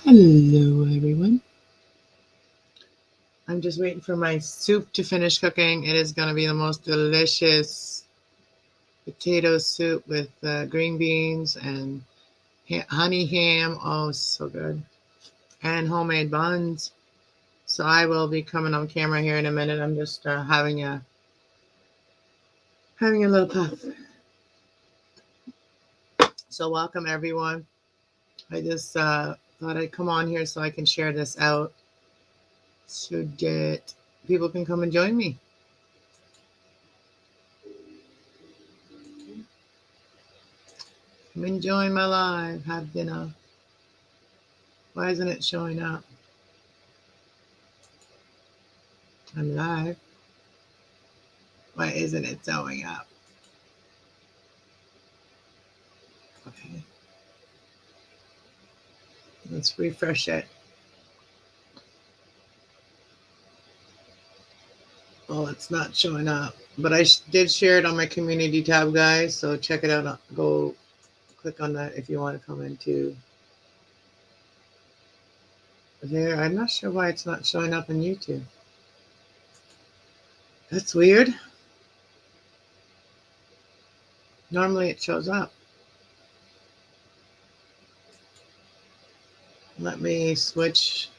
Hello, everyone. I'm just waiting for my soup to finish cooking. It is going to be the most delicious potato soup with green beans and honey ham. Oh, so good. And homemade buns. So I will be coming on camera here in a minute. I'm just having a little puff. So welcome, everyone. I just thought I'd come on here so I can share this out so that people can come and join me. I'm enjoying my life. Have dinner. Why isn't it showing up? I'm live. Why isn't it showing up? Okay. Let's refresh it. Oh, it's not showing up. But I did share it on my community tab, guys. So check it out. Go click on that if you want to come into there. I'm not sure why it's not showing up on YouTube. That's weird. Normally it shows up. Let me switch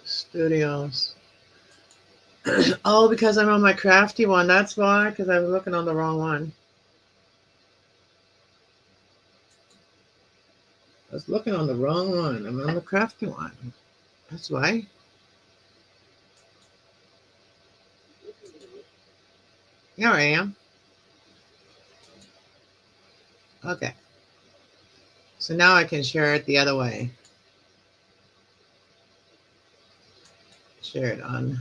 studios. Oh, because I'm on my crafty one. That's why, because I was looking on the wrong one. I was looking on the wrong one. I'm on the crafty one. That's why. Here I am. Okay. So now I can share it the other way. Share it on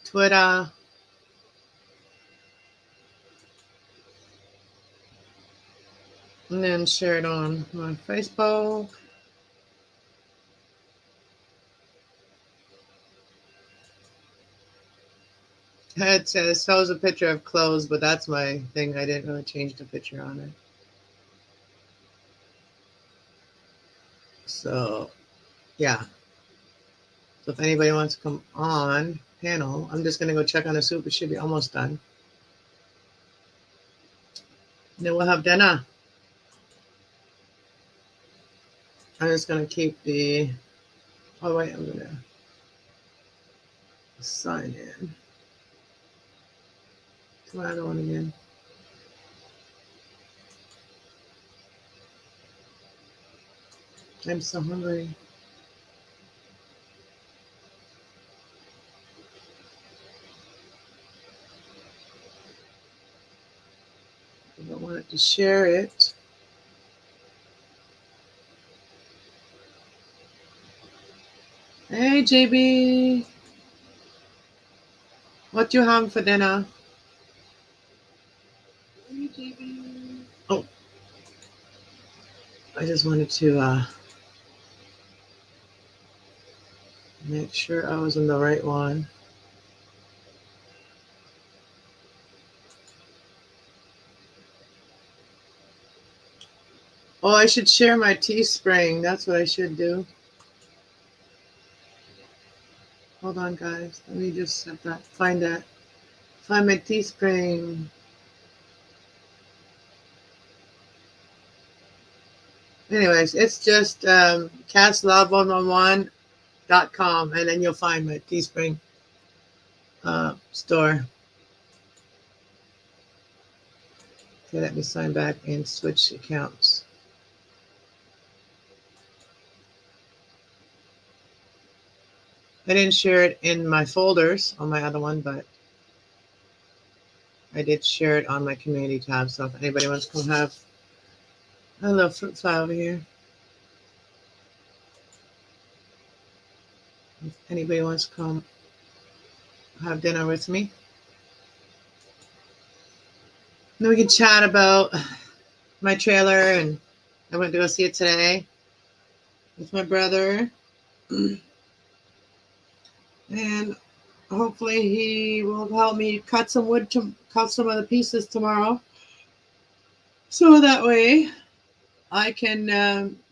Twitter. And then share it on my Facebook. It says shows a picture of clothes, but that's my thing. I didn't really change the picture on it. So, yeah. So if anybody wants to come on panel, I'm just going to go check on the soup. It should be almost done. And then we'll have dinner. I'm just going to keep the... Oh, wait. I'm going to sign in. To my other one again. I'm so hungry. I wanted to share it. Hey, JB. What you have for dinner? Hey, JB. Oh. I just wanted to make sure I was in the right one. Oh, I should share my Teespring. That's what I should do. Hold on, guys. Let me just set that. Find that. Find my Teespring. Anyways, it's just castlove111.com, and then you'll find my Teespring store. Okay, let me sign back and switch accounts. I didn't share it in my folders on my other one, but I did share it on my community tab. So if anybody wants to come have a little fruit fly over here. If anybody wants to come have dinner with me. Then we can chat about my trailer, and I went to go see it today with my brother. And hopefully he will help me cut some wood to cut some of the pieces tomorrow. So that way I can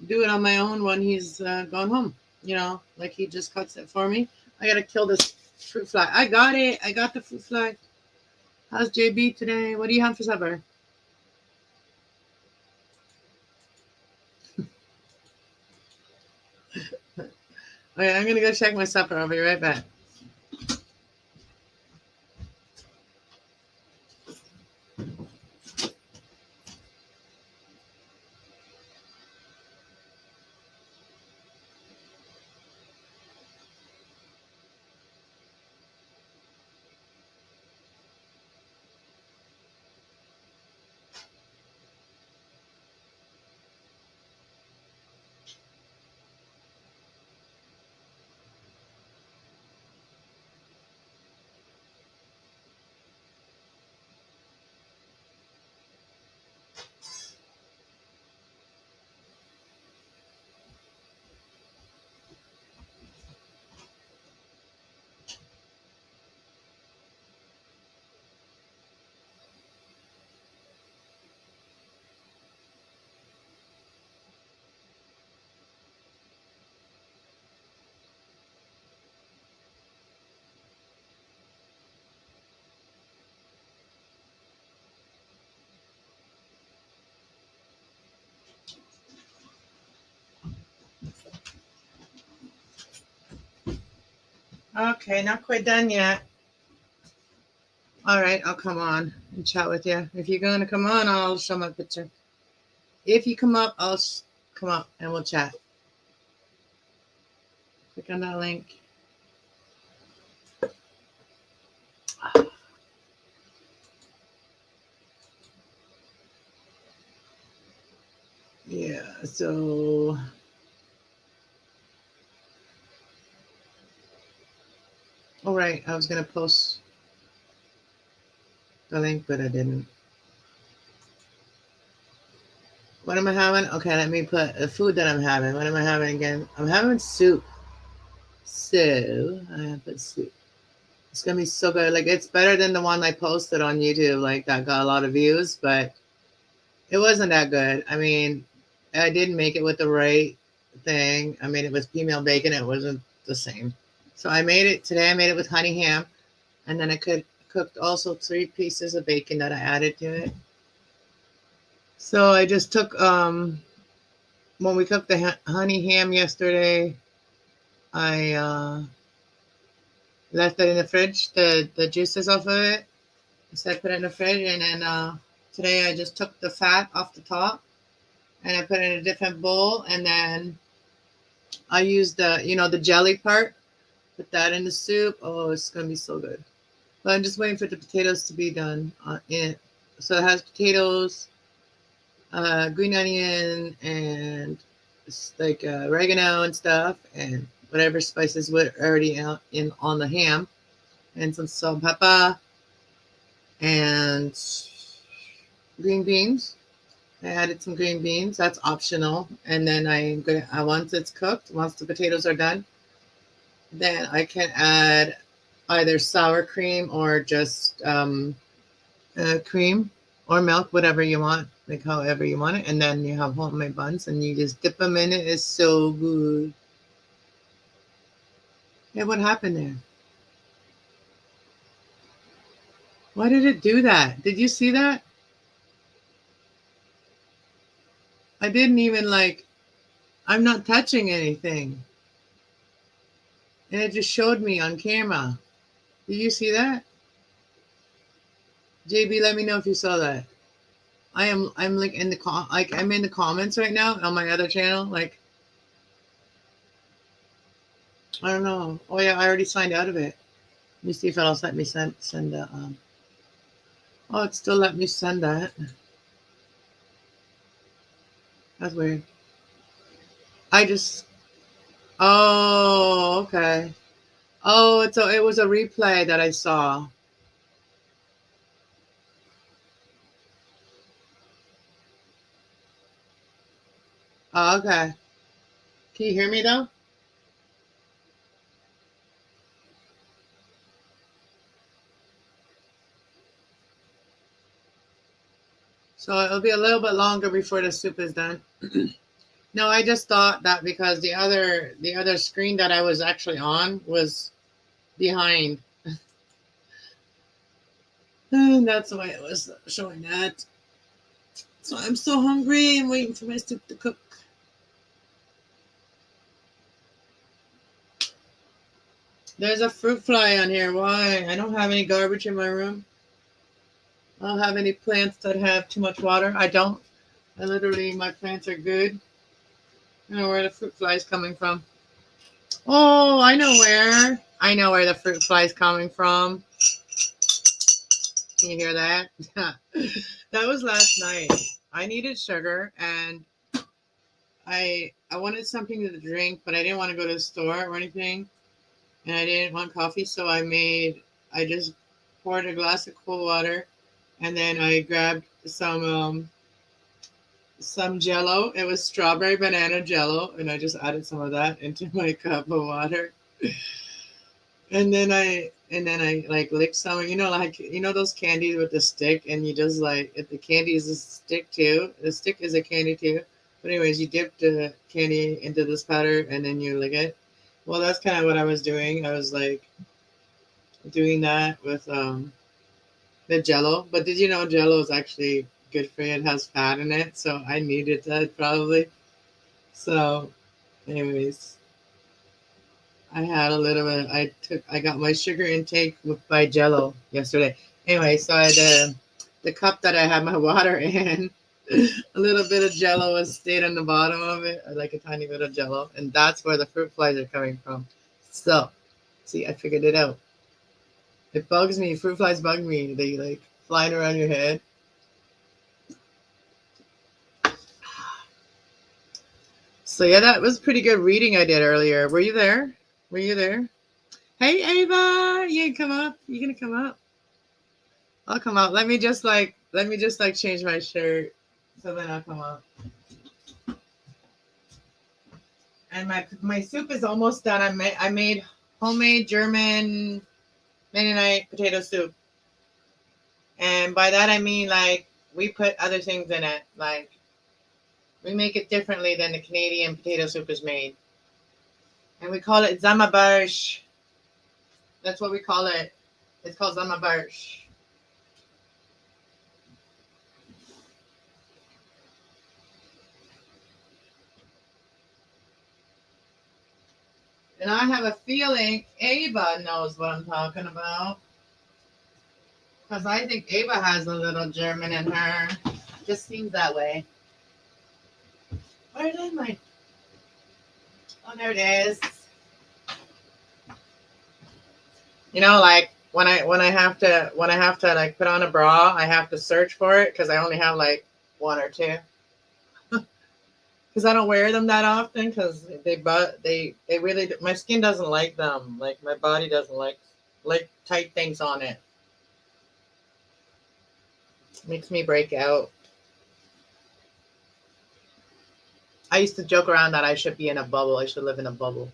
do it on my own when he's gone home. You know, like he just cuts it for me. I gotta kill this fruit fly. I got it. I got the fruit fly. How's JB today? What do you have for supper? Okay, I'm gonna go check my supper. I'll be right back. Okay, not quite done yet. All right, I'll come on and chat with you. If you're gonna come on, I'll show my picture. If you come up, I'll come up and we'll chat. Click on that link. Yeah, so all right, I was gonna post the link, but I didn't. What am I having? Okay, let me put the food that I'm having. What am I having again? I'm having soup. So I put soup. It's gonna be so good. Like it's better than the one I posted on YouTube, like that got a lot of views, but it wasn't that good. I mean, I didn't make it with the right thing. I made it with female bacon. It wasn't the same. So I made it today. I made it with honey ham, and then I cooked also 3 pieces of bacon that I added to it. So I just took when we cooked the honey ham yesterday, I left it in the fridge, the juices off of it. So I put it in the fridge, and then today I just took the fat off the top, and I put it in a different bowl, and then I used the jelly part, put that in the soup. Oh, it's gonna be so good. But I'm just waiting for the potatoes to be done in it. So it has potatoes, green onion, and like oregano and stuff, and whatever spices were already in on the ham, and some salt and pepper, and green beans. I added some green beans. That's optional. And then once it's cooked, once the potatoes are done, then I can add either sour cream or just cream or milk, whatever you want, like however you want it. And then you have homemade buns, and you just dip them in it. It's so good. Yeah, what happened there? Why did it do that? Did you see that? I didn't even like. I'm not touching anything, and it just showed me on camera. Did you see that? JB, let me know if you saw that. I'm like I'm in the comments right now on my other channel. Like I don't know. Oh yeah, I already signed out of it. Let me see if it'll let me send the oh, it still let me send that. That's weird. I just oh okay. Oh, it was a replay that I saw. Oh, okay. Can you hear me though? So it'll be a little bit longer before the soup is done. No, I just thought that because the other screen that I was actually on was behind. And that's why it was showing that. So I'm so hungry. I'm waiting for my soup to cook. There's a fruit fly on here. Why? I don't have any garbage in my room. I don't have any plants that have too much water. I don't. I literally, my plants are good. I don't know where the fruit fly is coming from. Oh, I know where. I know where the fruit fly is coming from. Can you hear that? That was last night. I needed sugar and I wanted something to drink, but I didn't want to go to the store or anything. And I didn't want coffee, so I just poured a glass of cold water and then I grabbed some jello. It was strawberry banana jello, and I just added some of that into my cup of water. And then I like licked some, like those candies with the stick, and you just like if the candy is a stick too. The stick is a candy too. But anyways, you dip the candy into this powder and then you lick it. Well, that's kind of what I was doing. I was like doing that with the jello. But did you know jello is actually good for you? It has fat in it, so I needed that probably. So, anyways, I had a little bit. I got my sugar intake with by Jello yesterday. Anyway, so I had the cup that I had my water in. A little bit of Jello was stayed on the bottom of it, like a tiny bit of Jello, and that's where the fruit flies are coming from. So, see, I figured it out. It bugs me. Fruit flies bug me. They like flying around your head. So yeah, that was pretty good reading I did earlier. Were you there? Were you there? Hey Ava, you can come up. You gonna come up? I'll come out. Let me just like change my shirt so then I'll come out. And my soup is almost done. I made homemade German Mennonite potato soup. And by that I mean like we put other things in it. Like we make it differently than the Canadian potato soup is made. And we call it Zamabarsh. That's what we call it. It's called Zamabarsh. And I have a feeling Ava knows what I'm talking about. Because I think Ava has a little German in her. Just seems that way. Where did my... Oh, there it is. Like when I have to like put on a bra, I have to search for it because I only have like one or two. Because I don't wear them that often because they really my skin doesn't like them. Like my body doesn't like tight things on it. Makes me break out. I used to joke around that I should be in a bubble. I should live in a bubble.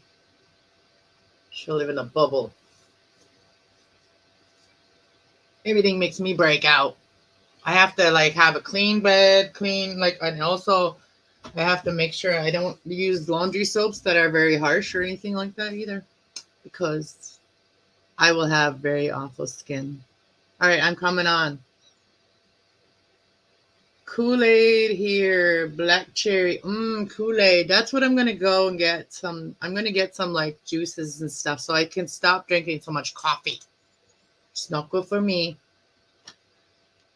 Should live in a bubble. Everything makes me break out. I have to like have a clean bed, and also I have to make sure I don't use laundry soaps that are very harsh or anything like that either, because I will have very awful skin. All right, I'm coming on. Kool-Aid here, black cherry. Kool-Aid. That's what I'm gonna go and get some. I'm gonna get some like juices and stuff so I can stop drinking so much coffee. It's not good for me.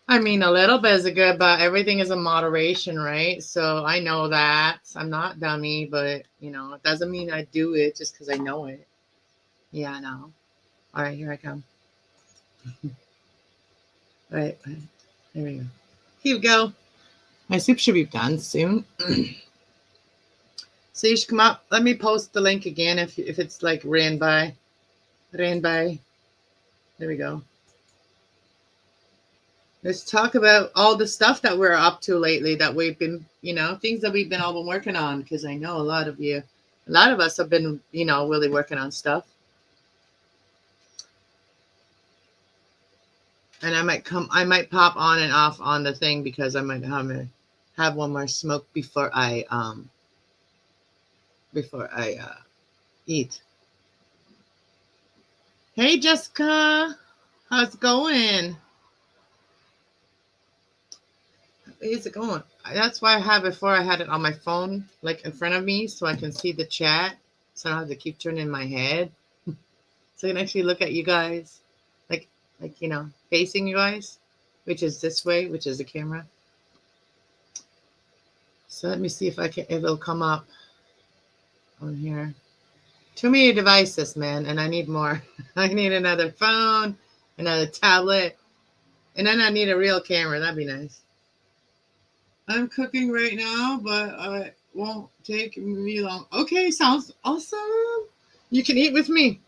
I mean, a little bit is good, but everything is in moderation, right? So I know that. I'm not dummy, but it doesn't mean I do it just because I know it. Yeah, I know. All right, here I come. All right, there we go. Here we go. My soup should be done soon. So you should come up. Let me post the link again if it's like ran by. There we go. Let's talk about all the stuff that we're up to lately that we've been, things that we've been all been working on. Because I know a lot of us have been, really working on stuff. And I might pop on and off on the thing because I might have one more smoke before I eat. Hey Jessica, how's it going? How's it going? That's why I had before I had it on my phone, like in front of me, so I can see the chat. So I don't have to keep turning my head. So I can actually look at you guys, like facing you guys, which is this way, which is the camera. So let me see if it'll come up on here. Too many devices, man, and I need more. I need another phone, another tablet, and then I need a real camera. That'd be nice. I'm cooking right now, but it won't take me long. Okay, sounds awesome. You can eat with me.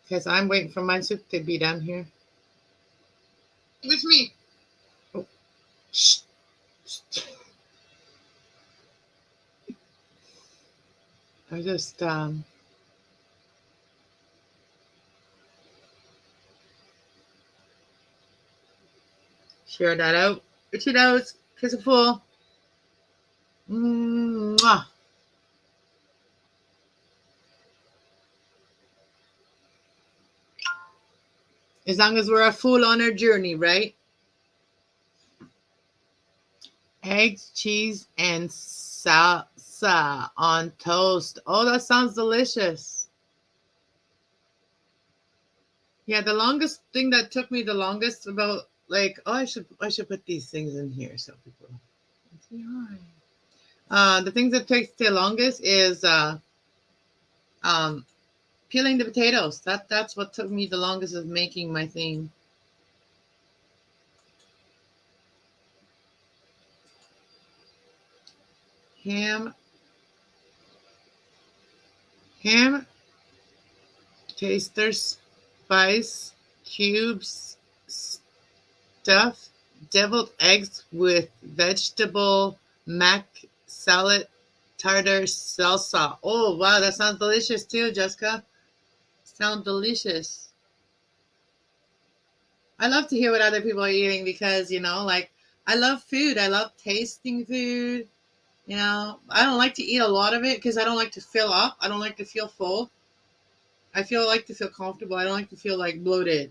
Because I'm waiting for my soup to be done here. With me. Oh. Shh. I just share that out with you those. Kiss a full. Mwah. As long as we're a fool on our journey, right? Eggs, cheese, and salsa on toast. Oh, that sounds delicious. Yeah, the longest thing that took me the longest about I should put these things in here so people say hi. The things that takes the longest is peeling the potatoes. That's what took me the longest of making my thing. Ham, taster, spice, cubes, stuff, deviled eggs with vegetable mac salad, tartar salsa. Oh wow, that sounds delicious too, Jessica. Sounds delicious. I love to hear what other people are eating because I love food. I love tasting food. I don't like to eat a lot of it because I don't like to fill up. I don't like to feel full. I like to feel comfortable. I don't like to feel like bloated.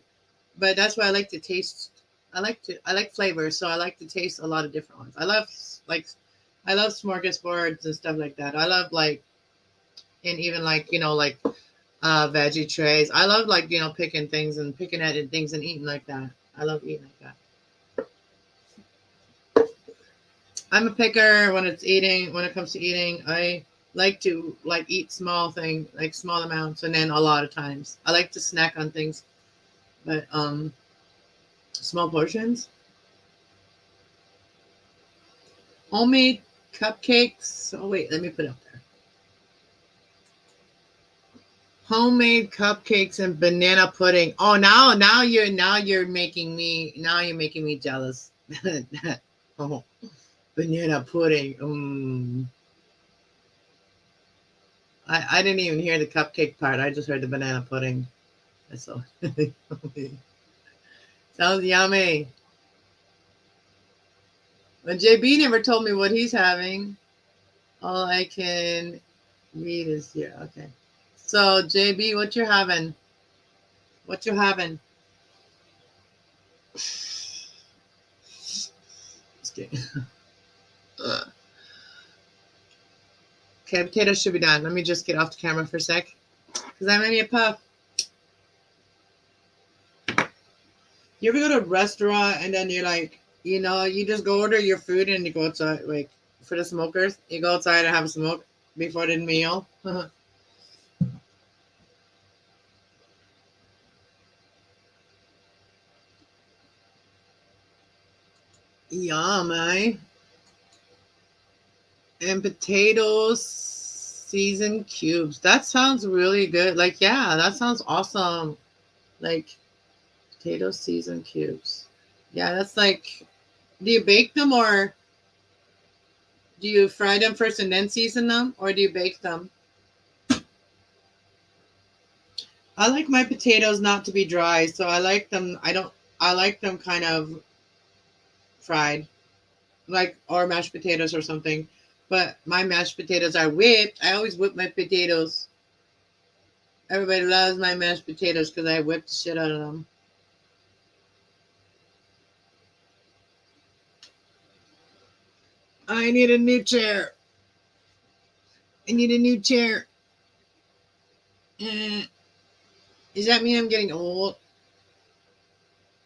But that's why I like to taste. I like flavors, so I like to taste a lot of different ones. Like I love smorgasbords and stuff like that. I love and even veggie trays. I love picking things and picking at things and eating like that. I love eating like that. I'm a picker when it comes to eating. I like to eat small things, like small amounts, and then a lot of times. I like to snack on things, but small portions. Homemade cupcakes. Oh wait, let me put it up there. Homemade cupcakes and banana pudding. Oh, now you're making me jealous. Oh, banana pudding. I didn't even hear the cupcake part. I just heard the banana pudding. That's all. Sounds yummy. But JB never told me what he's having. All I can read is here. Okay. So JB, what you're having? What you having? Just kidding. Okay, potatoes should be done. Let me just get off the camera for a sec. Because I'm ready to puff. You ever go to a restaurant and then you're like, you just go order your food and you go outside, like, for the smokers, you go outside and have a smoke before the meal? Yum, eh? And potatoes seasoned cubes. That sounds really good. Like, yeah, that sounds awesome. Like, potato seasoned cubes. Yeah, that's like, do you bake them or do you fry them first and then season them, or do you bake them? I like my potatoes not to be dry, so I like them. I like them kind of fried, like or mashed potatoes or something. But my mashed potatoes are whipped. I always whip my potatoes. Everybody loves my mashed potatoes because I whip the shit out of them. I need a new chair. I need a new chair. Eh, does that mean I'm getting old?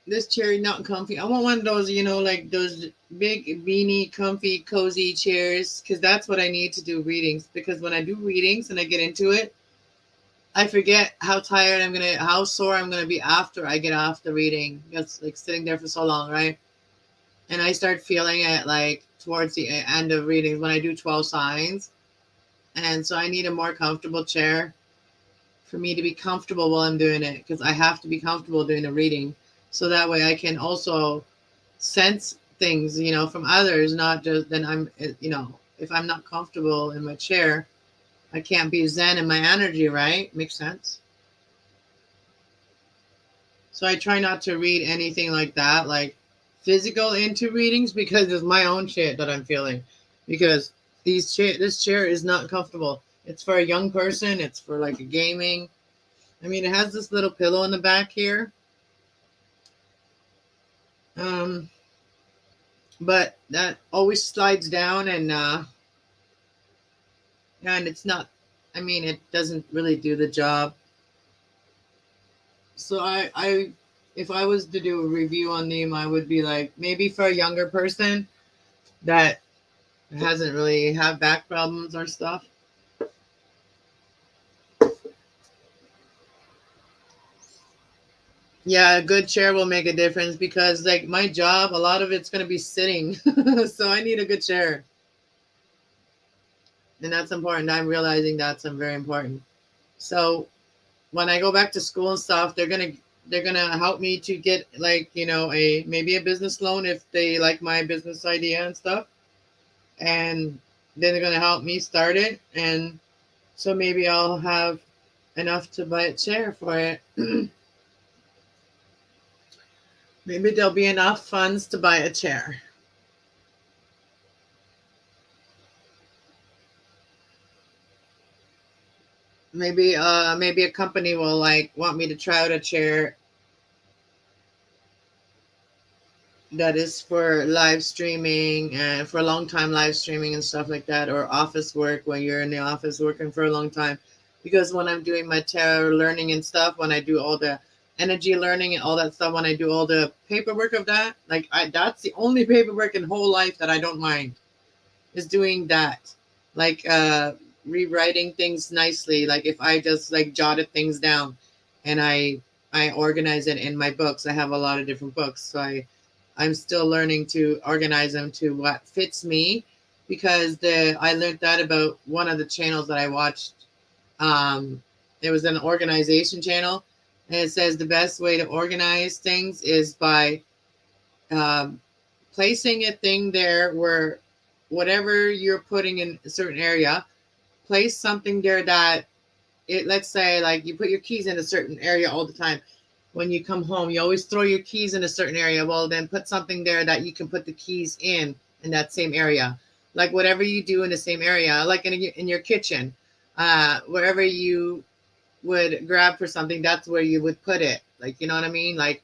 This chair is not comfy. I want one of those, like those big, beanie, comfy, cozy chairs, because that's what I need to do readings. Because when I do readings and I get into it, I forget how tired how sore I'm gonna be after I get off the reading. It's like sitting there for so long, right? And I start feeling it like towards the end of readings when I do 12 signs. And so I need a more comfortable chair for me to be comfortable while I'm doing it because I have to be comfortable doing the reading. So that way I can also sense things, from others, not just then if I'm not comfortable in my chair, I can't be zen in my energy, right? Makes sense. So I try not to read anything like that, like physical into readings because it's my own shit that I'm feeling. Because this chair is not comfortable. It's for a young person, it's for like a gaming. I mean, it has this little pillow in the back here. Um, but that always slides down and it's not, I mean, it doesn't really do the job. So if I was to do a review on them, I would be like, maybe for a younger person that hasn't really have back problems or stuff. Yeah, a good chair will make a difference because like my job, a lot of it's going to be sitting. So I need a good chair. And that's important. I'm realizing that's very important. So when I go back to school and stuff, they're gonna help me to get like a maybe a business loan if they like my business idea and stuff, and then they're gonna help me start it, and so maybe I'll have enough to buy a chair for it. Maybe there'll be enough funds to buy a chair. Maybe a company will like want me to try out a chair that is for live streaming and for a long time live streaming and stuff like that, or office work when you're in the office working for a long time. Because when I'm doing my tarot learning and stuff, when I do all the energy learning and all that stuff, when I do all the paperwork of that, like that's the only paperwork in whole life that I don't mind is doing that. Like rewriting things nicely. Like if I just like jotted things down and I organize it in my books. I have a lot of different books. So I'm still learning to organize them to what fits me because the I learned that about one of the channels that I watched. It was an organization channel, and it says the best way to organize things is by um, placing a thing there where whatever you're putting in a certain area, place something there that let's say like you put your keys in a certain area all the time. When you come home, you always throw your keys in a certain area. Well, then put something there that you can put the keys in that same area. Like whatever you do in the same area, like in your kitchen, wherever you would grab for something, that's where you would put it. Like, you know what I mean? Like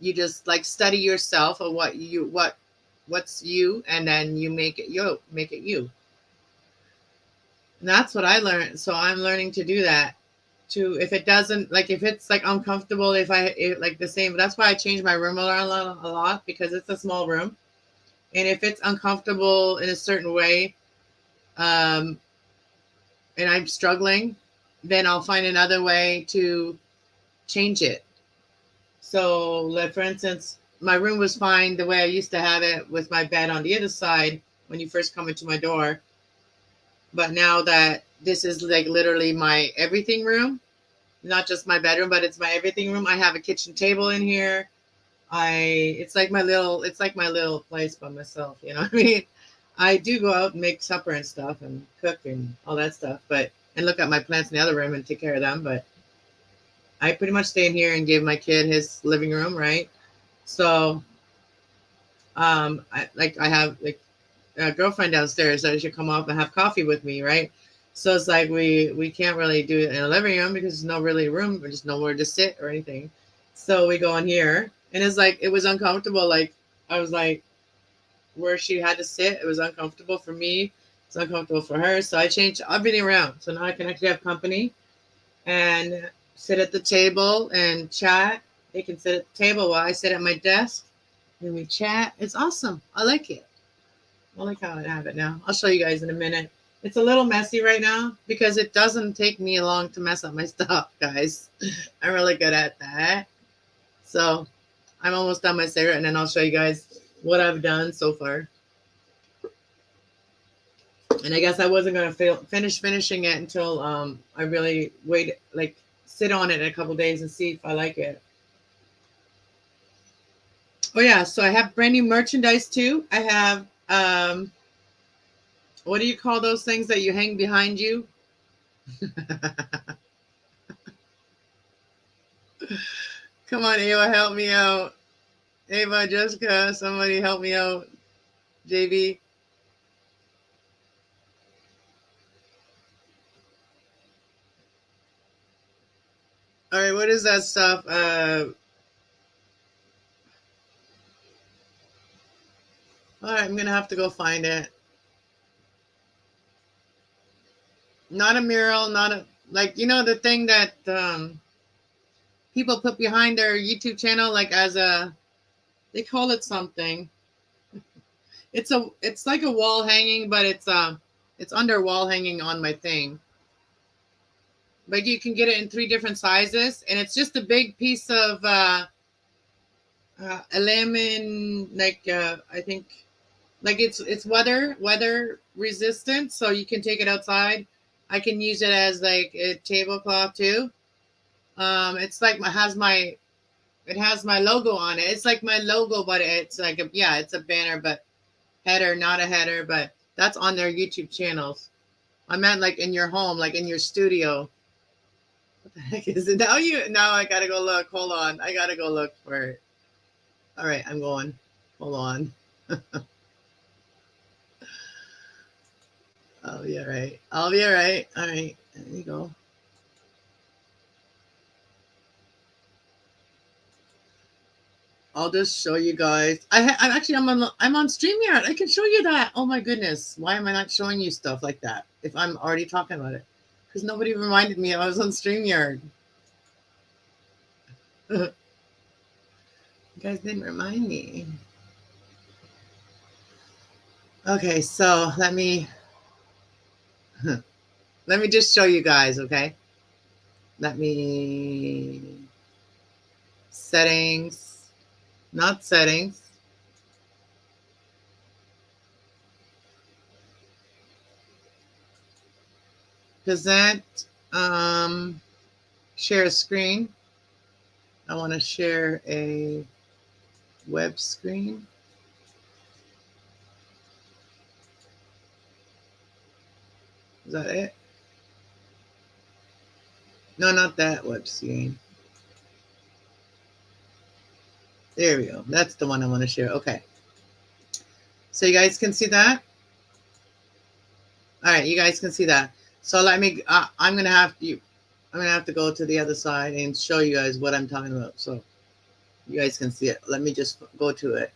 you just like study yourself of what's you, and then you make it you. And that's what I learned. So I'm learning to do that. To if it doesn't like if it's like uncomfortable like the same. That's why I change my room around a lot because it's a small room. And if it's uncomfortable in a certain way, um, and I'm struggling, then I'll find another way to change it. So, like for instance, my room was fine the way I used to have it with my bed on the other side when you first come into my door. But now that this is like literally my everything room, not just my bedroom, but it's my everything room. I have a kitchen table in here. It's like my little place by myself. You know what I mean? I do go out and make supper and stuff and cook and all that stuff, but and look at my plants in the other room and take care of them. But I pretty much stay in here and give my kid his living room, right? So I have like a girlfriend downstairs that should come up and have coffee with me, right? So it's like we can't really do it in a living room because there's no really room or just nowhere to sit or anything. So we go in here, and it's like it was uncomfortable. Like I was like where she had to sit, it was uncomfortable for me. It's uncomfortable for her. So I changed everything around. So now I can actually have company and sit at the table and chat. They can sit at the table while I sit at my desk and we chat. It's awesome. I like it. I like how I have it now. I'll show you guys in a minute. It's a little messy right now because it doesn't take me long to mess up my stuff, guys. I'm really good at that. So I'm almost done my cigarette, and then I'll show you guys what I've done so far. And I guess I wasn't gonna finish finishing it until I really wait, like sit on it in a couple days and see if I like it. Oh yeah, so I have brand new merchandise too. I have what do you call those things that you hang behind you? Come on, Ava, help me out. Ava, Jessica, somebody help me out. JB. All right, what is that stuff? All right, I'm gonna have to go find it. Not a mural, not a like the thing that people put behind their YouTube channel, like as a they call it something. It's like a wall hanging, but it's under wall hanging on my thing. But you can get it in 3 different sizes, and it's just a big piece of a lemon, like I think, like it's weather resistant, so you can take it outside. I can use it as like a tablecloth too. It's like it has my logo on it. It's like my logo, but it's like it's a banner, but header, not a header, but that's on their YouTube channels. I meant like in your home, like in your studio. What the heck is it? Now I gotta go look. Hold on. I gotta go look for it. All right, I'm going. Hold on. I'll be all right. I'll be all right. All right. There you go. I'll just show you guys. I'm actually I'm on StreamYard. I can show you that. Oh my goodness. Why am I not showing you stuff like that if I'm already talking about it? Because nobody reminded me I was on StreamYard. You guys didn't remind me. Okay, so let me just show you guys, okay? Let me settings, not settings. Present, share a screen. I want to share a web screen. Is that it? No, not that web screen. There we go. That's the one I want to share. Okay. So you guys can see that? All right, you guys can see that. So let me, I'm going to have to go to the other side and show you guys what I'm talking about. So you guys can see it. Let me just go to it.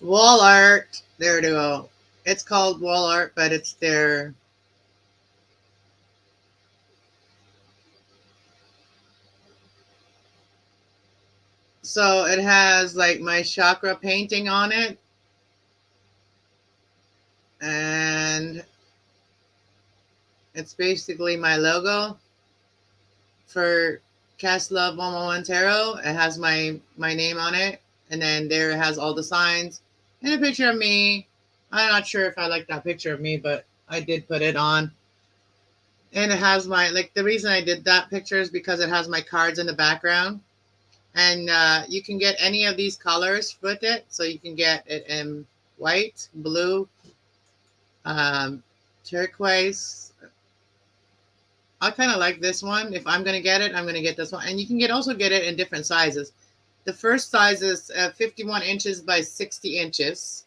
Wall art. There we go. It's called wall art, but it's their. So it has like my chakra painting on it. And it's basically my logo for Cast Love 111 Tarot. It has my name on it. And then there it has all the signs and a picture of me. I'm not sure if I like that picture of me, but I did put it on. And it has the reason I did that picture is because it has my cards in the background. And you can get any of these colors with it. So you can get it in white, blue, turquoise, I kind of like this one. If I'm going to get it, I'm going to get this one. And you can also get it in different sizes. The first size is 51 inches by 60 inches.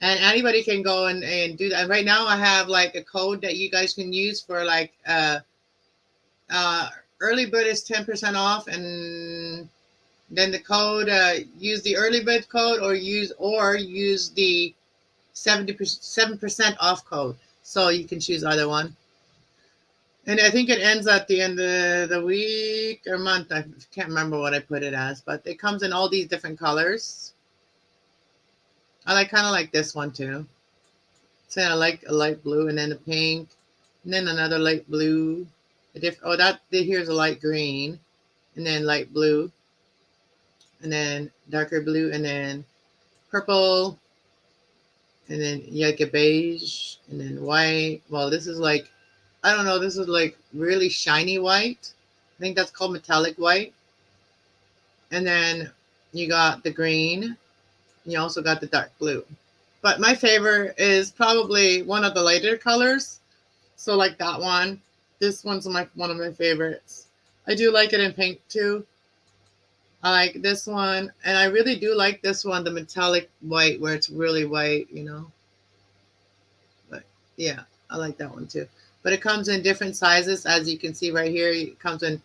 And anybody can go and do that. And right now I have like a code that you guys can use for like uh, early bird is 10% off. And then the code, use the early bird code or use the 7% off code. So you can choose either one. And I think it ends at the end of the week or month. I can't remember what I put it as, but it comes in all these different colors. I kind of like this one too. So I like a light blue and then a pink and then another light blue. Here's a light green and then light blue and then darker blue and then purple and then like a beige and then white. Well, this is like, I don't know, this is like really shiny white. I think that's called metallic white. And then you got the green. You also got the dark blue. But my favorite is probably one of the lighter colors. So like that one. This one's one of my favorites. I do like it in pink too. I like this one. And I really do like this one, the metallic white, where it's really white, you know. But yeah, I like that one too. But it comes in different sizes. As you can see right here, it comes in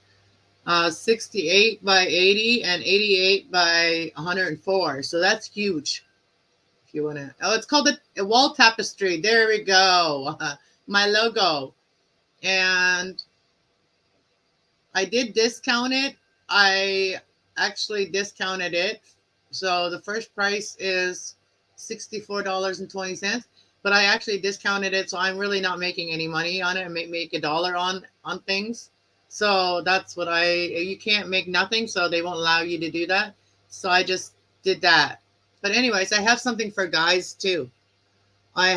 68 by 80 and 88 by 104. So that's huge. If you want to, oh, it's called a wall tapestry. There we go. My logo. And I did discount it. I actually discounted it. So the first price is $64.20. But I actually discounted it. So I'm really not making any money on it. I make $1 on things. So that's what you can't make nothing. So they won't allow you to do that. So I just did that. But anyways, I have something for guys too. I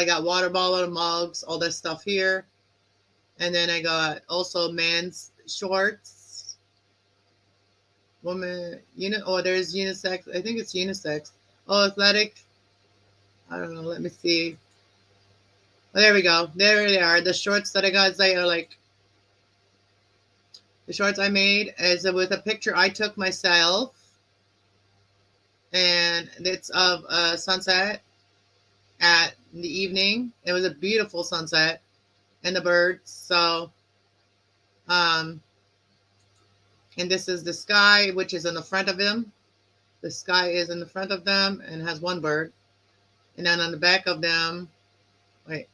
got water bottle, mugs, all that stuff here. And then I got also men's shorts. Woman, there's unisex. I think it's unisex. Oh, athletic. I don't know. Let me see. Oh, there we go. There they are. The shorts that I got are like, the shorts I made is with a picture I took myself. And it's of a sunset at the evening. It was a beautiful sunset and the birds. So, and this is the sky, which is in the front of them. The sky is in the front of them and has one bird. And then on the back of them, it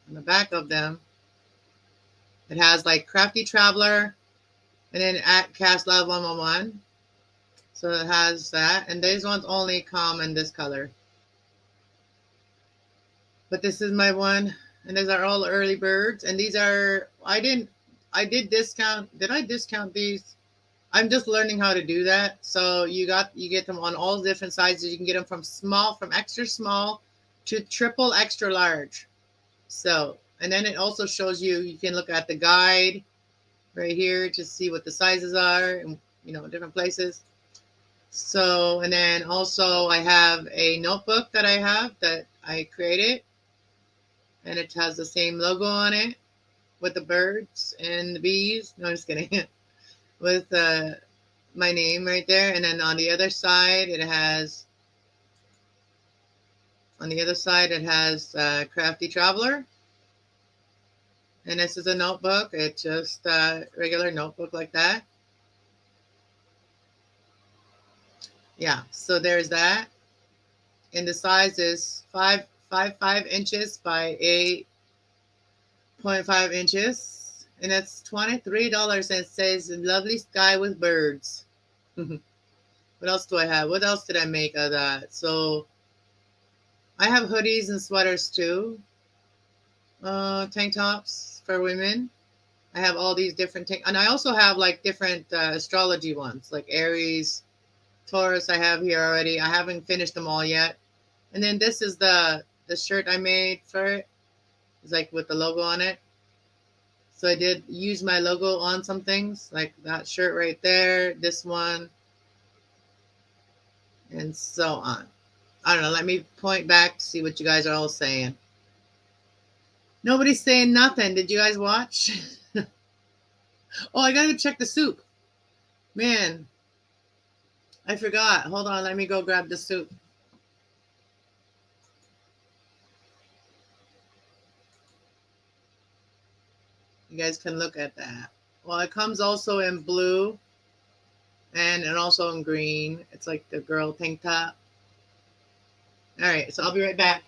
has like Crafty Traveler and then at Cast Love 111. So it has that. And these ones only come in this color. But this is my one. And these are all early birds. And these are, I did discount. Did I discount these? I'm just learning how to do that. So you get them on all different sizes. You can get them from extra small to triple extra large. So, and then it also shows you can look at the guide right here to see what the sizes are and, different places. So, and then also I have a notebook that I created and it has the same logo on it with the birds and the bees. No, I'm just kidding. With my name right there. And then on the other side, it has Crafty Traveler. And this is a notebook. It's just a regular notebook like that. Yeah, so there's that. And the size is 5 inches by 8.5 inches. And that's $23. And it says lovely sky with birds. What else do I have? What else did I make of that? So I have hoodies and sweaters too. Tank tops for women. I have all these different and I also have like different astrology ones, like Aries, Taurus. I have here already. I haven't finished them all yet. And then this is the shirt I made for it. It's like with the logo on it. So I did use my logo on some things, like that shirt right there, this one, and so on. I don't know. Let me point back, see what you guys are all saying. Nobody's saying nothing. Did you guys watch? Oh, I gotta go check the soup. Man, I forgot. Hold on, let me go grab the soup. You guys can look at that. Well, it comes also in blue and also in green. It's like the girl tank top. All right, so I'll be right back.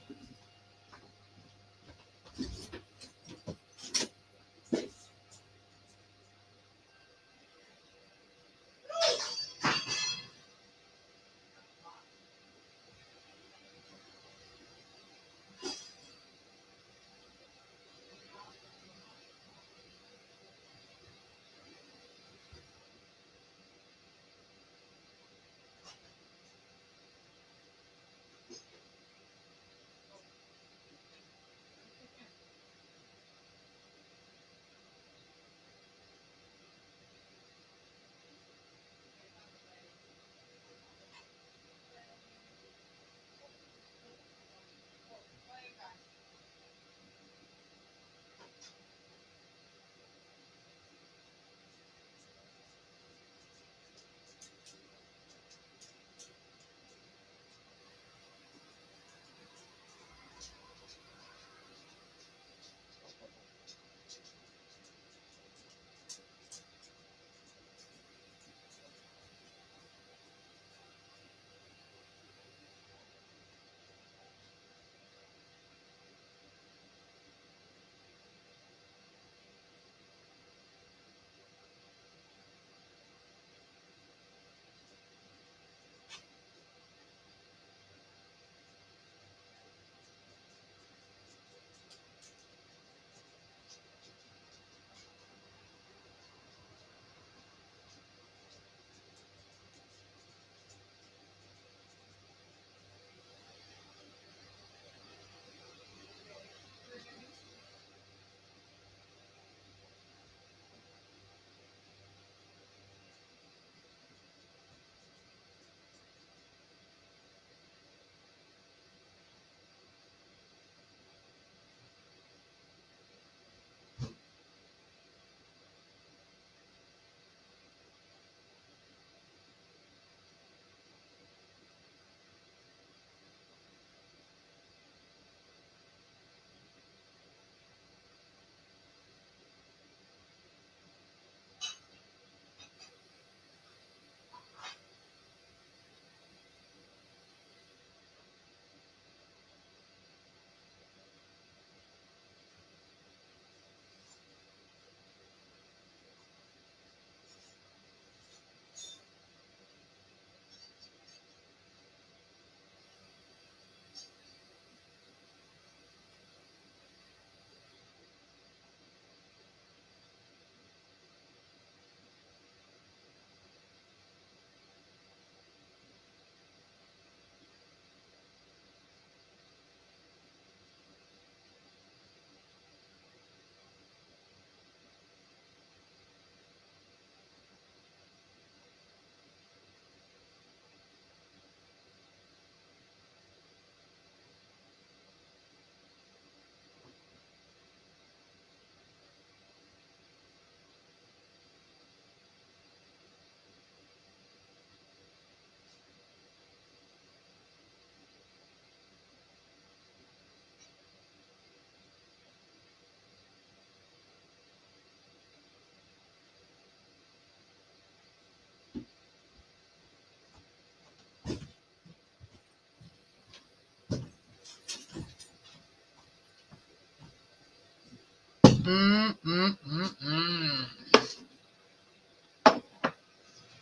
Mm, mm, mm,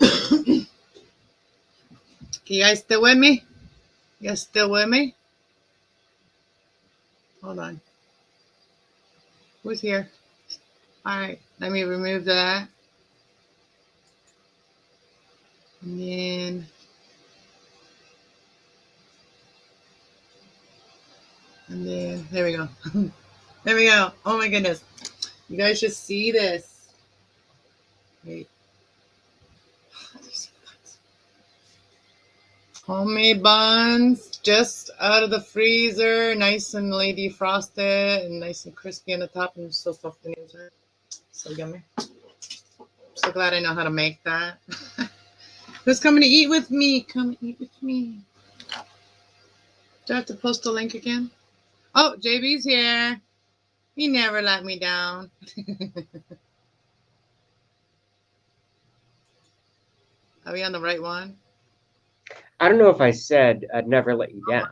mm. You guys still with me? You guys still with me? Hold on. Who's here? All right, let me remove that. And then, there we go. There we go. Oh my goodness. You guys should see this. Wait. Homemade buns, just out of the freezer, nice and defrosted and nice and crispy on the top and so soft on the inside. So yummy. So glad I know how to make that. Who's coming to eat with me? Come eat with me. Do I have to post the link again? Oh, JB's here. He never let me down. Are we on the right one? I don't know if I said I'd never let you down.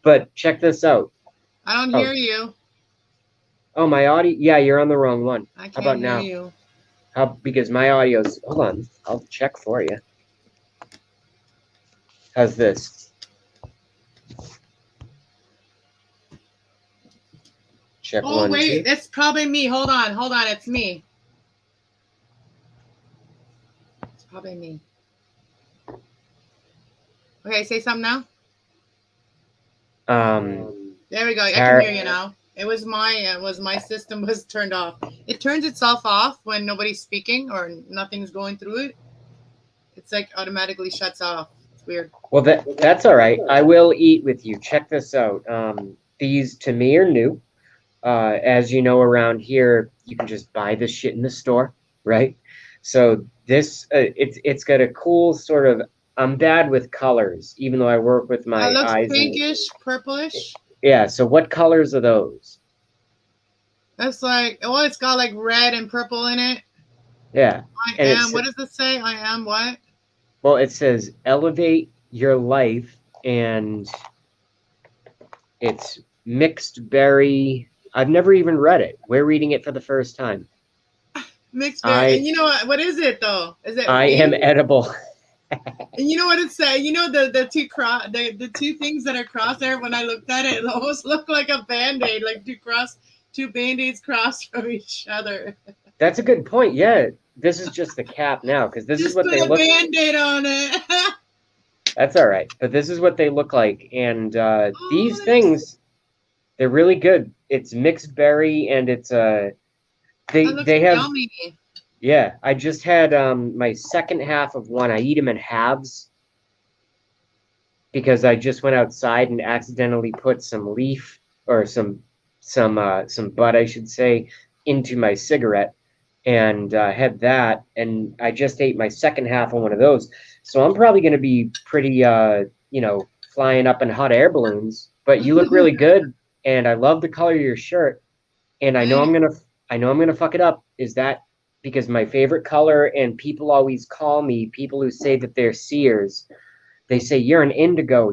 But check this out. I don't hear you. Oh, my audio. Yeah, you're on the wrong one. I can't How about hear now? you. Because my audio's. Hold on. I'll check for you. How's this? Check Oh, one, wait. two. It's probably me. Hold on. Hold on. It's me. It's probably me. Okay, say something now. There we go. I can hear you now. It was my system was turned off. It turns itself off when nobody's speaking or nothing's going through it. It's like automatically shuts off. It's weird. Well, that's all right. I will eat with you. Check this out. These to me are new. As you know, around here you can just buy this shit in the store, right? So this it's got a cool sort of. I'm bad with colors, even though I work with my It looks eyes. pinkish, purplish. Yeah. So what colors are those? That's like, oh, it's got like red and purple in it. Yeah. What does it say? I am what? Well, it says elevate your life, and it's mixed berry. I've never even read it. We're reading it for the first time. Mixed berry. And you know what is it though? Is it I am edible. And you know what it said? You know the two things that are crossed there. When I looked at it, it almost looked like a Band-Aid, like two Band-Aids crossed from each other. That's a good point. Yeah, this is just the cap now because this is what they look. Just put a Band-Aid on it. That's all right, but this is what they look like, and these things, they're really good. It's mixed berry, and it's they have. Yummy. Yeah, I just had my second half of one. I eat them in halves because I just went outside and accidentally put some leaf or some bud, I should say, into my cigarette, and had that, and I just ate my second half of one of those. So I'm probably going to be pretty, flying up in hot air balloons. But you look really good, and I love the color of your shirt. And I know I'm gonna fuck it up. Is that because my favorite color, and people always call me, people who say that they're seers, they say you're an indigo,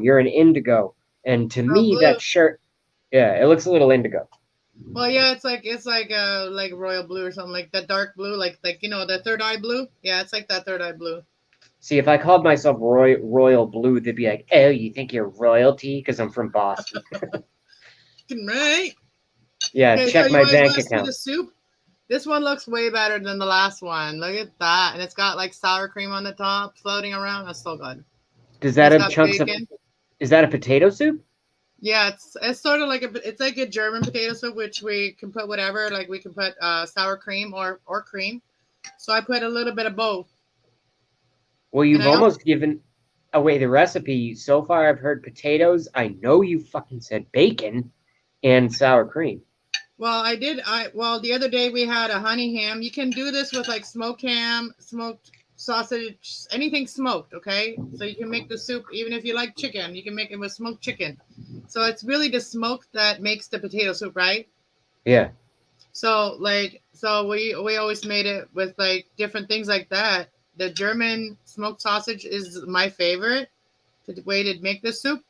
and to me blue. That shirt, yeah, it looks a little indigo. Well, yeah, it's like royal blue or something, like that dark blue, like the third eye blue. Yeah, it's like that third eye blue. See, if I called myself royal blue, they'd be like, "Oh, you think you're royalty?" Because I'm from Boston. Right. Yeah, okay, check my bank account. The soup. This one looks way better than the last one. Look at that, and it's got like sour cream on the top, floating around. That's so good. Does that have chunks of? Is that a potato soup? Yeah, it's sort of like it's like a German potato soup, which we can put whatever. Like we can put sour cream or cream. So I put a little bit of both. Well, you've almost given away the recipe. So far, I've heard potatoes. I know you fucking said bacon and sour cream. Well, I did. Well, the other day we had a honey ham. You can do this with like smoked ham, smoked sausage, anything smoked, okay? So you can make the soup, even if you like chicken, you can make it with smoked chicken. So it's really the smoke that makes the potato soup, right? Yeah. So we always made it with like different things like that. The German smoked sausage is my favorite way to make this soup.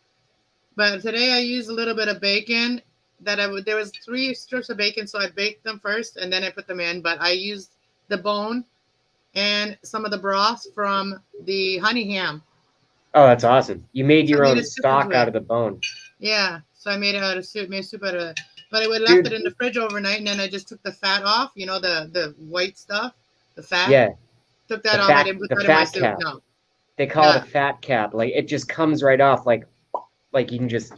But today I used a little bit of bacon. There was 3 strips of bacon, so I baked them first and then I put them in. But I used the bone and some of the broth from the honey ham. Oh, that's awesome! You made your own stock out of the bone. Yeah, so I made it out of soup. Made soup out of it. But I left it in the fridge overnight, and then I just took the fat off. You know the white stuff, the fat. Yeah. Took that off. I didn't put that in my soup. Cap. No. They call it a fat cap. Like it just comes right off. Like you can just.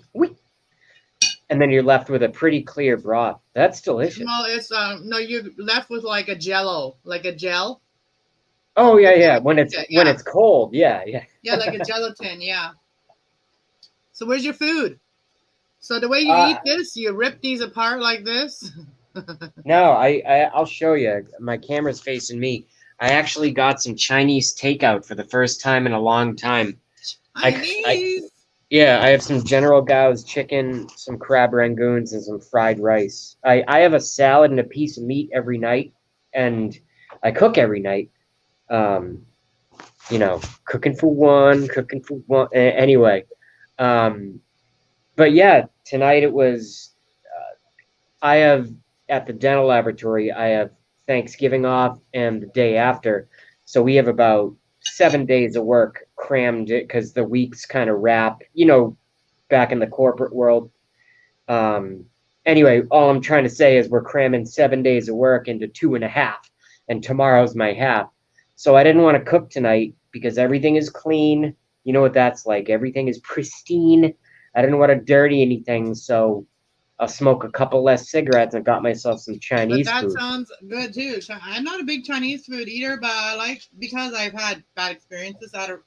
And then you're left with a pretty clear broth. That's delicious. Well, it's you're left with like a jello, like a gel. Oh yeah. When it's cold, yeah. Yeah, like a gelatin, yeah. So where's your food? So the way you Uh, eat this, you rip these apart like this. no, I'll show you. My camera's facing me. I actually got some Chinese takeout for the first time in a long time. I Chinese. Yeah, I have some General Gao's chicken, some crab rangoons, and some fried rice. I have a salad and a piece of meat every night, and I cook every night. Um, cooking for one. Anyway, um, but yeah, tonight it was. I have at the dental laboratory. I have Thanksgiving off and the day after, so we have about 7 days of work crammed it because the weeks kind of wrap. Back in the corporate world. Um, anyway, all I'm trying to say is we're cramming 7 days of work into 2.5, and tomorrow's my half. So I didn't want to cook tonight because everything is clean. You know what that's like. Everything is pristine. I didn't want to dirty anything, so I'll smoke a couple less cigarettes and got myself some But Chinese that food. sounds good too. I'm not a big Chinese food eater, but I like because I've had bad experiences out of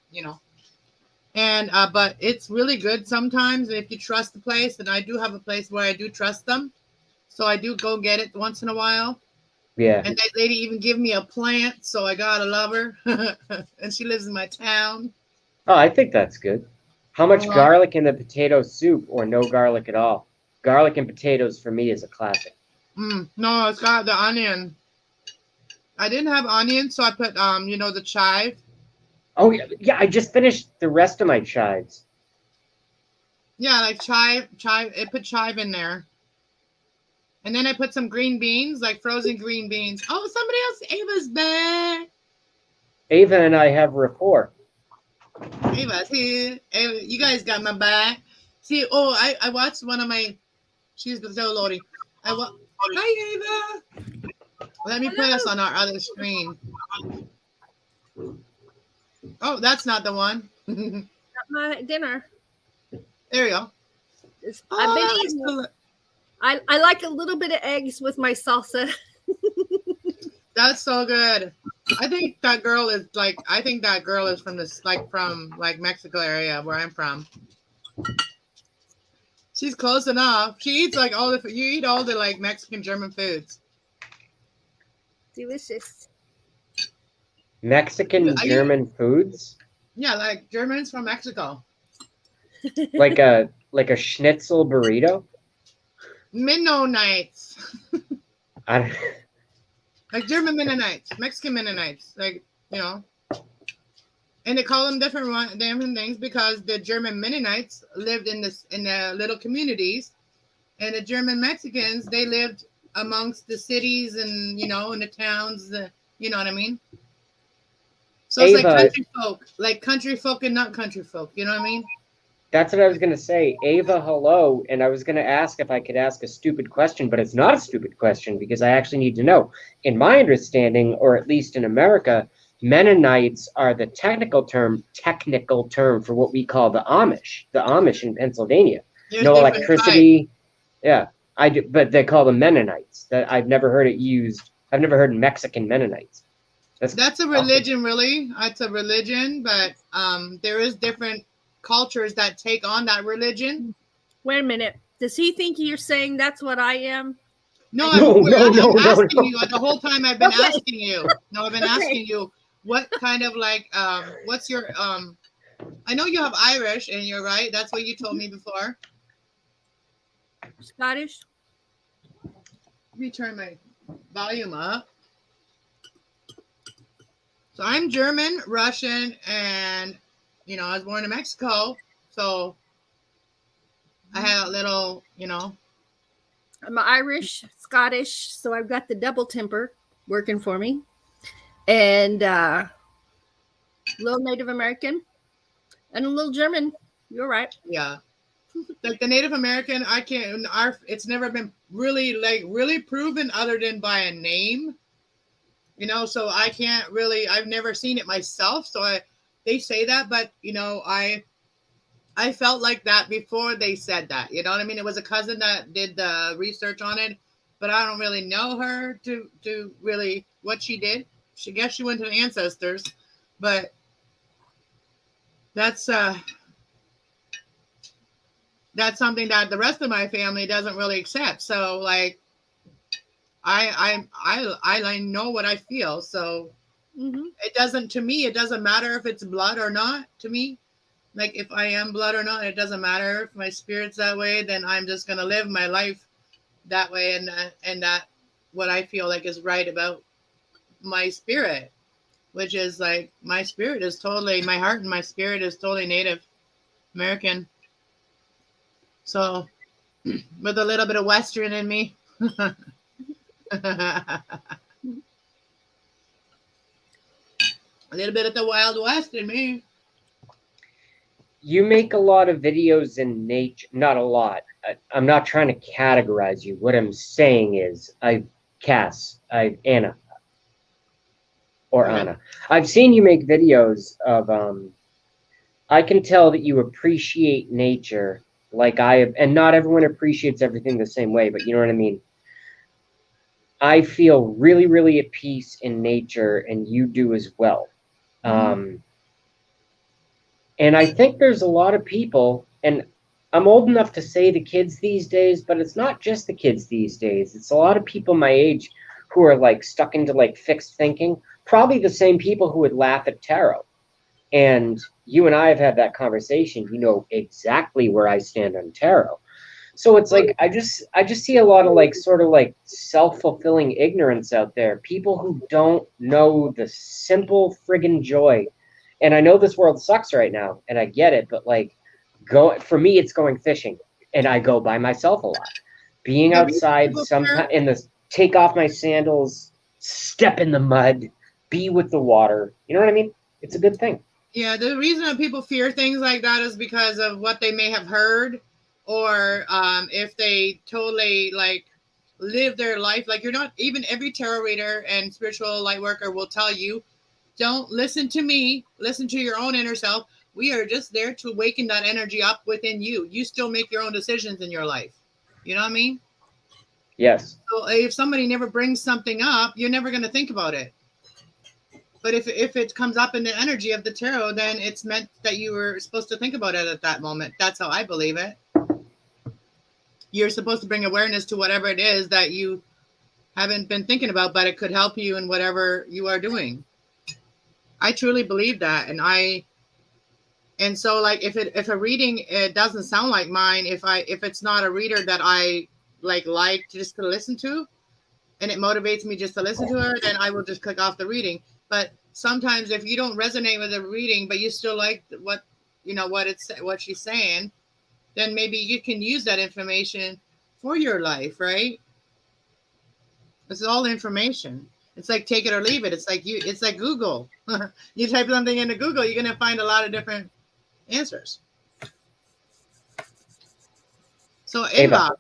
and but it's really good sometimes if you trust the place. And I do have a place where I do trust them, so I do go get it once in a while. Yeah. And that lady even give me a plant, so I gotta love her. And she lives in my town. Oh, I think that's good. How much Uh, garlic in the potato soup or no garlic at all? Garlic and potatoes for me is a classic. no, it's got the onion. I didn't have onion, so I put the chive. Oh yeah, yeah. I just finished the rest of my chives. Yeah, like chive. It put chive in there. And then I put some green beans, like frozen green beans. Oh, somebody else, Ava's back. Ava and I have rapport. Ava's here. Ava, you guys got my back. See, oh, I watched one of my. She's so Lodi. Hi, Ava. Let me put us Hello. on our other screen. Oh, that's not the one. There Got my dinner. we go. I've Oh, been that looks eating. delicious. I like a little bit of eggs with my salsa. That's so good. I think that girl is like. I think that girl is from from Mexico area where I'm from. She's close enough. She eats like all the. You eat all the like Mexican German foods. Delicious. Mexican Are you? German foods, Yeah, like Germans from Mexico. like a schnitzel burrito. Mennonites, I, like German Mennonites, Mexican Mennonites, like you know, and they call them different things because the German Mennonites lived in the little communities, and the German Mexicans they lived amongst the cities and in the towns. You know what I mean? So it's Ava, like country folk and not country folk. You know what I mean? that's what I was gonna say. Ava, hello, and I was gonna ask if I could ask a stupid question, but it's not a stupid question because I actually need to know. In my understanding, or at least in America, Mennonites are the technical term for what we call the Amish in Pennsylvania. There's No different types. electricity. Yeah, but they call them Mennonites. That I've never heard it used. I've never heard Mexican Mennonites. That's a religion, really. It's a religion, but there is different cultures that take on that religion. Wait a minute. Does he think you're saying that's what I am? No, No, no, I'm no, no, asking no. you. The whole time I've been Okay. asking you. No, I've been Okay. asking you what kind of what's your I know you have Irish, and you're right. That's what you told me before. Scottish? Let me turn my volume up. So I'm German, Russian, and I was born in Mexico. So I had a little, I'm Irish, Scottish, so I've got the double temper working for me. And a little Native American and a little German. You're right. yeah. Like the Native American, I can't. It's never been really proven other than by a name. So I can't really. I've never seen it myself. So they say that, but I felt like that before they said that. You know what I mean? It was a cousin that did the research on it, but I don't really know her to really what she did. She guess she went to the ancestors, but that's that's something that the rest of my family doesn't really accept. So like I know what I feel. So it doesn't, to me, it doesn't matter if it's blood or not to me. Like if I am blood or not, it doesn't matter. If my spirit's that way, then I'm just going to live my life that way. And that what I feel like is right about my spirit, which is like my spirit is totally, my heart and my spirit is totally Native American. So with a little bit of Western in me. A little bit of the Wild West in me. You make a lot of videos in nature. Not a lot. I'm not trying to categorize you. What I'm saying is, Anna. I've seen you make videos of, I can tell that you appreciate nature like I have, and not everyone appreciates everything the same way, but you know what I mean? I feel really, really at peace in nature, and you do as well. And I think there's a lot of people, and I'm old enough to say the kids these days, but it's not just the kids these days. It's a lot of people my age who are like stuck into like fixed thinking, probably the same people who would laugh at tarot. And you and I have had that conversation. You know exactly where I stand on tarot. So it's like I just see a lot of like sort of like self-fulfilling ignorance out there. People who don't know the simple friggin' joy. And I know this world sucks right now, and I get it, but like for me it's going fishing, and I go by myself a lot. Being outside sometimes in the take off my sandals, step in the mud, be with the water. You know what I mean? It's a good thing. Yeah, the reason that people fear things like that is because of what they may have heard, or if they totally like live their life. Like you're not, even every tarot reader and spiritual light worker will tell you, don't listen to me, listen to your own inner self. We are just there to awaken that energy up within you. You still make your own decisions in your life. You know what I mean? Yes. So if somebody never brings something up, you're never going to think about it. But if it comes up in the energy of the tarot, then it's meant that you were supposed to think about it at that moment. That's how I believe it. You're supposed to bring awareness to whatever it is that you haven't been thinking about, but it could help you in whatever you are doing. I truly believe that. And so like if a reading, it doesn't sound like mine, if it's not a reader that I like just to listen to, and it motivates me just to listen to her, then I will just click off the reading. But sometimes if you don't resonate with the reading, but you still like what she's saying, then maybe you can use that information for your life, right? This is all information. It's like take it or leave it. It's like Google. You type something into Google, you're going to find a lot of different answers. So Ava,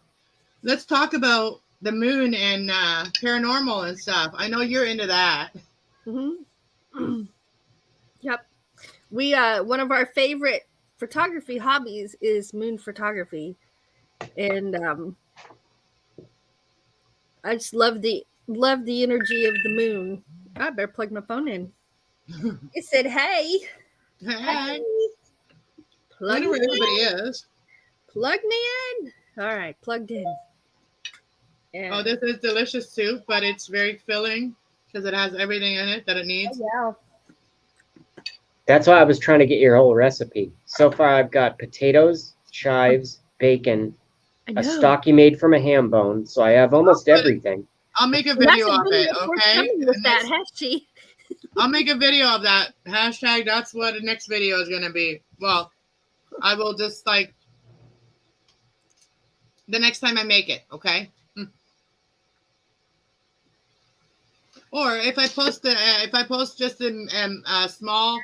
let's talk about the moon and paranormal and stuff. I know you're into that. Yep. We one of our favorite photography hobbies is moon photography, and I just love the energy of the moon. I better plug my phone in. It said, "Hey, Hey. Plug I know where everybody is. Plug me in." All right, plugged in. And oh, this is delicious soup, but it's very filling because it has everything in it that it needs. Oh, yeah. That's why I was trying to get your whole recipe. So far, I've got potatoes, chives, bacon, a stock you made from a ham bone. So I have almost everything. I'll make a video of it, okay? With that, has she? I'll make a video of that. Hashtag, that's what the next video is going to be. Well, I will just like the next time I make it, okay? Or if I post just a small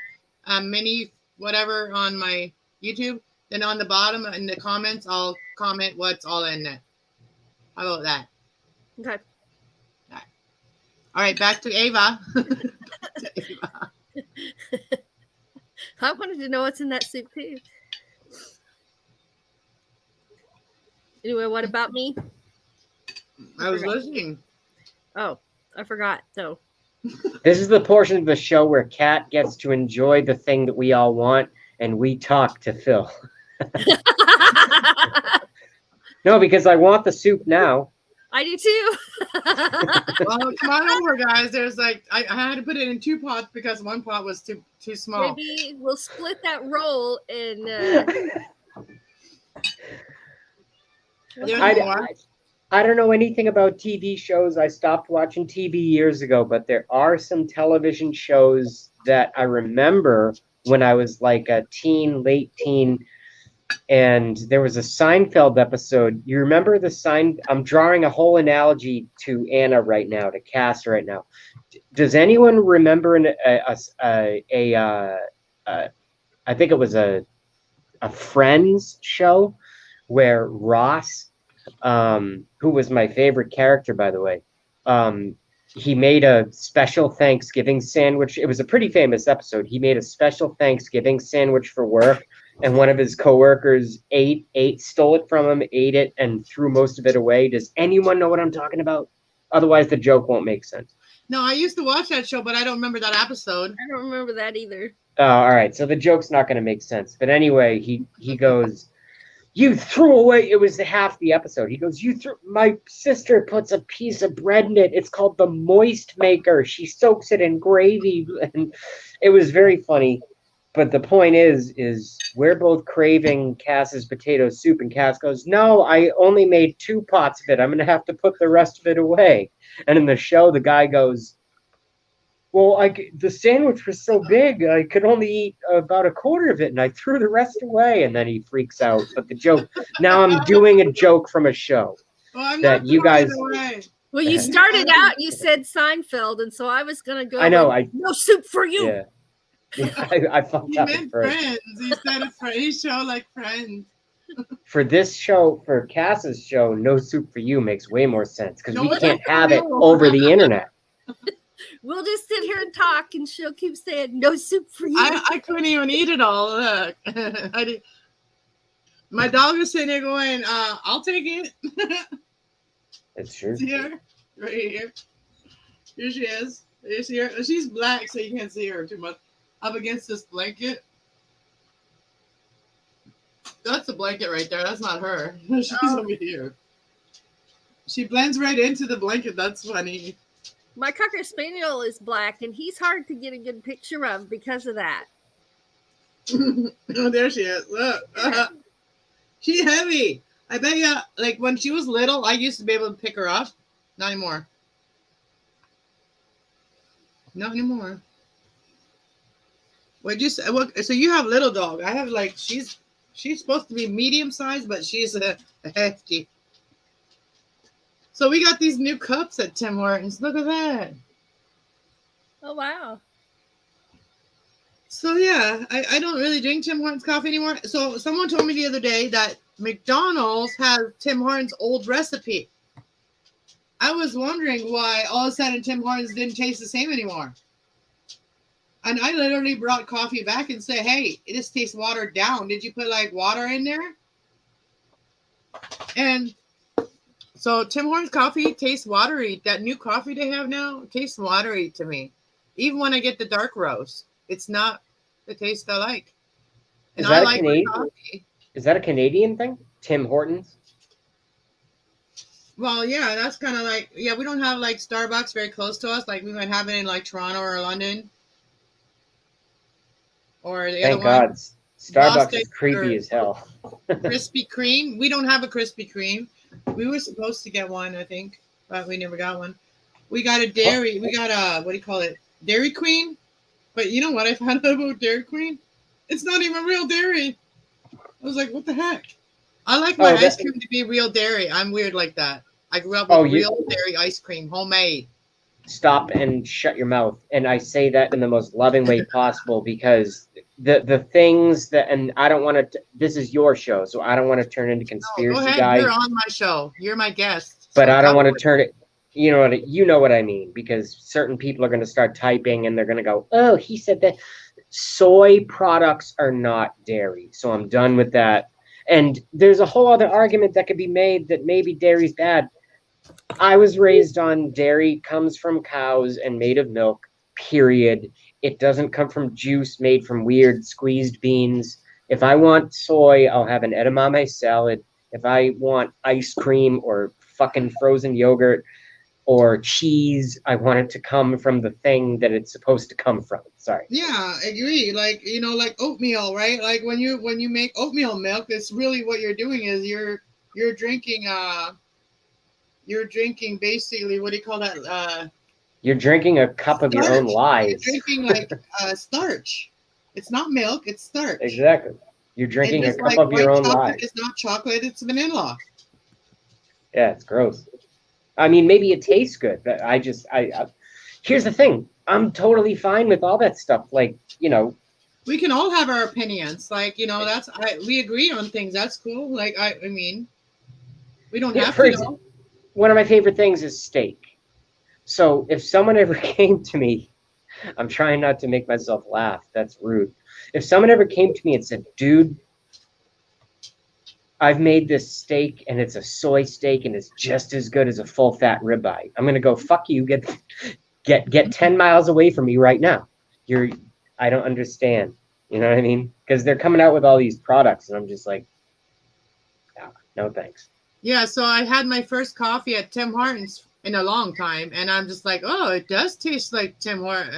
mini whatever on my YouTube, then on the bottom in the comments I'll comment what's all in it. How about that? Okay. All right, back to Ava. I wanted to know what's in that soup too. Anyway, what about me? I was listening. Oh, I forgot. So this is the portion of the show where Kat gets to enjoy the thing that we all want, and we talk to Phil. No, because I want the soup now. I do too. Well, come on over, guys. There's like I had to put it in 2 pots because 1 pot was too small. Maybe we'll split that roll and I don't know anything about TV shows. I stopped watching TV years ago, but there are some television shows that I remember when I was like a teen, late teen, and there was a Seinfeld episode. You remember I'm drawing a whole analogy to Anna right now, to Cass right now. Does anyone remember I think it was a Friends show where Ross, who was my favorite character, by the way, he made a special Thanksgiving sandwich. It was a pretty famous episode. He made a special Thanksgiving sandwich for work, and one of his coworkers stole it from him, ate it, and threw most of it away. Does anyone know what I'm talking about? Otherwise, the joke won't make sense. No, I used to watch that show, but I don't remember that episode. I don't remember that either. All right, so the joke's not going to make sense. But anyway, he goes, "You threw away," it was half the episode. He goes, "My sister puts a piece of bread in it. It's called the moist maker. She soaks it in gravy." And it was very funny. But the point is we're both craving Cass's potato soup, and Cass goes, "No, I only made 2 pots of it. I'm going to have to put the rest of it away." And in the show, the guy goes, "Well, the sandwich was so big, I could only eat about a quarter of it, and I threw the rest away." And then he freaks out. But the joke, now I'm doing a joke from a show that you guys. Well, you started out, you said Seinfeld, and so I was going to go. I know. No soup for you. Yeah. I fucked up meant first. Friends. He said a phrase show like Friends. For this show, for Cass's show, No Soup for You makes way more sense because we can't have it over the internet. We'll just sit here and talk, and she'll keep saying, "No soup for you." I couldn't even eat it all. Look, my dog is sitting there going, "I'll take it." It's true. See her? Right here. Here she is. You see her? She's black, so you can't see her too much. Up against this blanket. That's a blanket right there. That's not her. She's over here. She blends right into the blanket. That's funny. My Cocker Spaniel is black, and he's hard to get a good picture of because of that. Oh, there she is. Look. She's heavy. I bet you, like when she was little, I used to be able to pick her up. Not anymore. Not anymore. What you say? So you have little dog. I have like she's supposed to be medium sized, but she's a hefty. So we got these new cups at Tim Hortons. Look at that. Oh wow. So yeah, I don't really drink Tim Hortons coffee anymore. So someone told me the other day that McDonald's has Tim Hortons old recipe. I was wondering why all of a sudden Tim Hortons didn't taste the same anymore. And I literally brought coffee back and said, "Hey, it just tastes watered down. Did you put like water in there?" And so Tim Hortons coffee tastes watery. That new coffee they have now tastes watery to me. Even when I get the dark roast, it's not the taste I like. And Is that I like my coffee. Is that a Canadian thing? Tim Hortons? Well, yeah, that's kind of like, yeah, we don't have like Starbucks very close to us. Like we might have it in like Toronto or London. Or the Thank other God. one. Starbucks Boston is creepy as hell. Krispy Kreme. We don't have a Krispy Kreme. We were supposed to get one, I think, but we never got one. We got a dairy. We got a, what do you call it? Dairy Queen. But you know what I found out about Dairy Queen? It's not even real dairy. I was like, what the heck? I like my ice cream to be real dairy. I'm weird like that. I grew up with real dairy ice cream, homemade. Stop and shut your mouth. And I say that in the most loving way possible because the things that, and I don't want to, this is your show, so I don't want to turn into conspiracy go ahead, guy. You're on my show. You're my guest. But I don't want to turn it, you know what I mean, because certain people are going to start typing and they're going to go, "Oh, he said that soy products are not dairy." So I'm done with that. And there's a whole other argument that could be made that maybe dairy's bad. I was raised on dairy comes from cows and made of milk, period. It doesn't come from juice made from weird squeezed beans. If I want soy, I'll have an edamame salad. If I want ice cream or fucking frozen yogurt or cheese, I want it to come from the thing that it's supposed to come from. Sorry. Yeah, I agree. Like, you know, like oatmeal, right? Like when you make oatmeal milk, it's really what you're doing is you're drinking basically, what do you call that? You're drinking a cup of your own Starch. lies. You're drinking like starch. It's not milk, it's starch. Exactly. You're And drinking a just cup like of your white own chocolate lies. is not chocolate, it's vanilla. Yeah, it's gross. I mean, maybe it tastes good, but here's the thing. I'm totally fine with all that stuff. Like, you know, We can all have our opinions. Like, you know, we agree on things. That's cool. Like I mean, we don't yeah, have for to example, know. one of my favorite things is steak. So if someone ever came to me, I'm trying not to make myself laugh. That's rude. If someone ever came to me and said, dude, I've made this steak and it's a soy steak and it's just as good as a full fat ribeye, I'm gonna go, fuck you, get 10 miles away from me right now. I don't understand. You know what I mean? Because they're coming out with all these products and I'm just like, ah, no thanks. Yeah, so I had my first coffee at Tim Hortons in a long time, and I'm just like, oh, it does taste like Tim Hortons.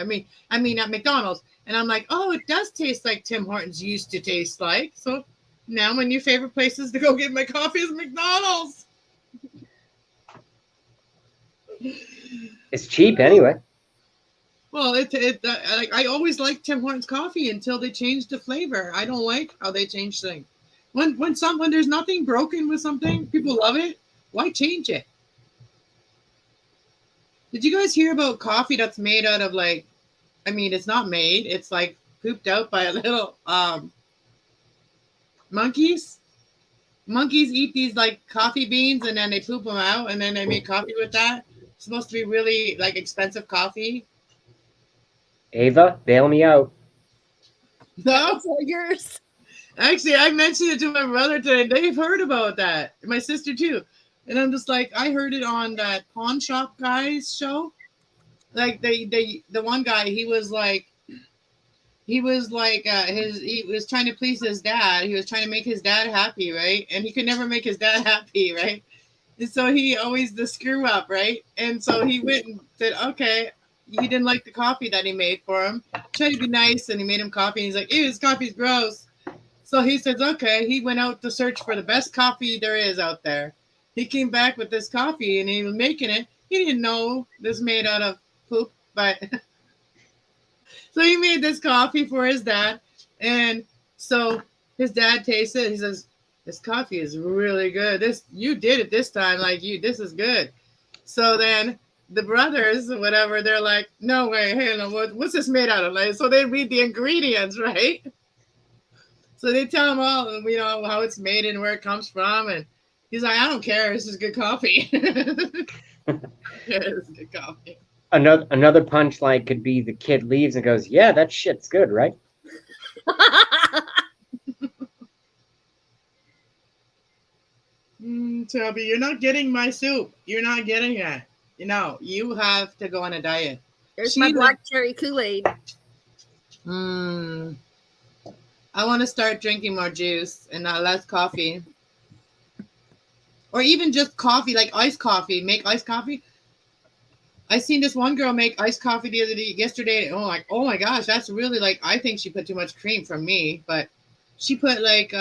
I mean at McDonald's, and I'm like, oh, it does taste like Tim Hortons used to taste like. So now my new favorite places to go get my coffee is McDonald's. It's cheap anyway. Well, like I always liked Tim Hortons coffee until they changed the flavor. I don't like how they changed things. When there's nothing broken with something, people love it. Why change it? Did you guys hear about coffee that's made out of like, I mean, it's not made. It's like pooped out by a little monkeys. Monkeys eat these like coffee beans and then they poop them out and then they make coffee with that. It's supposed to be really like expensive coffee. Ava, bail me out. No, It's all yours. actually, I mentioned it to my brother today. They've heard about that. My sister too. And I'm just like, I heard it on that pawn shop guy's show. Like the one guy, he was like he was trying to please his dad. He was trying to make his dad happy, right? And he could never make his dad happy, right? And so he always the screw up, right? And so he went and said, okay, he didn't like the coffee that he made for him. Tried to be nice, and he made him coffee. And he's like, ew, this coffee's gross. So he says, okay. He went out to search for the best coffee there is out there. He came back with this coffee, and he was making it. He didn't know this made out of poop, but so he made this coffee for his dad, and so his dad tastes it. He says, "This coffee is really good. This you did it this time. Like you, this is good." So then the brothers, whatever, they're like, "No way, hey, no, what's this made out of?" Like, so they read the ingredients, right? So they tell him all, you know, how it's made and where it comes from, and he's like, "I don't care. This is good coffee." Yeah, it's good coffee. Another punchline could be the kid leaves and goes, yeah, that shit's good, right? Toby, you're not getting my soup. You're not getting it. You know, you have to go on a diet. There's my black cherry Kool-Aid. I want to start drinking more juice and less coffee. Or even just coffee, like iced coffee. Make iced coffee. I seen this one girl make iced coffee yesterday. Oh my gosh, that's really like, I think she put too much cream for me, but she put like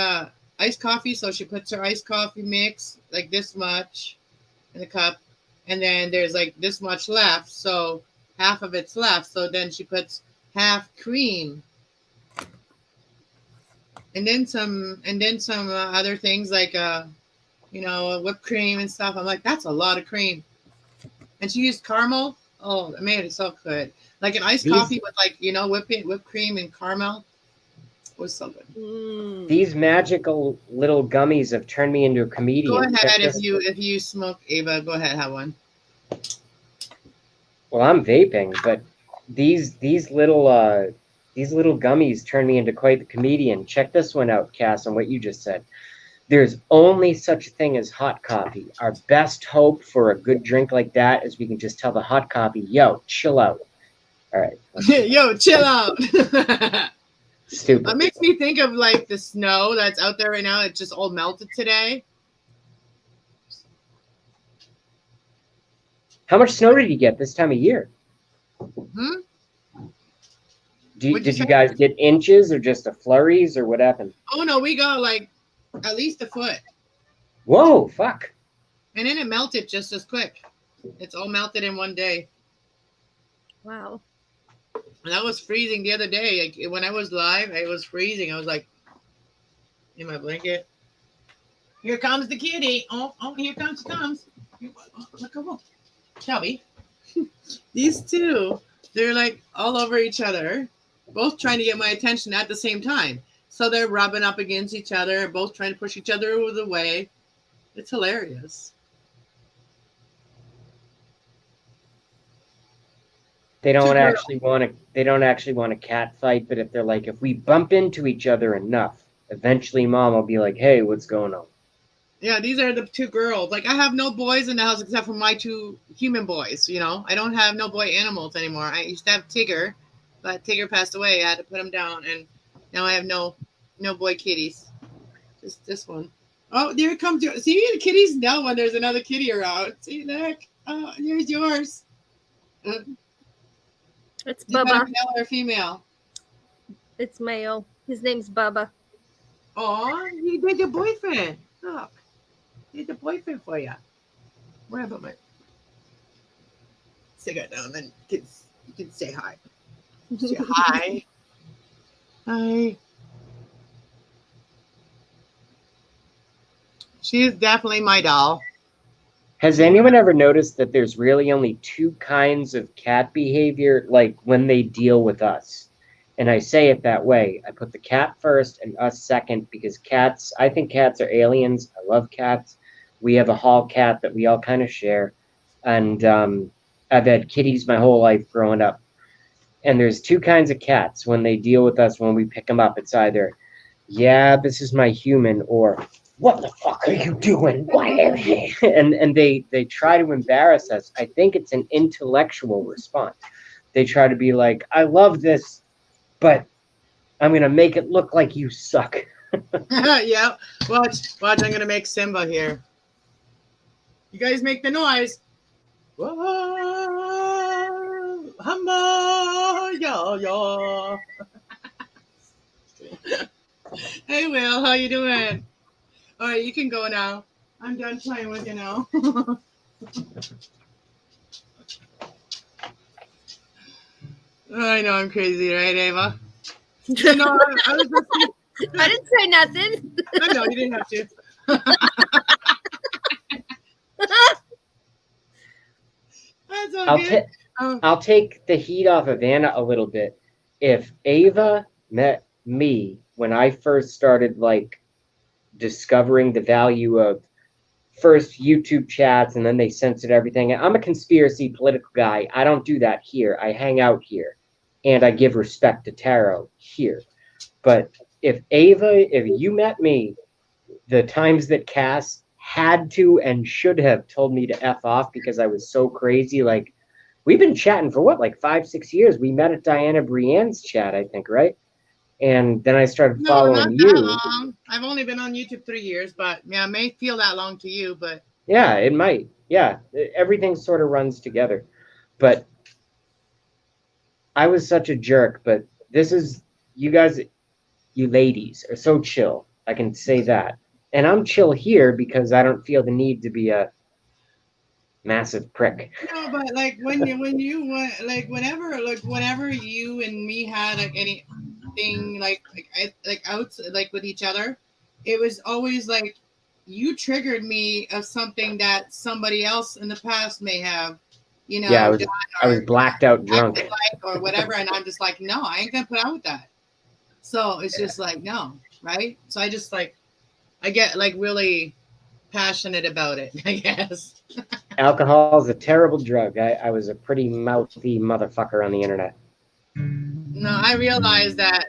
iced coffee. So she puts her iced coffee mix like this much in the cup, and then there's like this much left. So half of it's left. So then she puts half cream, and then some other things like whipped cream and stuff. I'm like, that's a lot of cream. And she used caramel. Oh man, it's so good. Like an iced coffee with like, whipped cream and caramel. It was so good. These magical little gummies have turned me into a comedian. Go ahead if you smoke, Ava. Go ahead, have one. Well, I'm vaping, but these little gummies turn me into quite the comedian. Check this one out, Cass, on what you just said. There's only such a thing as hot coffee. Our best hope for a good drink like that is we can just tell the hot coffee, yo, chill out. All right. Yo, chill out. Stupid. It makes me think of like the snow that's out there right now. It just all melted today. How much snow did you get this time of year? Hmm? Did you guys get inches or just a flurries or what happened? Oh no, we got like at least a foot. Whoa, fuck. And then it melted just as quick. It's all melted in one day. Wow. And I was freezing the other day. Like, when I was live, I was freezing. I was like in my blanket. Here comes the kitty. Oh, here comes. Look at what. Shelby. These two, they're like all over each other, both trying to get my attention at the same time. So they're rubbing up against each other, both trying to push each other out of the way. It's hilarious. They don't actually want to cat fight, but if we bump into each other enough, eventually mom will be like, hey, what's going on? Yeah, these are the two girls. Like, I have no boys in the house except for my two human boys, you know. I don't have no boy animals anymore. I used to have Tigger, but Tigger passed away. I had to put him down, and now I have no boy kitties. Just this one. Oh, there it comes. See, the kitties know when there's another kitty around. See, look. Oh, here's yours. It's Is that Bubba. a male or female? It's male. His name's Bubba. Oh, you did your boyfriend. Look. He did the boyfriend for you. Where about my cigarette down, then you can say hi. Say hi. Hi. She is definitely my doll. Has anyone ever noticed that there's really only two kinds of cat behavior, like when they deal with us? And I say it that way. I put the cat first and us second because I think cats are aliens. I love cats. We have a hall cat that we all kind of share. And I've had kitties my whole life growing up. And there's two kinds of cats when they deal with us when we pick them up. It's either, yeah, this is my human, or what the fuck are you doing? Why? And they try to embarrass us. I think it's an intellectual response. They try to be like, I love this, but I'm going to make it look like you suck. Yeah. Watch. I'm going to make Simba here. You guys make the noise. Whoa, humba, yeah. Hey, Will, how you doing? All right, you can go now. I'm done playing with you now. I know I'm crazy, right, Ava? You know, I was just... I didn't say nothing. I know, you didn't have to. That's okay. I'll take the heat off of Anna a little bit. If Ava met me when I first started discovering the value of first YouTube chats and then they censored everything. I'm a conspiracy political guy. I don't do that here. I hang out here and I give respect to tarot here. But if you met me, the times that Cass had to and should have told me to F off because I was so crazy. Like, we've been chatting for 5-6 years. We met at Diana Brienne's chat, I think, right? And then I started following not you. That long. I've only been on YouTube 3 years, but yeah, it may feel that long to you, but yeah, it might. Yeah, everything sort of runs together. But I was such a jerk. But you guys, you ladies are so chill. I can say that. And I'm chill here because I don't feel the need to be a massive prick. No, but whenever you and me had anything out with each other, it was always like you triggered me of something that somebody else in the past may have, Yeah, I was blacked out drunk or whatever, and I'm just like, no, I ain't gonna put out with that. So it's just like no, right? So I just I get really passionate about it, I guess. Alcohol is a terrible drug. I was a pretty mouthy motherfucker on the internet. No, I realized that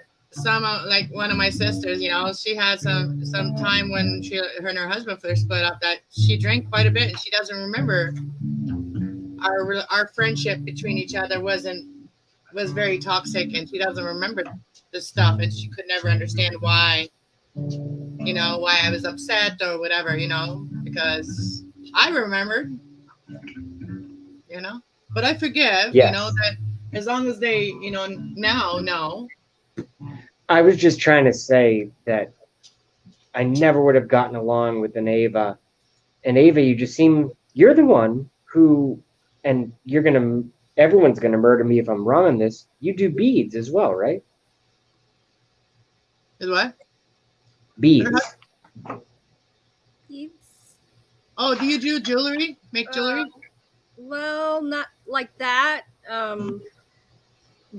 one of my sisters, she had some time when her and her husband first split up that she drank quite a bit and she doesn't remember our friendship between each other wasn't was very toxic, and she doesn't remember this stuff, and she could never understand why, why I was upset or whatever, because I remembered, but I forgive, Yes. that as long as they, now know. I was just trying to say that I never would have gotten along with an Ava. And Ava, you're the one who, and everyone's gonna murder me if I'm wrong on this. You do beads as well, right? Is what? Beads. It's, Oh, do you do jewelry? Make jewelry? well, not like that.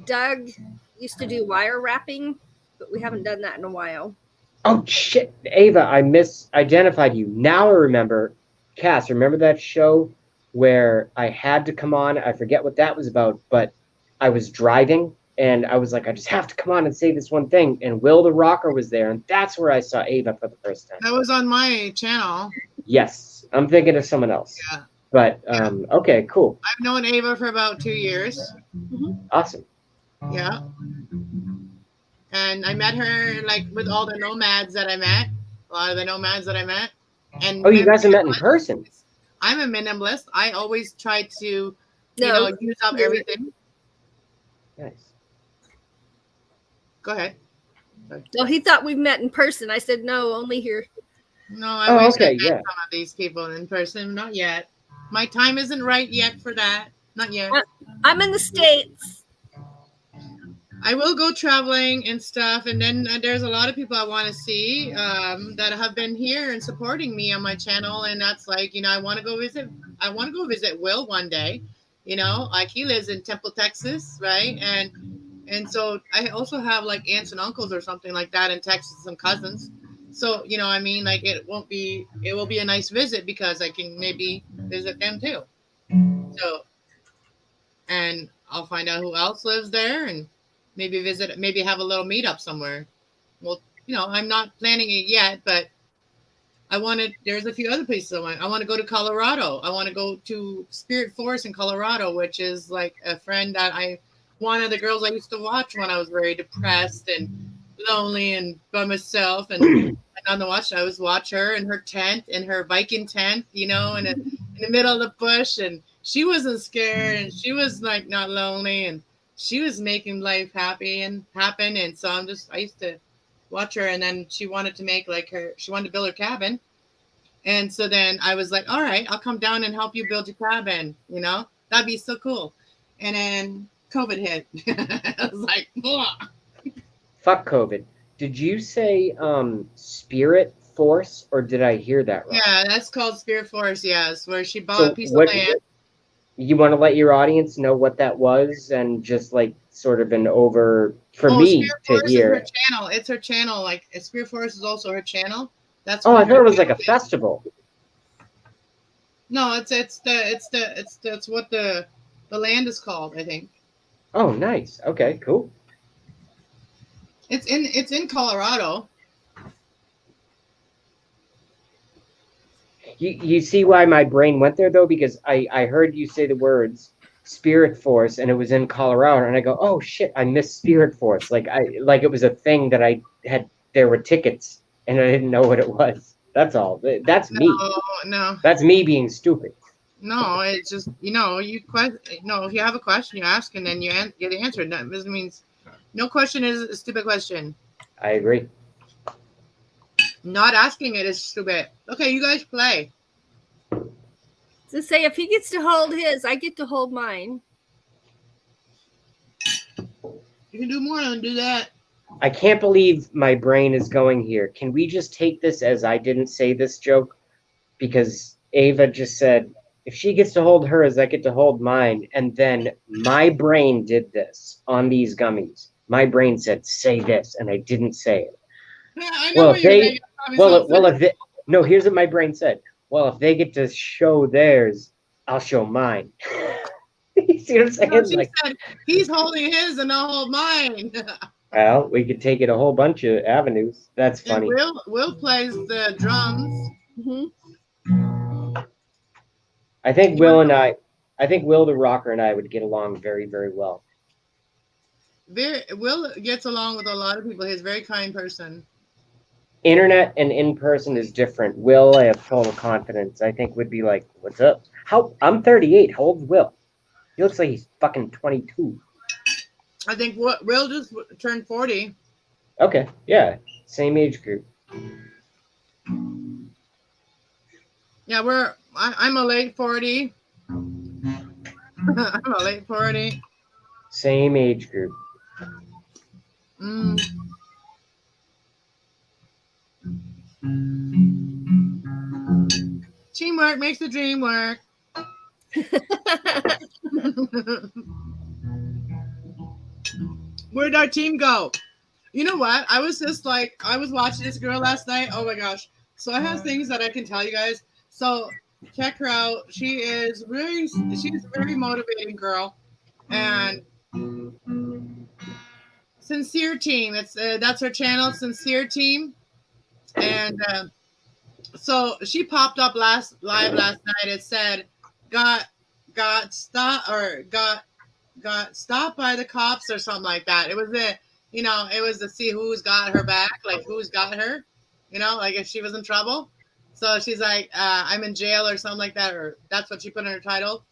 Doug used to do wire wrapping, but we haven't done that in a while. Oh shit, Ava, I misidentified you. Now I remember. Cass, remember that show where I had to come on? I forget what that was about, but I was driving and I was like, I just have to come on and say this one thing. And Will the Rocker was there, and that's where I saw Ava for the first time. That was on my channel. Yes, I'm thinking of someone else. Yeah. But okay, cool. I've known Ava for about 2 years. Awesome. Yeah. And I met her like with all the nomads that I met. A lot of the nomads that I met. And Oh, you guys have met in person. I'm a minimalist. I always try to, use up everything. Nice. Go ahead. No, he thought we met in person. I said no, only here. No, I wish I met yeah. some of these people in person. Not yet. My time isn't right yet for that. Not yet. I'm in the States. I will go traveling and stuff, and then there's a lot of people I want to see that have been here and supporting me on my channel, and that's like, I want to go visit. I want to go visit Will one day. Like he lives in Temple, Texas, right? And so I also have like aunts and uncles or something like that in Texas, some cousins. So like it will be a nice visit because I can maybe visit them too. So, and I'll find out who else lives there and maybe have a little meetup somewhere. Well, I'm not planning it yet, but there's a few other places I want to go to Colorado. I want to go to Spirit Forest in Colorado, which is like a friend that one of the girls I used to watch when I was very depressed and lonely and by myself. And on the watch, I always watch her in her tent, in her Viking tent, in the middle of the bush. And she wasn't scared and she was like not lonely and she was making life happen. And so I used to watch her, and then she wanted to build her cabin. And so then I was like, all right, I'll come down and help you build your cabin. That'd be so cool. And then COVID hit. I was like, ugh. Fuck COVID. Did you say Spirit Force, or did I hear that wrong? Yeah, that's called Spirit Force, yes, where she bought a piece of land. You want to let your audience know what that was, and just like sort of an over for me to hear. Is her channel. It's her channel. Like Spirit Force is also her channel. That's I thought it was like a festival. No, it's what the land is called, I think. Oh, nice. Okay, cool. It's in Colorado. You see why my brain went there though, because I heard you say the words Spirit Force and it was in Colorado, and I go, oh shit, I missed Spirit Force. Like it was a thing that I had. There were tickets and I didn't know what it was. That's all. That's me. No. That's me being stupid. No, it's just if you have a question, you ask, and then you get answered. That means no question is a stupid question. I agree. Not asking it is stupid. Okay, you guys play. To say if he gets to hold his, I get to hold mine. You can do more than do that. I can't believe my brain is going here. Can we just take this as I didn't say this joke? Because Ava just said, if she gets to hold hers, I get to hold mine. And then my brain did this on these gummies. My brain said, say this, and I didn't say it. I know here's what my brain said. Well, if they get to show theirs, I'll show mine. You see what I'm saying? No, she said, he's holding his and I'll hold mine. Well, we could take it a whole bunch of avenues. That's funny. And Will plays the drums. Mm-hmm. I think Will the Rocker and I would get along very, very well. Will gets along with a lot of people. He's a very kind person. Internet and in person is different. Will, I have total confidence. I think would be like, "What's up?" I'm 38. How old's Will? He looks like he's fucking 22. I think Will just turned 40. Okay, yeah, same age group. Yeah, I'm a late 40. I'm a late 40. Same age group. Mm. Teamwork makes the dream work. Where'd our team go? You know what? I was watching this girl last night. Oh my gosh. So I have things that I can tell you guys. So check her out. She's a very motivating girl. And Sincere Team. That's her channel, Sincere Team. And so she popped up last night. It said, got stopped by the cops or something like that. It was to see who's got her back, like who's got her, like if she was in trouble. So she's like, I'm in jail or something like that, or that's what she put in her title.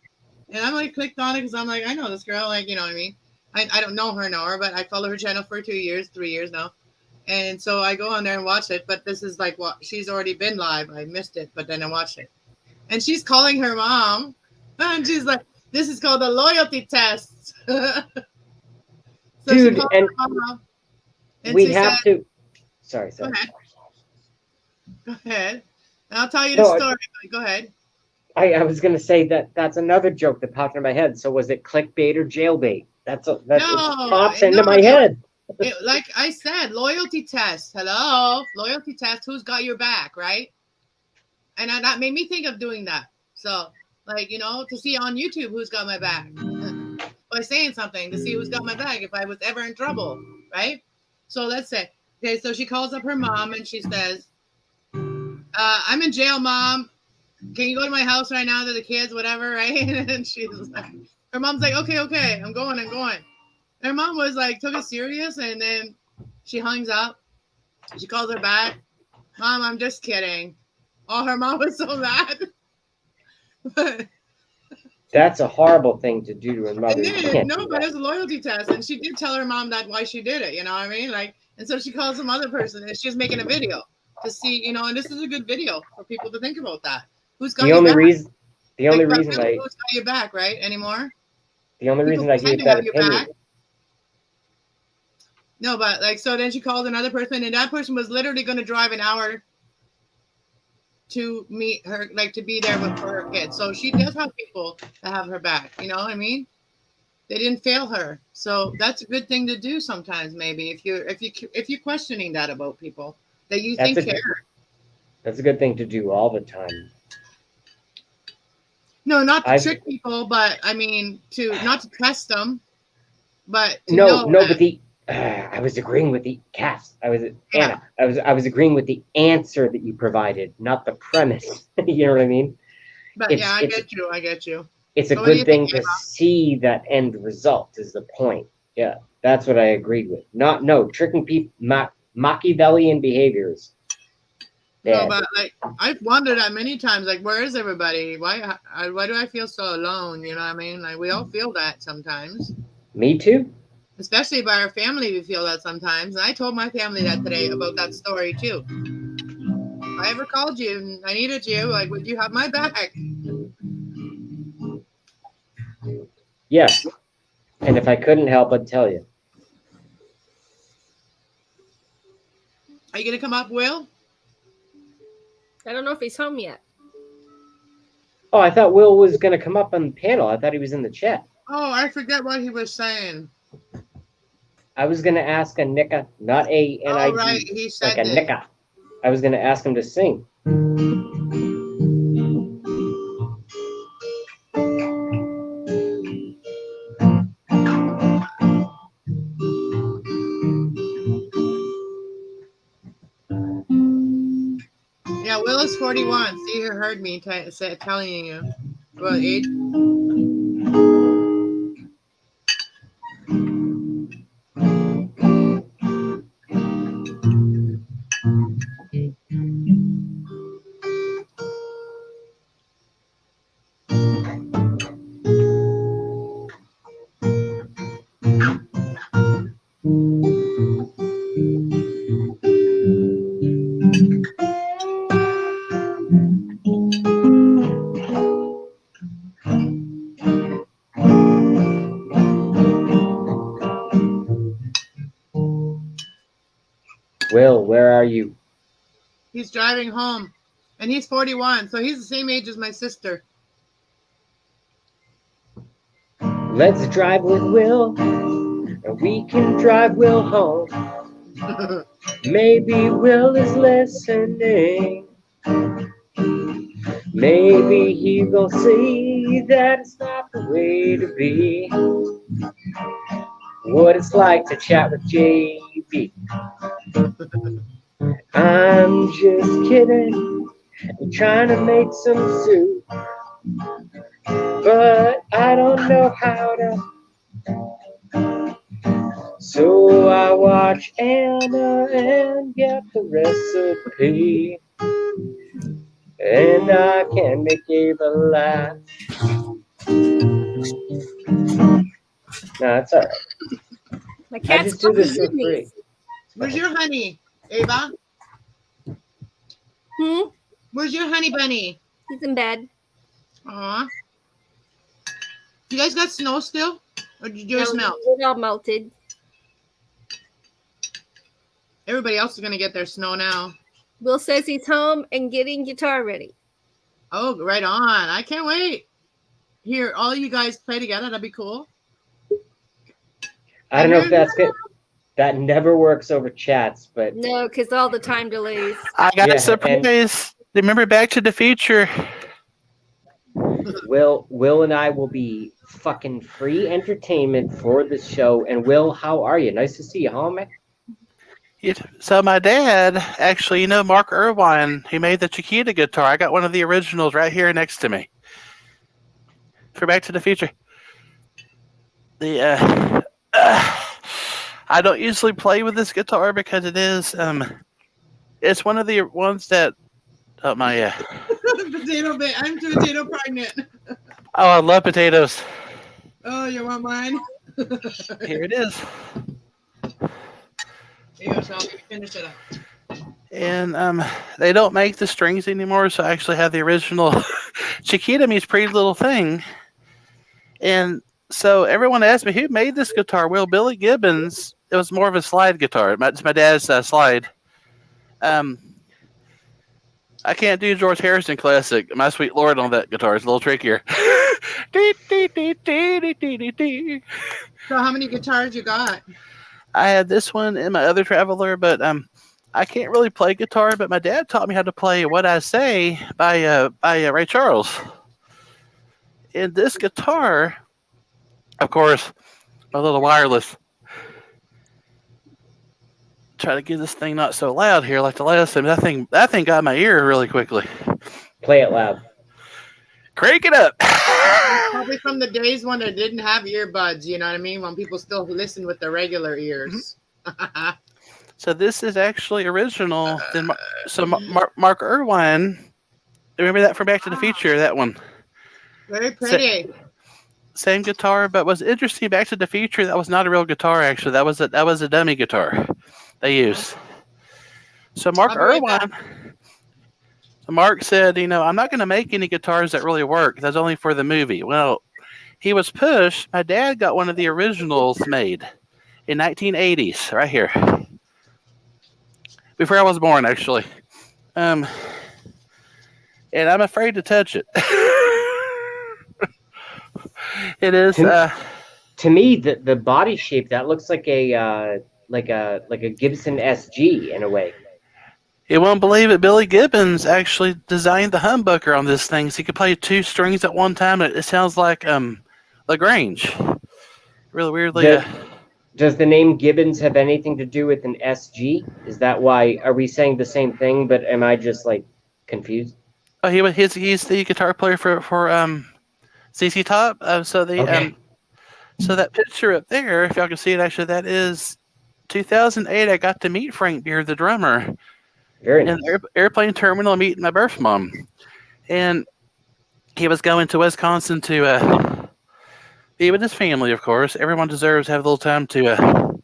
And I'm like, clicked on it because I'm like, I know this girl, like, you know what I mean? I don't know her, but I follow her channel for 3 years now. And so I go on there and watch it, but this is like what she's already been live. I missed it, but then I watched it. And she's calling her mom, and she's like, this is called a loyalty test. So Dude, she called and her mom, and we she have said, to. Sorry. Go ahead. And I'll tell you the story. Go ahead. I was gonna say that's another joke that popped in my head. So was it clickbait or jailbait? That pops into my head. Like I said, loyalty test. Hello, loyalty test. Who's got your back, right? And that made me think of doing that. So, like, to see on YouTube who's got my back by saying something, to see who's got my back if I was ever in trouble, right? So let's say, okay, so she calls up her mom and she says, I'm in jail, Mom. Can you go to my house right now to the kids, whatever, right? And she's like, her mom's like, okay, I'm going. Her mom was like, took it serious, and then she hangs up. She calls her back. Mom, I'm just kidding. Oh, her mom was so mad. That's a horrible thing to do to her mother. But it was a loyalty test, and she did tell her mom that why she did it. You know what I mean? Like, and so she calls some other person, and she's making a video to see, and this is a good video for people to think about that. Who's got your back? The only reason who's got your back, right? Anymore? The only reason I gave that opinion. No, but like, so then she called another person, and that person was literally going to drive an hour to meet her, like to be there for her kids. So she does have people that have her back. You know what I mean? They didn't fail her, so that's a good thing to do sometimes. Maybe if you're questioning that about people that you think care. That's a good thing to do all the time. No, not to trick people, but I mean not to test them, but I was agreeing with the cast. Anna. I was agreeing with the answer that you provided, not the premise. You know what I mean? But I get you. It's a good thing to see that end result is the point. Yeah, that's what I agreed with. Tricking people, Machiavellian behaviors. No, but like I've wondered that many times. Like, where is everybody? Why do I feel so alone? You know what I mean? Like, we all feel that sometimes. Me too. Especially by our family, we feel that sometimes. And I told my family that today about that story too. If I ever called you and I needed you, like, would you have my back? Yes. And if I couldn't help, I'd tell you. Are you gonna come up, Will? I don't know if he's home yet. Oh, I thought Will was going to come up on the panel. I thought he was in the chat. Oh, I forget what he was saying. I was going to ask a Nika, not a N-I-G, oh, right. He said like a Nika. I was going to ask him to sing. Yeah, Will is 41. See, he heard me telling you about age. Will, where are you? He's driving home, and he's 41, so he's the same age as my sister. Let's drive with Will, and we can drive Will home. Maybe Will is listening. Maybe he will see that it's not the way to be. What it's like to chat with JB. I'm just kidding. I'm trying to make some soup, but I don't know how to. So I watch Anna and get the recipe, and I can make Ava laugh. No, it's all right. My I cat's just do this for fucking free. Where's your honey, Ava? Where's your honey bunny? He's in bed. Aw. You guys got snow still? Or did yours melt? It all melted. Everybody else is going to get their snow now. Will says he's home and getting guitar ready. Oh, right on. I can't wait. Here, all you guys play together. That'd be cool. I don't know if that's good. That never works over chats, but No, because all the time delays. I got Yeah, a surprise. Remember Back to the Future? Will and I will be fucking free entertainment for this show. And Will, how are you? Nice to see you, homie. So my dad, actually, Mark Irvine, he made the Chiquita guitar. I got one of the originals right here next to me for Back to the Future. I don't usually play with this guitar because it is it's one of the ones that I'm potato pregnant. Oh, I love potatoes. Oh, you want mine? Here it is. Here you go, Shelby. Finish it up. And they don't make the strings anymore, so I actually have the original Chiquita Me's Pretty Little Thing. And so everyone asked me, who made this guitar? Well, Billy Gibbons. It was more of a slide guitar. It's my dad's slide. I can't do George Harrison classic. My Sweet Lord on that guitar is a little trickier. So how many guitars you got? I had this one in my other Traveler, but I can't really play guitar. But my dad taught me how to play "What I Say" by Ray Charles. And this guitar, of course, my little wireless. Try to get this thing not so loud here like the last time. That thing got my ear really quickly. Play it loud. Crank it up. Probably from the days when they didn't have earbuds, you know what I mean? When people still listen with their regular ears. So this is actually original. So Mark Irvine, remember that from Back to the Future, that one. Very pretty. Same guitar, but what's interesting, Back to the Future, that was not a real guitar, actually. That was a dummy guitar they used. So Mark Irvine, Mark said, I'm not going to make any guitars that really work. That's only for the movie. Well, he was pushed. My dad got one of the originals made in 1980s, right here. Before I was born, actually. And I'm afraid to touch it. It is. To me, the body shape, that looks like a Gibson SG in a way. You won't believe it. Billy Gibbons actually designed the humbucker on this thing, so he could play two strings at one time. It sounds like LaGrange. Really weirdly. Does the name Gibbons have anything to do with an SG? Is that why? Are we saying the same thing? But am I just confused? Oh, he's the guitar player for ZZ Top. So that picture up there, if y'all can see it, actually, that is 2008. I got to meet Frank Beard, the drummer, Very in nice. the airplane terminal, meeting my birth mom, and he was going to Wisconsin to be with his family. Of course, everyone deserves to have a little time to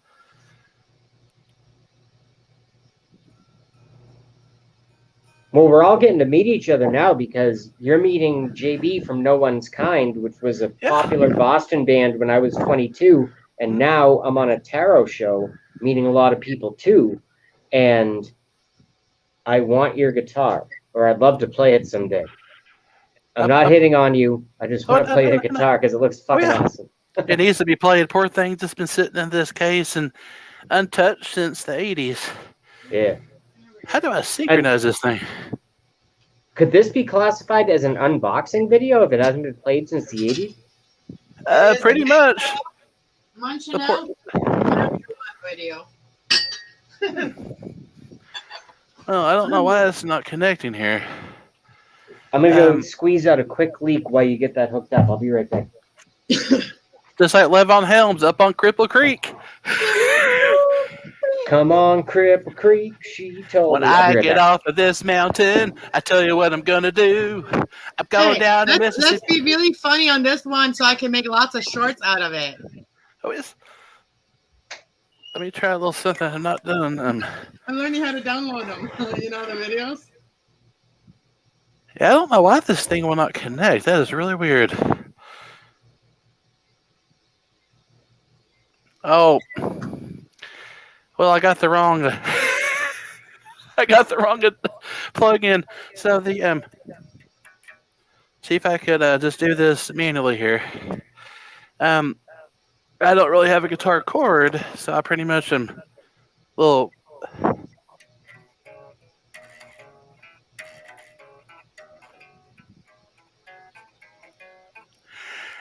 Well, we're all getting to meet each other now because you're meeting JB from No One's Kind, which was a Yeah. popular Boston band when I was 22. And now I'm on a tarot show meeting a lot of people too. And I want your guitar, or I'd love to play it someday. I'm not hitting on you. I just want to play the guitar because it looks fucking awesome. It needs to be played. Poor thing's just been sitting in this case and untouched since the 80s. Yeah. How do I synchronize this thing? Could this be classified as an unboxing video if it hasn't been played since the 80s? Pretty much. Munching out. Whatever you want, video. Oh, I don't know why it's not connecting here. I'm going to go squeeze out a quick leak while you get that hooked up. I'll be right back. Just like Levon Helms up on Cripple Creek. Come on, Cripple Creek, she told When me. I get off of this mountain, I tell you what I'm going to do. I'm going down to Mississippi. Let's be really funny on this one so I can make lots of shorts out of it. Oh, yes. Let me try a little something I've not done. I'm learning how to download them. You know, the videos. Yeah, I don't know why this thing will not connect. That is really weird. Oh. Well, I got the wrong plug-in. So the see if I could just do this manually here. I don't really have a guitar cord, so I pretty much am a little.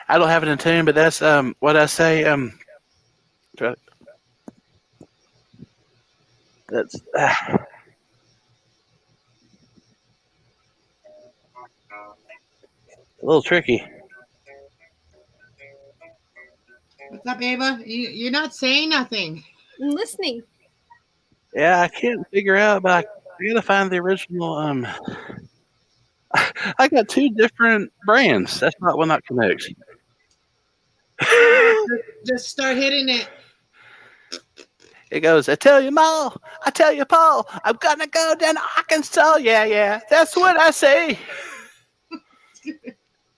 I don't have it in tune, but that's what I say. That's a little tricky. What's up, Ava? You're not saying nothing. I'm listening. Yeah, I can't figure out, but I gotta find the original. I got two different brands. That's not will not connect. Just start hitting it. It goes, I tell you, Ma, I tell you, Paul, I'm gonna go down to Arkansas. Yeah, that's what I say.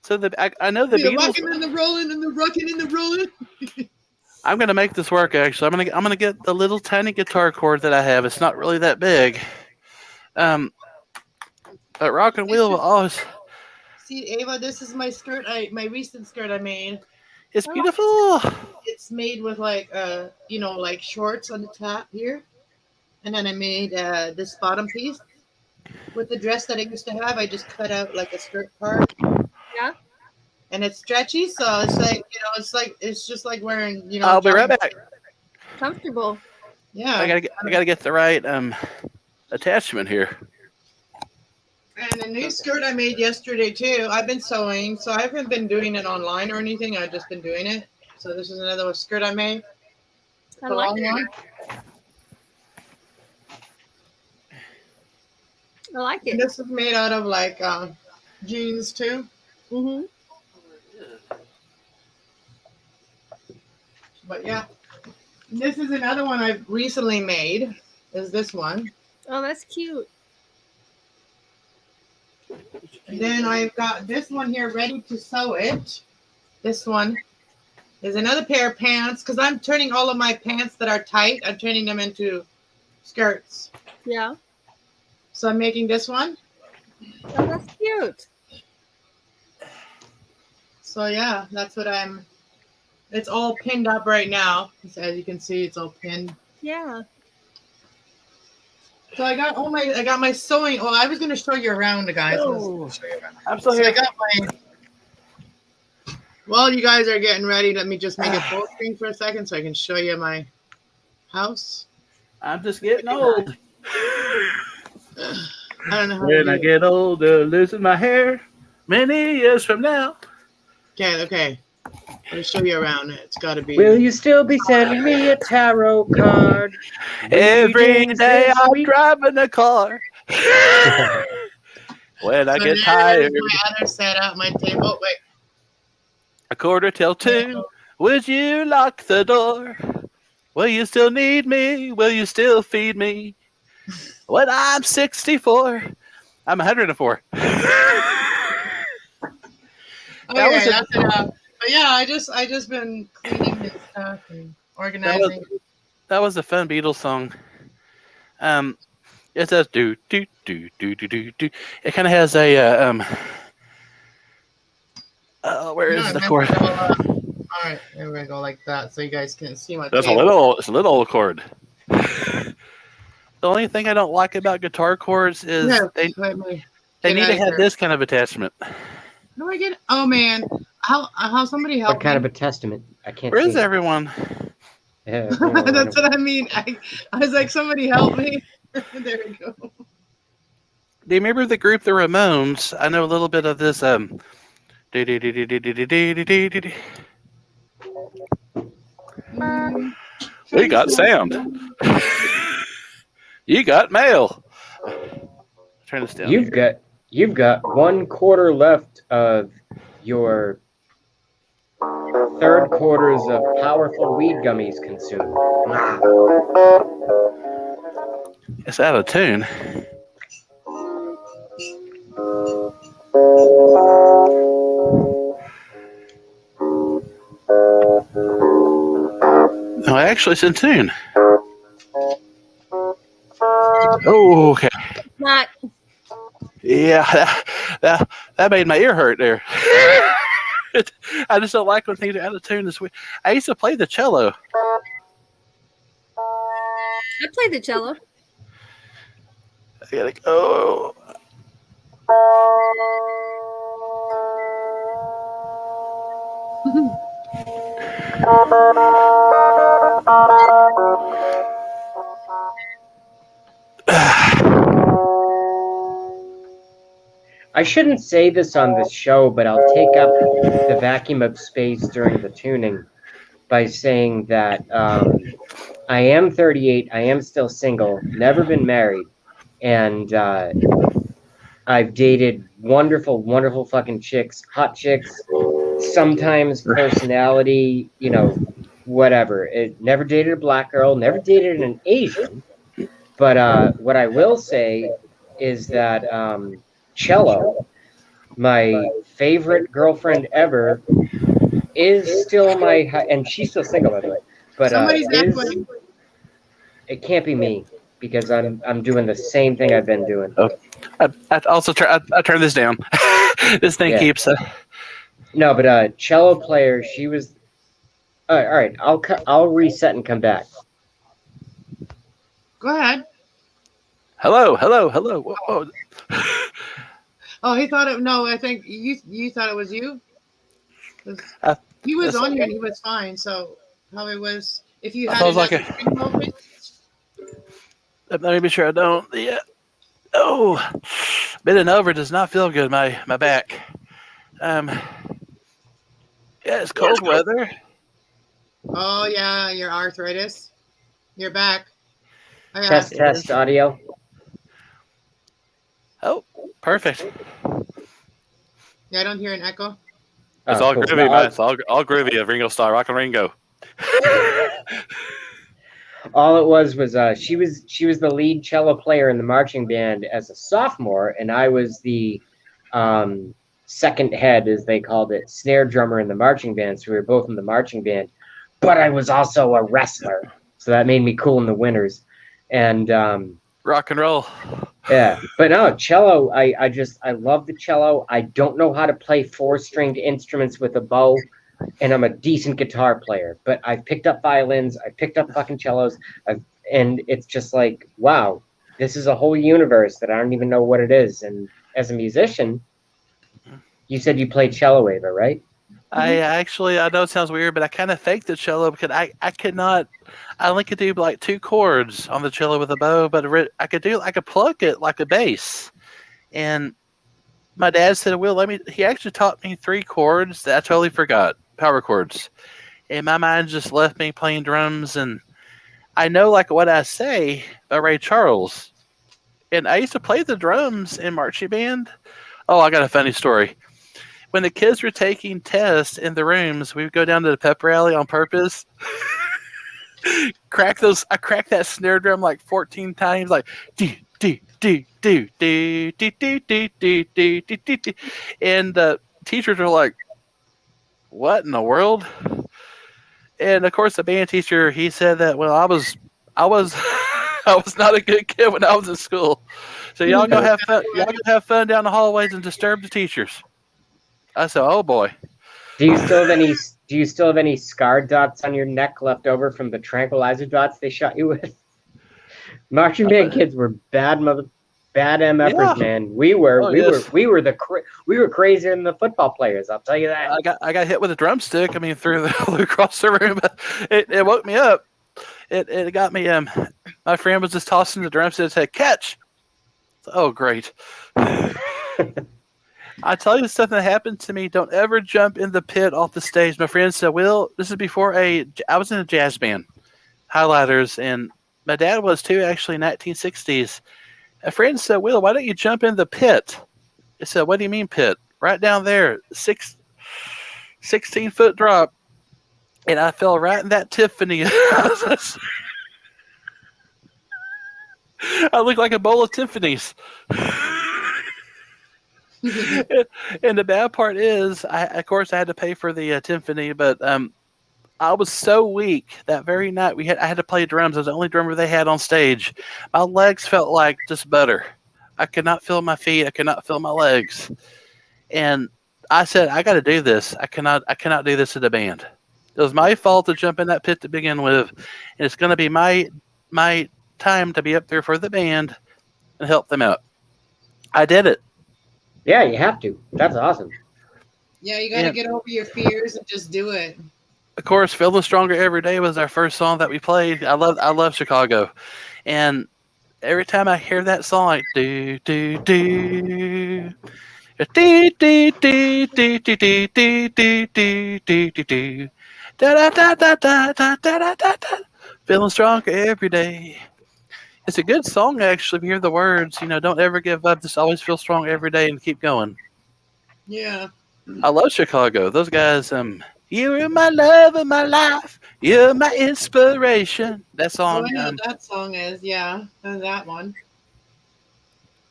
So I know the Beatles. Rocking and the rolling and the rocking and the rolling. I'm gonna make this work. Actually, I'm gonna get the little tiny guitar cord that I have. It's not really that big. But Rock and Wheel will always. See, Ava, this is my skirt. My recent skirt I made. It's beautiful. It's made with like like shorts on the top here, and then I made this bottom piece with the dress that I used to have. I just cut out like a skirt part. Yeah. And it's stretchy, so it's like it's just like wearing I'll be right back. Comfortable. Yeah. I gotta get the right attachment here. And a new skirt I made yesterday too. I've been sewing, so I haven't been doing it online or anything. I've just been doing it. So this is another skirt I made. I like it. I like it. And this is made out of like jeans too. Mm-hmm. But yeah, this is another one I've recently made. Is this one? Oh, that's cute. And then I've got this one here ready to sew it. This one is another pair of pants because I'm turning all of my pants that are tight. I'm turning them into skirts. Yeah. So I'm making this one. Oh, that's cute. So yeah, that's what it's all pinned up right now. As you can see, it's all pinned. Yeah. So I got my sewing. Well, I was going to show you around, guys. Oh, I'm still here. I got while you guys are getting ready, let me just make it full screen for a second so I can show you my house. I'm just getting old. I don't know how When I get older, losing my hair many years from now. Okay. Let me show you around. It's got to be. Will you still be sending me a tarot card? Every day I'm driving the car. When I get tired. My other setup, my table. Wait. 1:45. Would you lock the door? Will you still need me? Will you still feed me? When I'm 64, I'm 104. Okay, was a- that's enough. But yeah, I just been cleaning his stuff and organizing. That was a fun Beatles song. It says do do do do do do do. It kind of has a where No, is I the messed chord? it all up. All right, there we go like that, so you guys can see my It's table. a little chord. The only thing I don't like about guitar chords is No, they let me get need out to of have here. this kind of attachment. How do I get? Oh man, how somebody help What kind me? of a testament? I can't Where see. is everyone? Yeah, I know, That's what I mean. I was like, somebody help me. There we go. Do you remember the group The Ramones? I know a little bit of this. Do-do-do-do-do-do-do-do-do-do. We got sound. You got mail. Turn this down here. You've got 1/4 left of your 3/4 of powerful weed gummies consumed. It's out of tune. No, actually, it's in tune. Oh, okay. Not. Yeah, that made my ear hurt there. I just don't like when things are out of tune this week. I used to play the cello. I play the cello. I gotta go. I shouldn't say this on this show, but I'll take up the vacuum of space during the tuning by saying that I am 38. I am still single, never been married, and I've dated wonderful, wonderful fucking chicks, hot chicks, sometimes personality, whatever. It never dated a black girl, never dated an Asian. But what I will say is that Cello, my favorite girlfriend ever, is still and she's still single, by the way. But Somebody's echoing. it can't be me because I'm doing the same thing I've been doing. Oh, I also I turn this down. This thing Yeah. keeps. No, but cello player, she was. All right, I'll reset and come back. Go ahead. Hello. Whoa, whoa. Oh, he thought it. No, I think you thought it was you. 'Cause he was that's- on here and he was fine. So how it was? If you I had thought it was another like screen open, Let me be sure I don't. Yeah. Oh, bending over does not feel good. My back. Yeah, it's cold weather. oh yeah, your arthritis. You're back. Okay. Test audio. Oh, perfect. Yeah, I don't hear an echo. It's Oh, all cool. groovy, No, man. It's all groovy. Ringo Starr, rock and Ringo. all it was she was the lead cello player in the marching band as a sophomore, and I was the second head, as they called it, snare drummer in the marching band. So we were both in the marching band, but I was also a wrestler, so that made me cool in the winters. And Rock and roll. yeah, but no, cello. I love the cello. I don't know how to play 4-stringed instruments with a bow, and I'm a decent guitar player. But I've picked up violins. I picked up fucking cellos. And it's just like, wow, this is a whole universe that I don't even know what it is. And as a musician, you said you played cello, Ava, right? I know it sounds weird, but I kind of faked the cello because I could not. I only could do like 2 chords on the cello with a bow, but I could pluck it like a bass. And my dad said, "Will, He actually taught me 3 chords that I totally forgot, power chords, and my mind just left me playing drums. And I know like what I say by Ray Charles, and I used to play the drums in marching band. Oh, I got a funny story. When the kids were taking tests in the rooms, we would go down to the pep rally on purpose. I cracked that snare drum like 14 times, like D D do do do do do do do do do do, and the teachers are like, "What in the world?" And of course, the band teacher he said that I was I was not a good kid when I was in school. So y'all go have fun. Y'all go have fun down the hallways and disturb the teachers. I said, "Oh boy." Do you still have any? Do you still have any scar dots on your neck left over from the tranquilizer dots they shot you with? Marching band kids were bad MFers, Yeah. man. We were Oh, yes. we were crazier than the football players. I'll tell you that. I got hit with a drumstick. I mean, flew across the room. It woke me up. It got me. My friend was just tossing the drumstick and said, "Catch!" Oh, great. I tell you something that happened to me. Don't ever jump in the pit off the stage. My friend said, "Will, this is before I was in a jazz band, Highlighters, and my dad was too, actually, in 1960s. A friend said, "Will, why don't you jump in the pit?" I said, "What do you mean pit?" "Right down there, 16-foot drop." And I fell right in that Tiffany. I looked like a bowl of Tiffany's. And the bad part is, of course, I had to pay for the Tiffany, but I was so weak that very night. I had to play drums. I was the only drummer they had on stage. My legs felt like just butter. I could not feel my feet. I could not feel my legs. And I said, I got to do this. I cannot do this in the band. It was my fault to jump in that pit to begin with, and it's going to be my time to be up there for the band and help them out. I did it. Yeah, you have to. That's awesome. Yeah, you got to get over your fears and just do it. Of course, "Feeling Stronger Every Day" was our first song that we played. I love Chicago, and every time I hear that song, like do do do. Do do do do do do do do do do do da da da da da da da da da. Feeling stronger every day. It's a good song, actually. If you hear the words, don't ever give up. Just always feel strong every day and keep going. Yeah. I love Chicago. Those guys. You're my love of my life. You're my inspiration. That song. I know what that song is. Yeah, that one.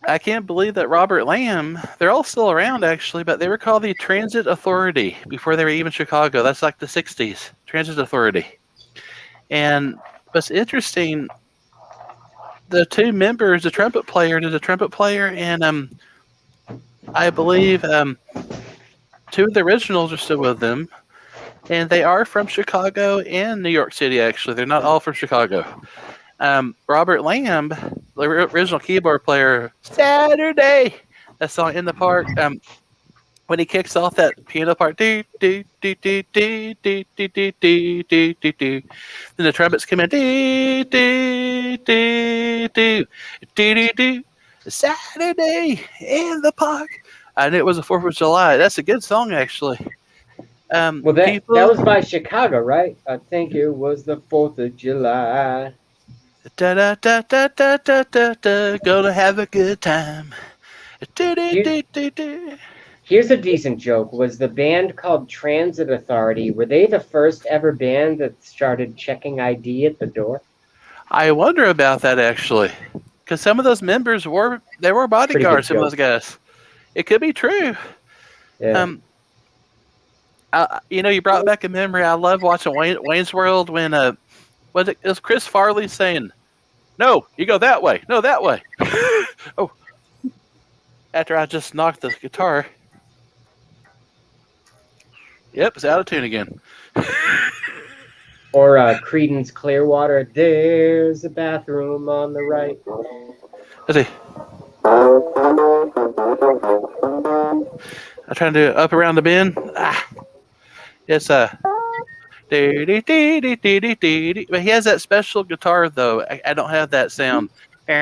I can't believe that Robert Lamb, they're all still around actually, but they were called the Transit Authority before they were even Chicago. That's like the 60s, Transit Authority. And what's interesting, the two members, there's a trumpet player, and I believe two of the originals are still with them. And they are from Chicago and New York City, actually. They're not all from Chicago. Robert Lamb, the original keyboard player, Saturday, that song "In the Park," when he kicks off that piano part, do do do do do do do do do do do do, then the trumpets come in, do do do do do do do, Saturday in the Park, and it was the 4th of July. That's a good song, actually. Well, that was by Chicago, right? I think it was the 4th of July. Da da da da da da da da. Gonna have a good time. Here's a decent joke. Was the band called Transit Authority? Were they the first ever band that started checking ID at the door? I wonder about that, actually, because some of those members were bodyguards. Some of those guys. It could be true. Yeah. You brought back a memory. I love watching Wayne's World when it was Chris Farley saying, "No, you go that way. No, that way." Oh, after I just knocked the guitar. Yep, it's out of tune again. Or Creedence Clearwater, "There's a bathroom on the right." Let's see. I'm trying to do it up around the bend. It's but he has that special guitar though. I don't have that sound. Go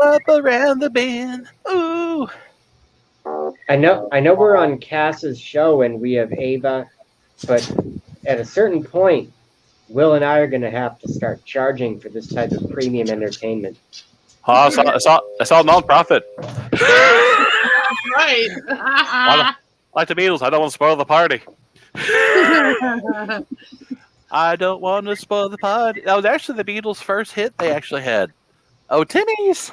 up around the bend. Ooh. I know we're on Cass's show and we have Ava, but at a certain point, Will and I are going to have to start charging for this type of premium entertainment. Oh, it's all non-profit. Right. Like the Beatles, I don't want to spoil the party. I don't want to spoil the pod. That was actually the Beatles' first hit they actually had. Oh, Timmy's.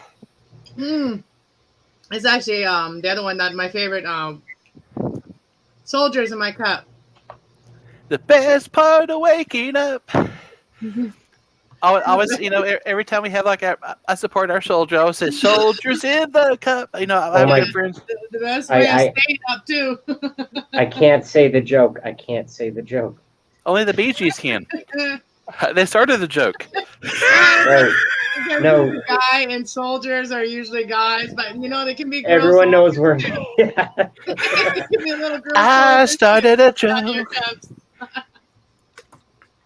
It's actually the other one that my favorite Soldiers in My Cup. The best part of waking up. I was, every time we have like I support our soldier, I always say soldiers in the cup. I have my- good friends. The best way of staying up too. I can't say the joke. I can't say the joke. Only the Bee Gees can. They started the joke. Right. No. The guy and soldiers are usually guys, but they can be girls. Everyone knows where. Yeah. It can be a little girl. I started a joke.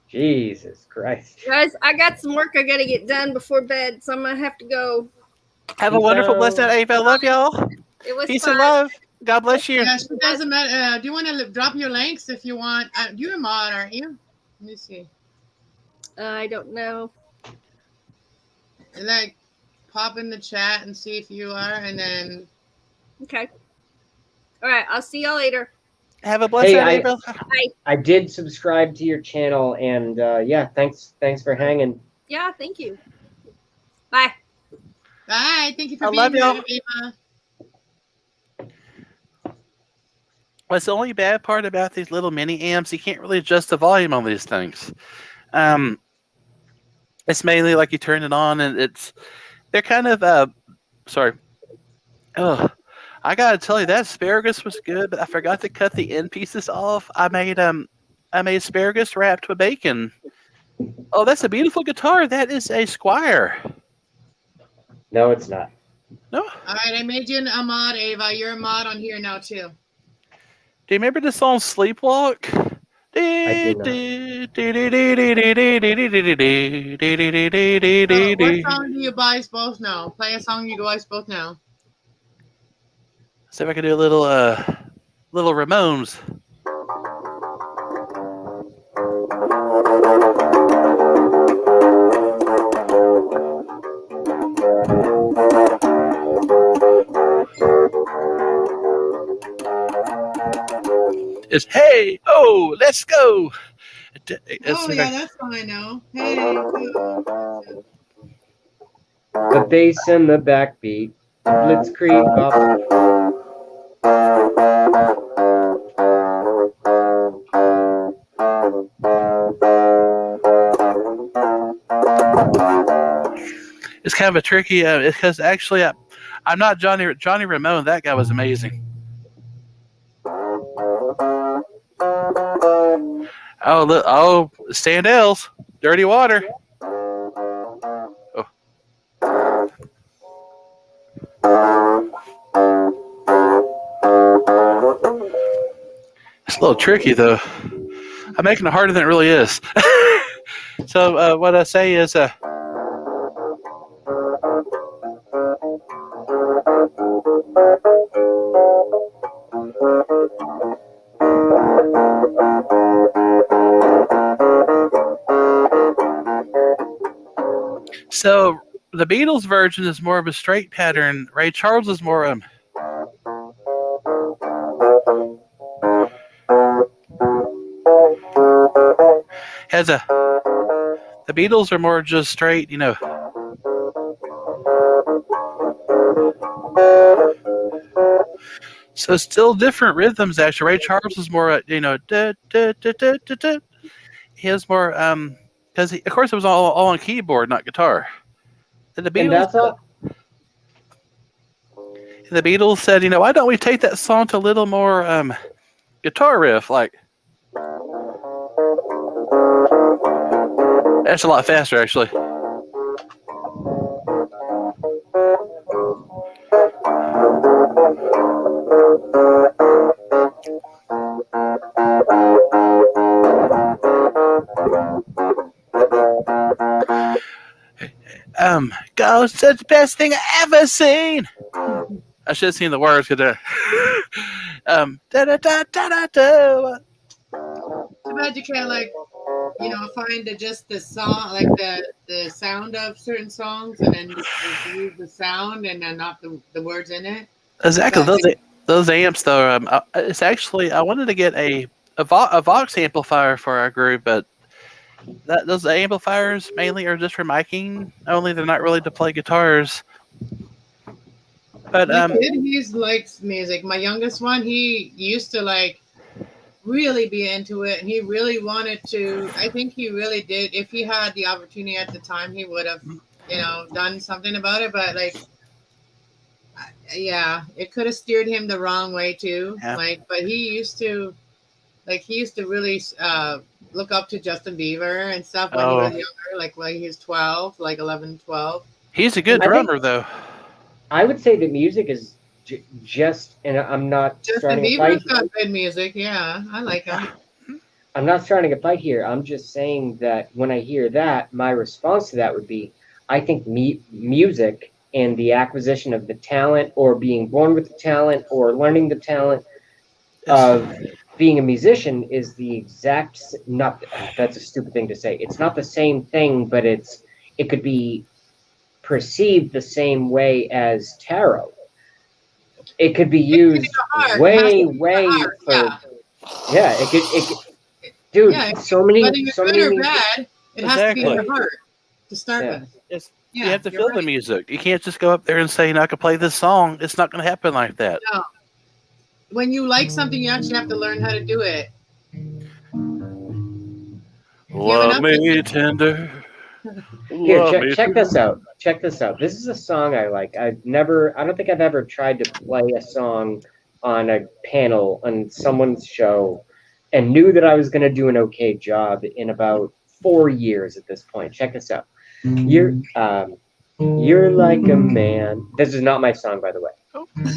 Jesus Christ. Guys, I got some work I got to get done before bed, so I'm going to have to go. Have a wonderful, blessed night, Ava. Love y'all. It was Peace fun. and love. God bless you. Yeah, it doesn't matter. Do you want to drop your links if you want? You're a mod, aren't you? Let me see. I don't know. Like, pop in the chat and see if you are, and then. Okay. All right. I'll see y'all later. Have a blessed night, Ava. I did subscribe to your channel, and yeah, thanks for hanging. Yeah, thank you. Bye. Bye. Thank you for I being love y'all. here, Ava. What's the only bad part about these little mini amps? You can't really adjust the volume on these things. It's mainly like you turn it on, and they're kind of sorry. Oh, I gotta tell you that asparagus was good, but I forgot to cut the end pieces off. I made asparagus wrapped with bacon. Oh, that's a beautiful guitar. That is a Squire. No, it's not. No. All right, I made you a mod, Ava. You're a mod on here now too. Do you remember the song Sleepwalk? I do What song do you guys both know? Play a song you guys both know. See if I can do a little Ramones. It's hey, oh, let's go. Oh yeah, that's one I know. Hey, The bass and the backbeat. Blitzkrieg bop. It's kind of a tricky, because actually I'm not Johnny Ramone. That guy was amazing. Oh, look, Standells, Dirty Water. Oh. It's a little tricky, though. I'm making it harder than it really is. So what I say is, so the Beatles version is more of a straight pattern. Ray Charles is more the Beatles are more just straight, So still different rhythms. Actually, Ray Charles is more, da, da, da, da, da, da. He has more, because of course it was all on keyboard, not guitar. And the Beatles said, why don't we take that song to a little more guitar riff, like. That's a lot faster, actually. Ghost is the best thing I ever seen. I should have seen the words. Da da da da da da. Too bad you can't find just the song, like the sound of certain songs, and then just use the sound and then not the words in it. Exactly. Those amps, though. It's actually I wanted to get a a Vox amplifier for our group, but those amplifiers mainly are just for miking only. They're not really to play guitars. But My kid, he's likes music. My youngest one, he used to like really be into it, and he really wanted to. I think he really did. If he had the opportunity at the time, he would have, done something about it. But like, yeah, it could have steered him the wrong way too. Yeah. Like, but he used to really look up to Justin Bieber and stuff when he was younger, like when he was 12, like 11, 12. He's a good drummer, though. I would say that music is just, and I'm not Justin starting a Bieber's fight. got good music. Yeah, I like him. I'm not starting a fight here. I'm just saying that when I hear that, my response to that would be, I think music and the acquisition of the talent, or being born with the talent, or learning the talent of being a musician is the exact, not, that's a stupid thing to say. It's not the same thing, but it could be perceived the same way as tarot. It could be used way for, it could, dude, so many, whether you're good or bad, it has to be in your heart to start with. You have to feel the music. You can't just go up there and say, I can play this song. It's not going to happen like that. No. When you like something, you actually have to learn how to do it. Love me tender. Here, check this out. Check this out. This is a song I like. I don't think I've ever tried to play a song on a panel on someone's show and knew that I was going to do an okay job in about 4 years at this point. Check this out. You're like a man. This is not my song, by the way.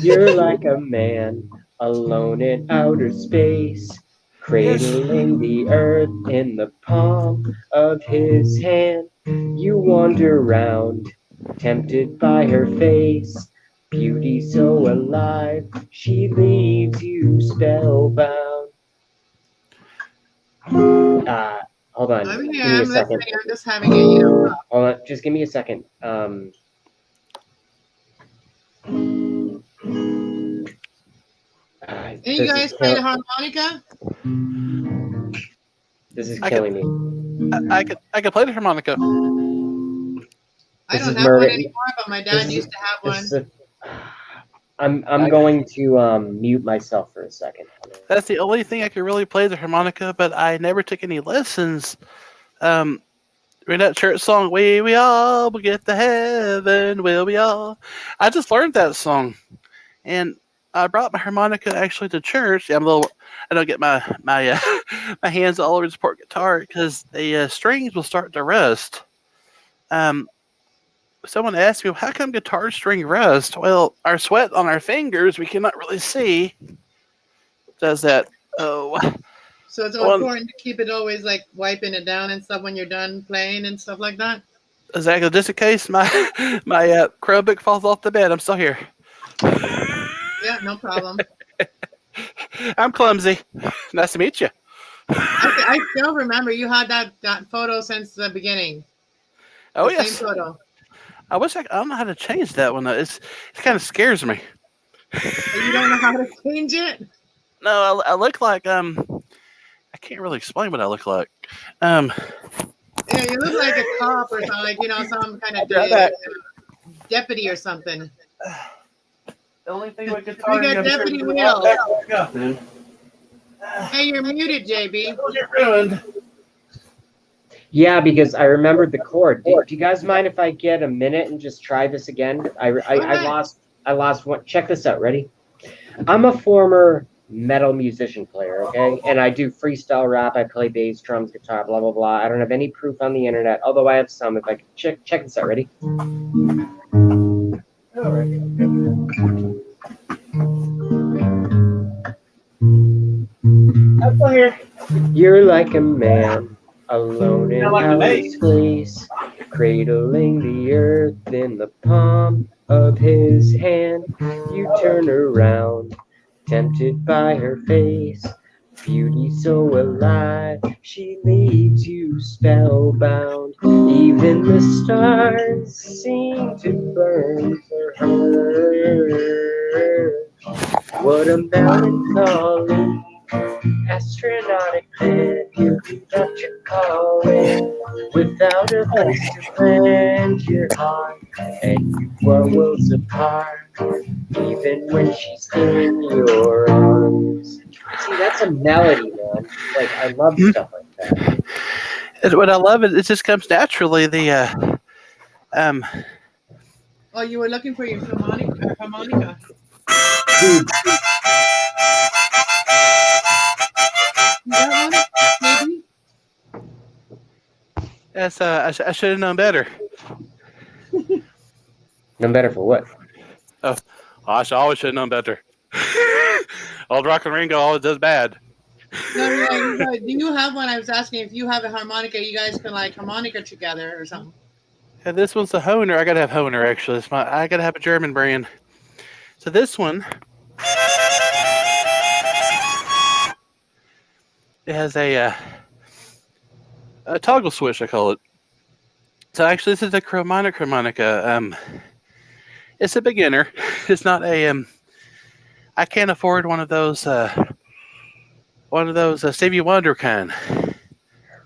You're like a man alone in outer space, cradling the earth in the palm of his hand. You wander round, tempted by her face, beauty so alive, she leaves you spellbound. Hold on. I'm Give here. me a I'm second. listening. I'm just having it. Hold on. Just give me a second. And you guys play the harmonica? This is killing me. I could play the harmonica. I don't have one anymore, but my dad used to have one. I'm going to mute myself for a second. That's the only thing I could really play, the harmonica, but I never took any lessons. Read that church song, we all will get to heaven, will we all? I just learned that song, and I brought my harmonica actually to church. I don't get my my hands all over the support guitar because the strings will start to rust. Someone asked me, how come guitar string rust? Well, our sweat on our fingers, we cannot really see. Does that? Oh. So it's important to keep it always like wiping it down and stuff when you're done playing and stuff like that? Exactly. Just in case my Chromebook falls off the bed, I'm still here. Yeah, no problem. I'm clumsy. Nice to meet you. I still remember you had that photo since the beginning. Oh, yes. Same photo. I don't know how to change that one, though. It kind of scares me. You don't know how to change it? No, I look like I can't really explain what I look like. Yeah, you look like a cop or something, like some kind of deputy or something. The only thing with guitar, we got Deputy Will. Hey, you're muted, JB. Don't get ruined. Yeah, because I remembered the chord. Do you guys mind if I get a minute and just try this again? I lost one. Check this out. Ready? I'm a former metal musician player, okay? And I do freestyle rap. I play bass, drums, guitar, blah, blah, blah. I don't have any proof on the internet, although I have some. If I can check this out. Ready? All right. You're like a man alone in outer space, cradling the earth in the palm of his hand. You turn around, tempted by her face, beauty so alive, she leaves you spellbound. Even the stars seem to burn for her. What a melancholy Astronautic plan, that you call it, without a place to plant your heart, and you are worlds apart, even when she's in your arms. See, that's a melody, man. Like, I love stuff like that. What I love is it just comes naturally. The um, Oh, you were looking for your harmonica. Dude, You got one, maybe? that's I should have known better. no better for what? Oh, I always should have known better. Old Rock and Ringo always does bad. No, do you have one? I was asking if you have a harmonica, you guys can like harmonica together or something. And this one's a Hohner. I gotta have Hohner actually. I gotta have a German brand. So this one, it has a toggle switch, I call it. So actually, this is a chromatic harmonica. It's a beginner. It's not a I can't afford one of those Stevie Wonder kind.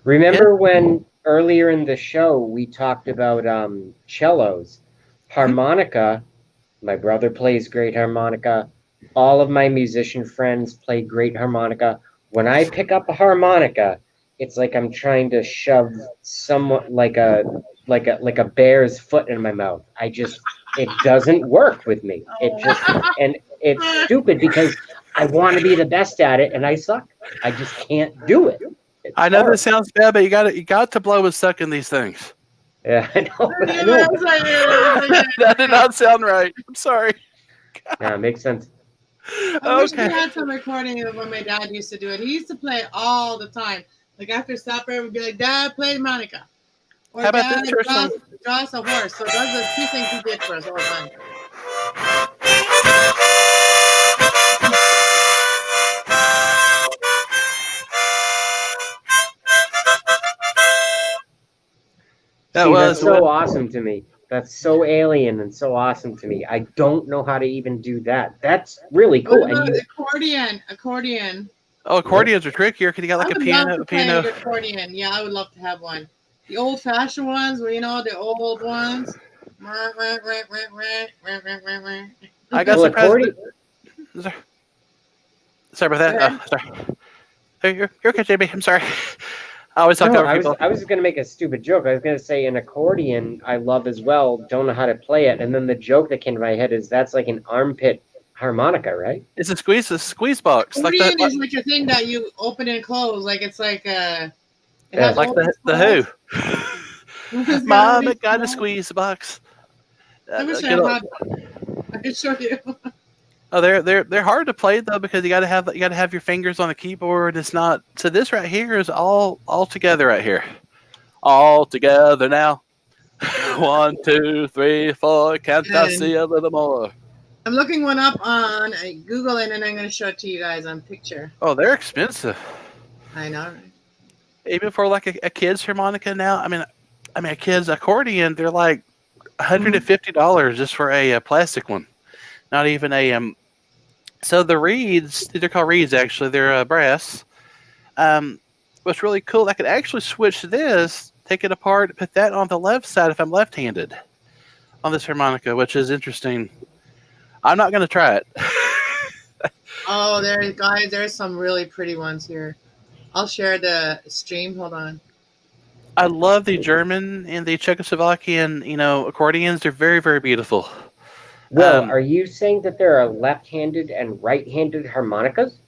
Remember when earlier in the show we talked about cellos, harmonica? My brother plays great harmonica. All of my musician friends play great harmonica. When I pick up a harmonica, it's like I'm trying to shove somewhat like a bear's foot in my mouth. It doesn't work with me. And it's stupid because I want to be the best at it and I suck. I just can't do it. It's I know hard. this sounds bad, but you got to blow with sucking these things. Yeah, I know. That did not sound right. I'm sorry. Yeah, it makes sense. I wish we Okay. had some recording of when my dad used to do it. He used to play all the time. Like after supper, we'd be like, "Dad, play harmonica." Or How about Dad, this for some? draw us a horse. So those are the two things he did for us all the time. That See, was that's so awesome to me. That's so alien and so awesome to me. I don't know how to even do that. That's really cool. What about And you, accordion? Oh, accordions are trickier because you got I like a would love to play piano. an accordion. Yeah, I would love to have one. The old-fashioned ones, where the old ones. I got well, some present. accordion. Sorry about that. Go ahead. Sorry. Hey, you're okay, JB. I'm sorry. I always talk No, over people. I was going to make a stupid joke. I was going to say an accordion I love as well. Don't know how to play it. And then the joke that came to my head is that's like an armpit harmonica, right? It's a squeeze box. Accordion is like a thing that you open and close. Like it's like it Yeah. has like open the close. Who. Mom, it got a squeeze box. I wish I Good old- had. I could show you. Oh, they're hard to play though because you got to have your fingers on the keyboard. It's not so. This right here is all together right here, all together now. 1, 2, 3, 4. Can't I see a little more? I'm looking one up on Google and then I'm going to show it to you guys on picture. Oh, they're expensive. I know. Right? Even for like a kid's harmonica now. I mean a kid's accordion. They're like $150 just for a plastic one. Not even a So the reeds, they're called reeds actually. They're brass. What's really cool, I could actually switch this, take it apart, put that on the left side if I'm left-handed on this harmonica, which is interesting. I'm not going to try it. Oh, there's some really pretty ones here. I'll share the stream. Hold on. I love the German and the Czechoslovakian, accordions. They're very, very beautiful. Well, are you saying that there are left-handed and right-handed harmonicas?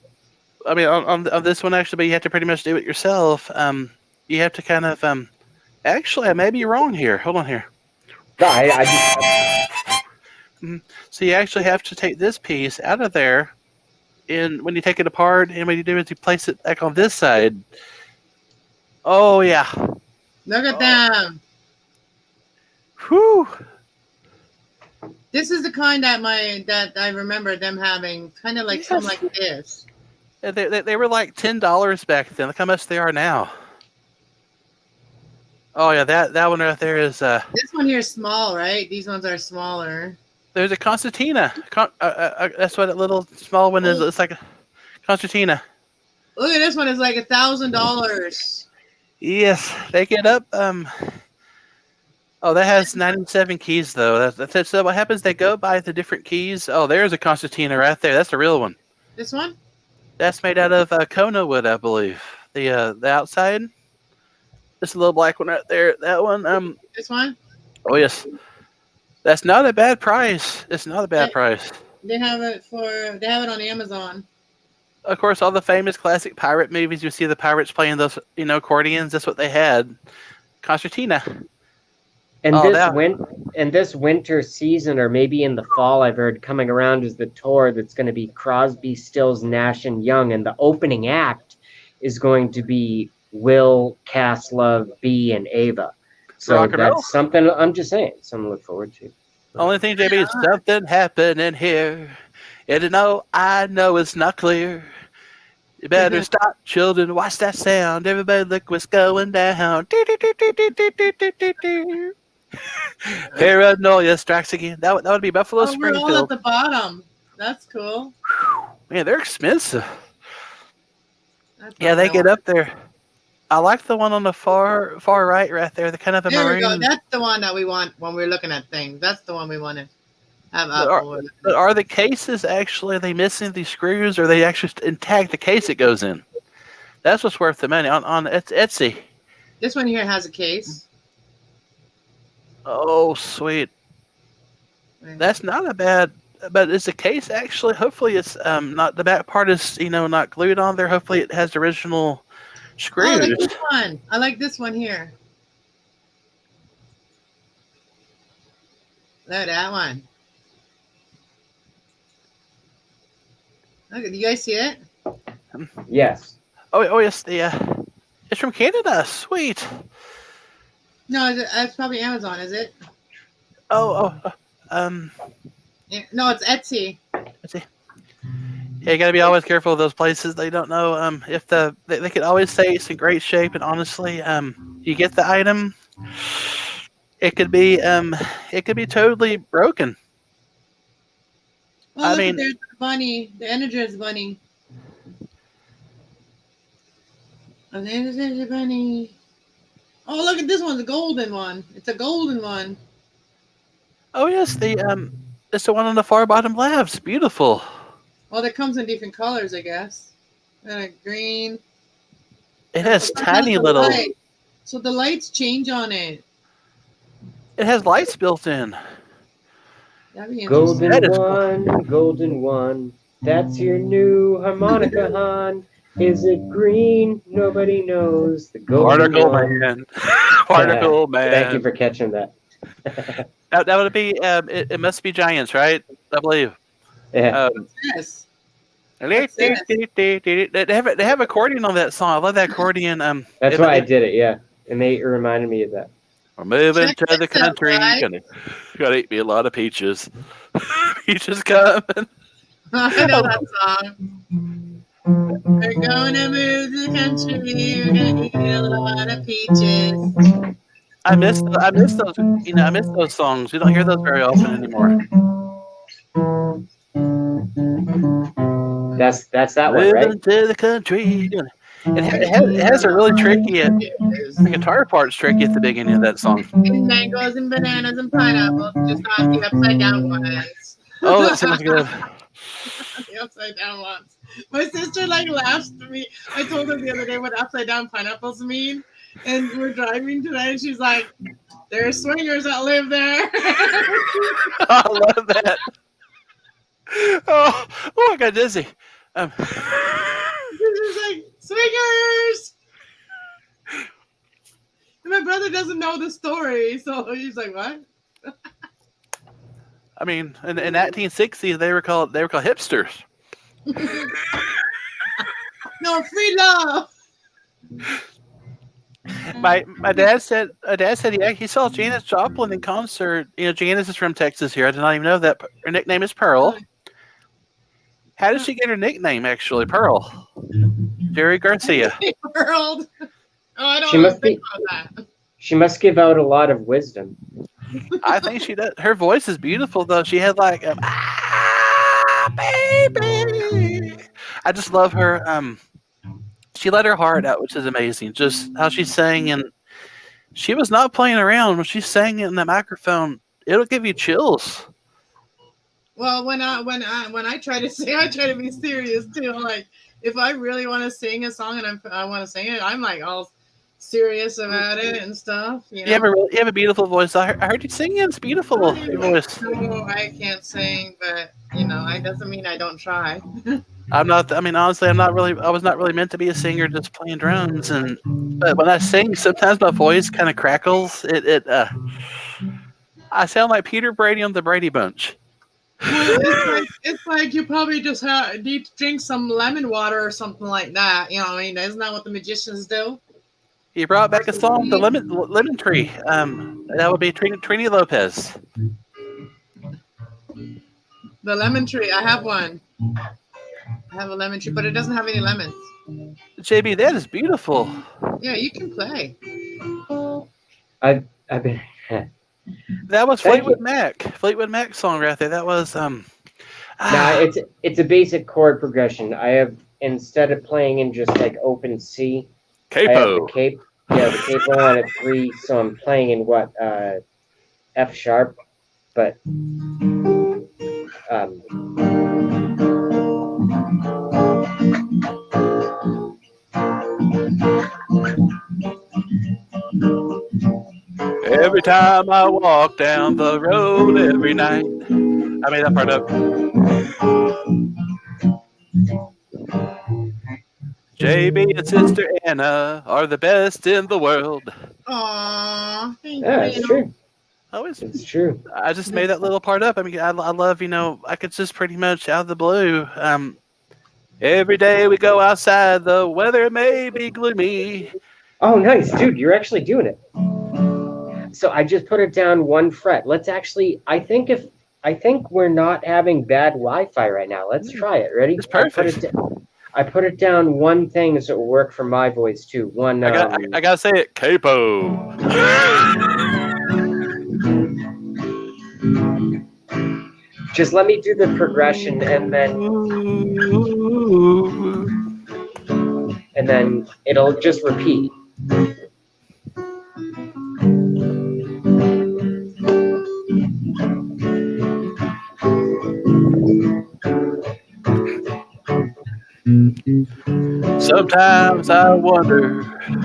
I mean, on this one actually, but you have to pretty much do it yourself. You have to kind of actually, I may be wrong here. Hold on here. No, I just So you actually have to take this piece out of there, and when you take it apart, and what you do is you place it back on this side. Oh yeah. Look at them. Whew. This is the kind that I remember them having, kind of like Yes. something like this. They were like $10 back then. Look how much they are now. Oh yeah, that one right there is. This one here is small, right? These ones are smaller. There's a concertina. That's what that little small one is. It's like a concertina. Look at this one. It's like $1,000. Yes, they get up. Oh, that has 97 keys though. That's so. What happens? They go by the different keys. Oh, there's a concertina right there. That's the real one. This one? That's made out of Kona wood, I believe. The outside. This little black one right there. That one. This one? Oh yes. That's not a bad price. It's not a bad price. They have it on Amazon. Of course, all the famous classic pirate movies. You see the pirates playing those, accordions. That's what they had. Concertina. And this winter season, or maybe in the fall, I've heard coming around is the tour that's going to be Crosby, Stills, Nash and Young, and the opening act is going to be Will, Castlove, B, and Ava. So that's something. I'm just saying, something to look forward to. Only thing, JB, is something happening here. And I know it's not clear. You better stop, children. Watch that sound. Everybody, look what's going down. Paranoia strikes again. That would be Buffalo Springfield. We're all at the bottom. That's cool. Man, they're expensive. They get up there. I like the one on the far right there. The kind of a there maroon. We go. That's the one that we want when we're looking at things. That's the one we want to have up. But are the cases actually, are they missing these screws, or are they actually intact the case it goes in? That's what's worth the money on Etsy. This one here has a case. Oh, sweet. That's not a bad, but is the case actually, hopefully it's not, the back part is, not glued on there. Hopefully it has the original screws. Oh, like this one. I like this one here. Look at that one. Look, do you guys see it? Yes. Oh yes, it's from Canada. Sweet. No, it's probably Amazon, is it? No, No, it's Etsy. Etsy. Yeah, you got to be always careful of those places. They don't know if they could always say it's in great shape, and honestly, you get the item, it could be totally broken. Well, look, there's the bunny, the Energizer bunny. Oh, there's the bunny. Oh, look at this one, the golden one. It's a golden one. Oh yes, it's the one on the far bottom left. Beautiful. Well, that comes in different colors, I guess. And a green. It has tiny little. Light. So the lights change on it. It has lights built in. Golden one. That's your new harmonica, hon. Is it green? Nobody knows. The golden man. Particle man. Thank you for catching that. that would be. It must be Giants, right? I believe. Yeah. Yes. They have accordion on that song. I love that accordion. That's why I did it. Yeah, and it reminded me of that. We're moving to the country. Gotta eat me a lot of peaches. Peaches coming. I know that song. We're gonna move to the country. We're gonna eat a lot of peaches. I miss those. I miss those songs. We don't hear those very often anymore. That's that one, right? Moving to the country. It has a really tricky. The guitar part's tricky at the beginning of that song. And mangoes and bananas and pineapples, just not the upside down ones. Oh, that sounds good. The upside down ones. My sister laughs at me. I told her the other day what upside down pineapples mean, and we're driving today, and she's like, "There are swingers that live there." I love that. Oh, I got dizzy. She's like, "Swingers." And my brother doesn't know the story, so he's like, "What?" I mean, in 1960s, they were called hipsters. No, free love. My dad said he saw Janis Joplin in concert. Janis is from Texas here. I did not even know that. Her nickname is Pearl. How did she get her nickname, actually? Pearl. Jerry Garcia. Pearl. Oh, I don't think about that. She must give out a lot of wisdom. I think she does. Her voice is beautiful, though. She had baby. I just love her. She let her heart out, which is amazing. Just how she sang, and she was not playing around when she sang it in the microphone. It'll give you chills. Well, when I try to sing, I try to be serious too. Like if I really want to sing a song and I want to sing it, I'm like all serious about it and stuff. You have a beautiful voice. I heard you singing. It's beautiful. Your voice. No, I can't sing, but it doesn't mean I don't try. I'm not. I mean, honestly, I'm not really. I was not really meant to be a singer, just playing drums. But when I sing, sometimes my voice kind of crackles. I sound like Peter Brady on the Brady Bunch. Well, it's like you probably just need to drink some lemon water or something like that. You know what I mean? Isn't that what the magicians do? He brought back a song, the Lemon Tree. That would be Trini Lopez. The lemon tree. I have one. I have a lemon tree, but it doesn't have any lemons. JB, that is beautiful. Yeah, you can play. I've been. That was Thank Fleetwood Mac. Fleetwood Mac song right there. That was No, it's a basic chord progression. I have, instead of playing in just like open C, I have Capo. the capo on a 3, so I'm playing in F sharp, but Every time I walk down the road every night. I made that part up. JB and Sister Anna are the best in the world. Aww, thank yeah, it's true. It's true. I just made that little part up. I mean, I love, I could just pretty much out of the blue. Every day we go outside, the weather may be gloomy. Oh, nice, dude. You're actually doing it. So I just put it down 1 fret. Let's actually, I think we're not having bad Wi-Fi right now. Let's try it. Ready? It's perfect. I put it down 1 thing so it will work for my voice too. One. I gotta say it, capo. Just let me do the progression and then it'll just repeat. Sometimes I wonder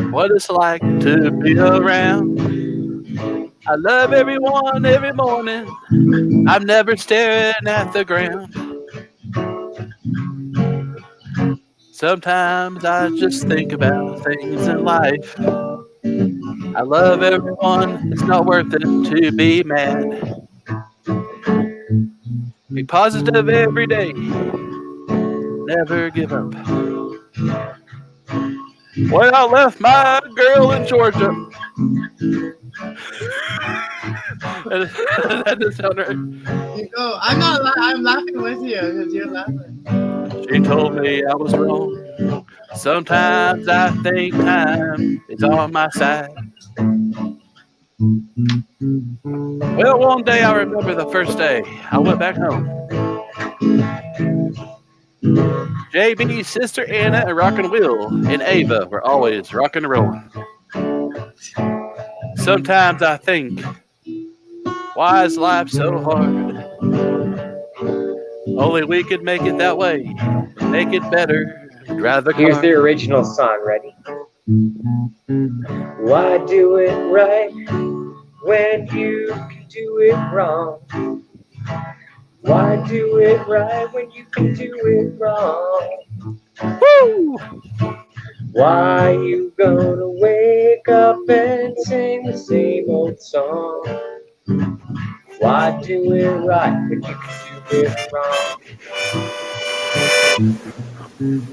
what it's like to be around. I love everyone every morning. I'm never staring at the ground. Sometimes I just think about things in life. I love everyone. It's not worth it to be mad. Be positive every day. Never give up. When I left my girl in Georgia. That doesn't sound right. You go. I'm laughing with you because you're laughing. She told me I was wrong. Sometimes I think time is on my side. Well, one day I remember the first day I went back home. JB, Sister Anna, and Rockin' Will and Ava were always rockin' and rollin'. Sometimes I think, why is life so hard? Only we could make it that way, make it better. Drive the car. Here's the original song. Ready? Why do it right when you can do it wrong? Why do it right when you can do it wrong? Woo! Why you gonna wake up and sing the same old song? Why do it right when you can do it wrong?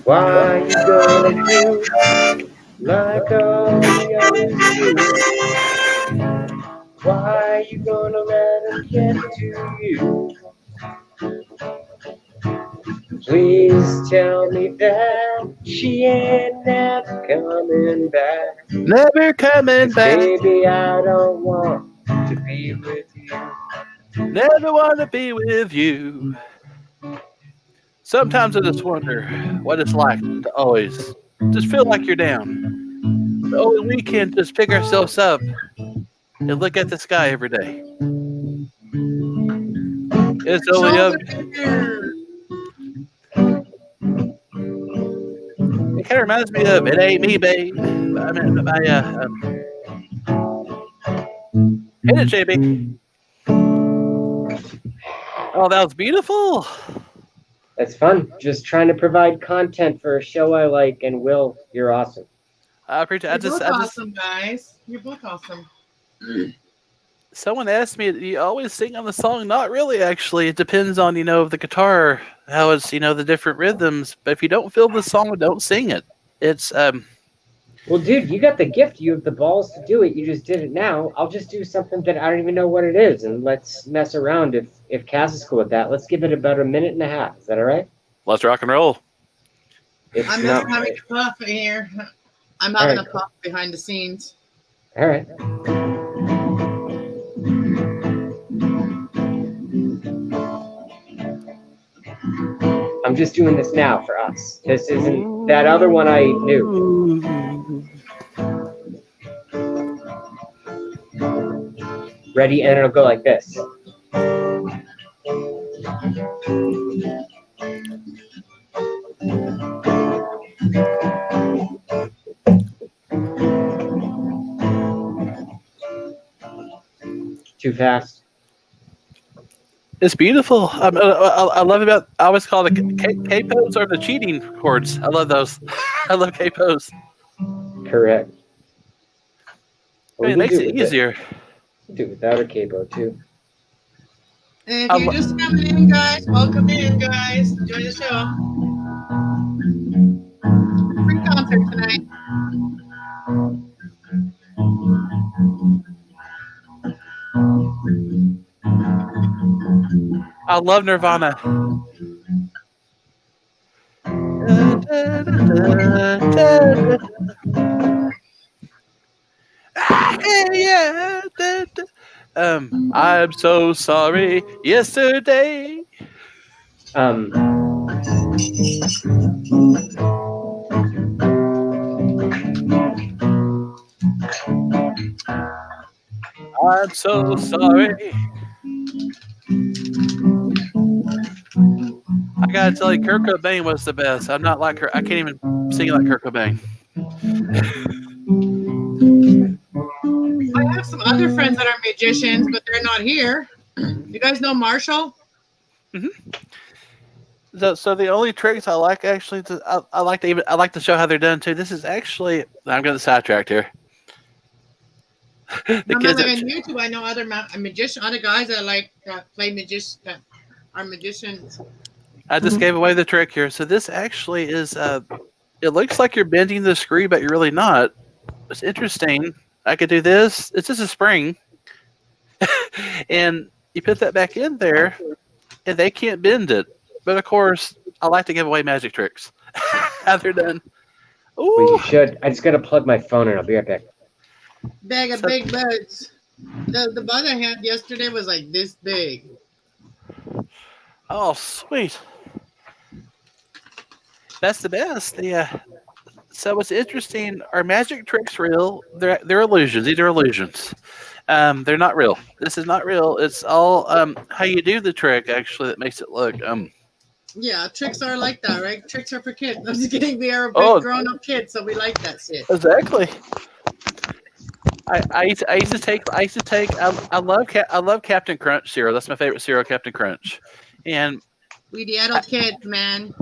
Why you gonna do like all the others do? Why you gonna let them get to you? Please tell me that she ain't never coming back. Never coming back. Baby, I don't want to be with you. Never want to be with you. Sometimes I just wonder what it's like to always just feel like you're down. But only we can just pick ourselves up and look at the sky every day. It's only up. Shoulder. It kind of reminds me of "It Ain't Me, Babe." I mean, by hit it, JB. Oh, that was beautiful. That's fun. Just trying to provide content for a show I like, and Will, you're awesome. I appreciate. You're both awesome, guys. You're both awesome. Someone asked me, "Do you always sing on the song?" Not really, actually. It depends on the guitar, how it's the different rhythms. But if you don't feel the song, don't sing it. It's Well, dude, you got the gift. You have the balls to do it. You just did it now. I'll just do something that I don't even know what it is, and let's mess around. If Cass is cool with that, let's give it about a minute and a half. Is that all right? Let's rock and roll. I'm just having a puff here. I'm having a puff behind the scenes. All right. I'm just doing this now for us. This isn't that other one I knew. Ready? And it'll go like this. Too fast. It's beautiful. I love about. I always call the capos or the cheating chords. I love those. I love capos. Correct. It makes it easier. Do it without a capo too. And if you're just coming in, guys, welcome in, guys. Enjoy the show. Free concert tonight. I love Nirvana. Yeah. I'm so sorry. Yesterday. I'm so sorry. I gotta tell you, Kurt Cobain was the best. I'm not like her. I can't even sing like Kurt Cobain. I have some other friends that are magicians, but they're not here. You guys know Marshall? Mm-hmm. So the only tricks I like actually, I like to show how they're done too. This is actually, I'm getting sidetracked here. On YouTube, I know other magicians, other guys that play magicians, that are magicians. I just gave away the trick here. So this actually is, it looks like you're bending the screw, but you're really not. It's interesting. I could do this. It's just a spring. And you put that back in there, and they can't bend it. But of course, I like to give away magic tricks. How they're done. Ooh. Well, you should. I just got to plug my phone in. I'll be right back. Bag of big buds. The bud I had yesterday was like this big. Oh, sweet. That's the best. So what's interesting, are magic tricks real? They're illusions. These are illusions. They're not real. This is not real. It's all how you do the trick actually that makes it look. Yeah, tricks are like that, right? Tricks are for kids. I'm just kidding. We are a big grown-up kids, so we like that shit. Exactly. I used to take. I love Captain Crunch cereal. That's my favorite cereal, Captain Crunch. And we the adult kids, man.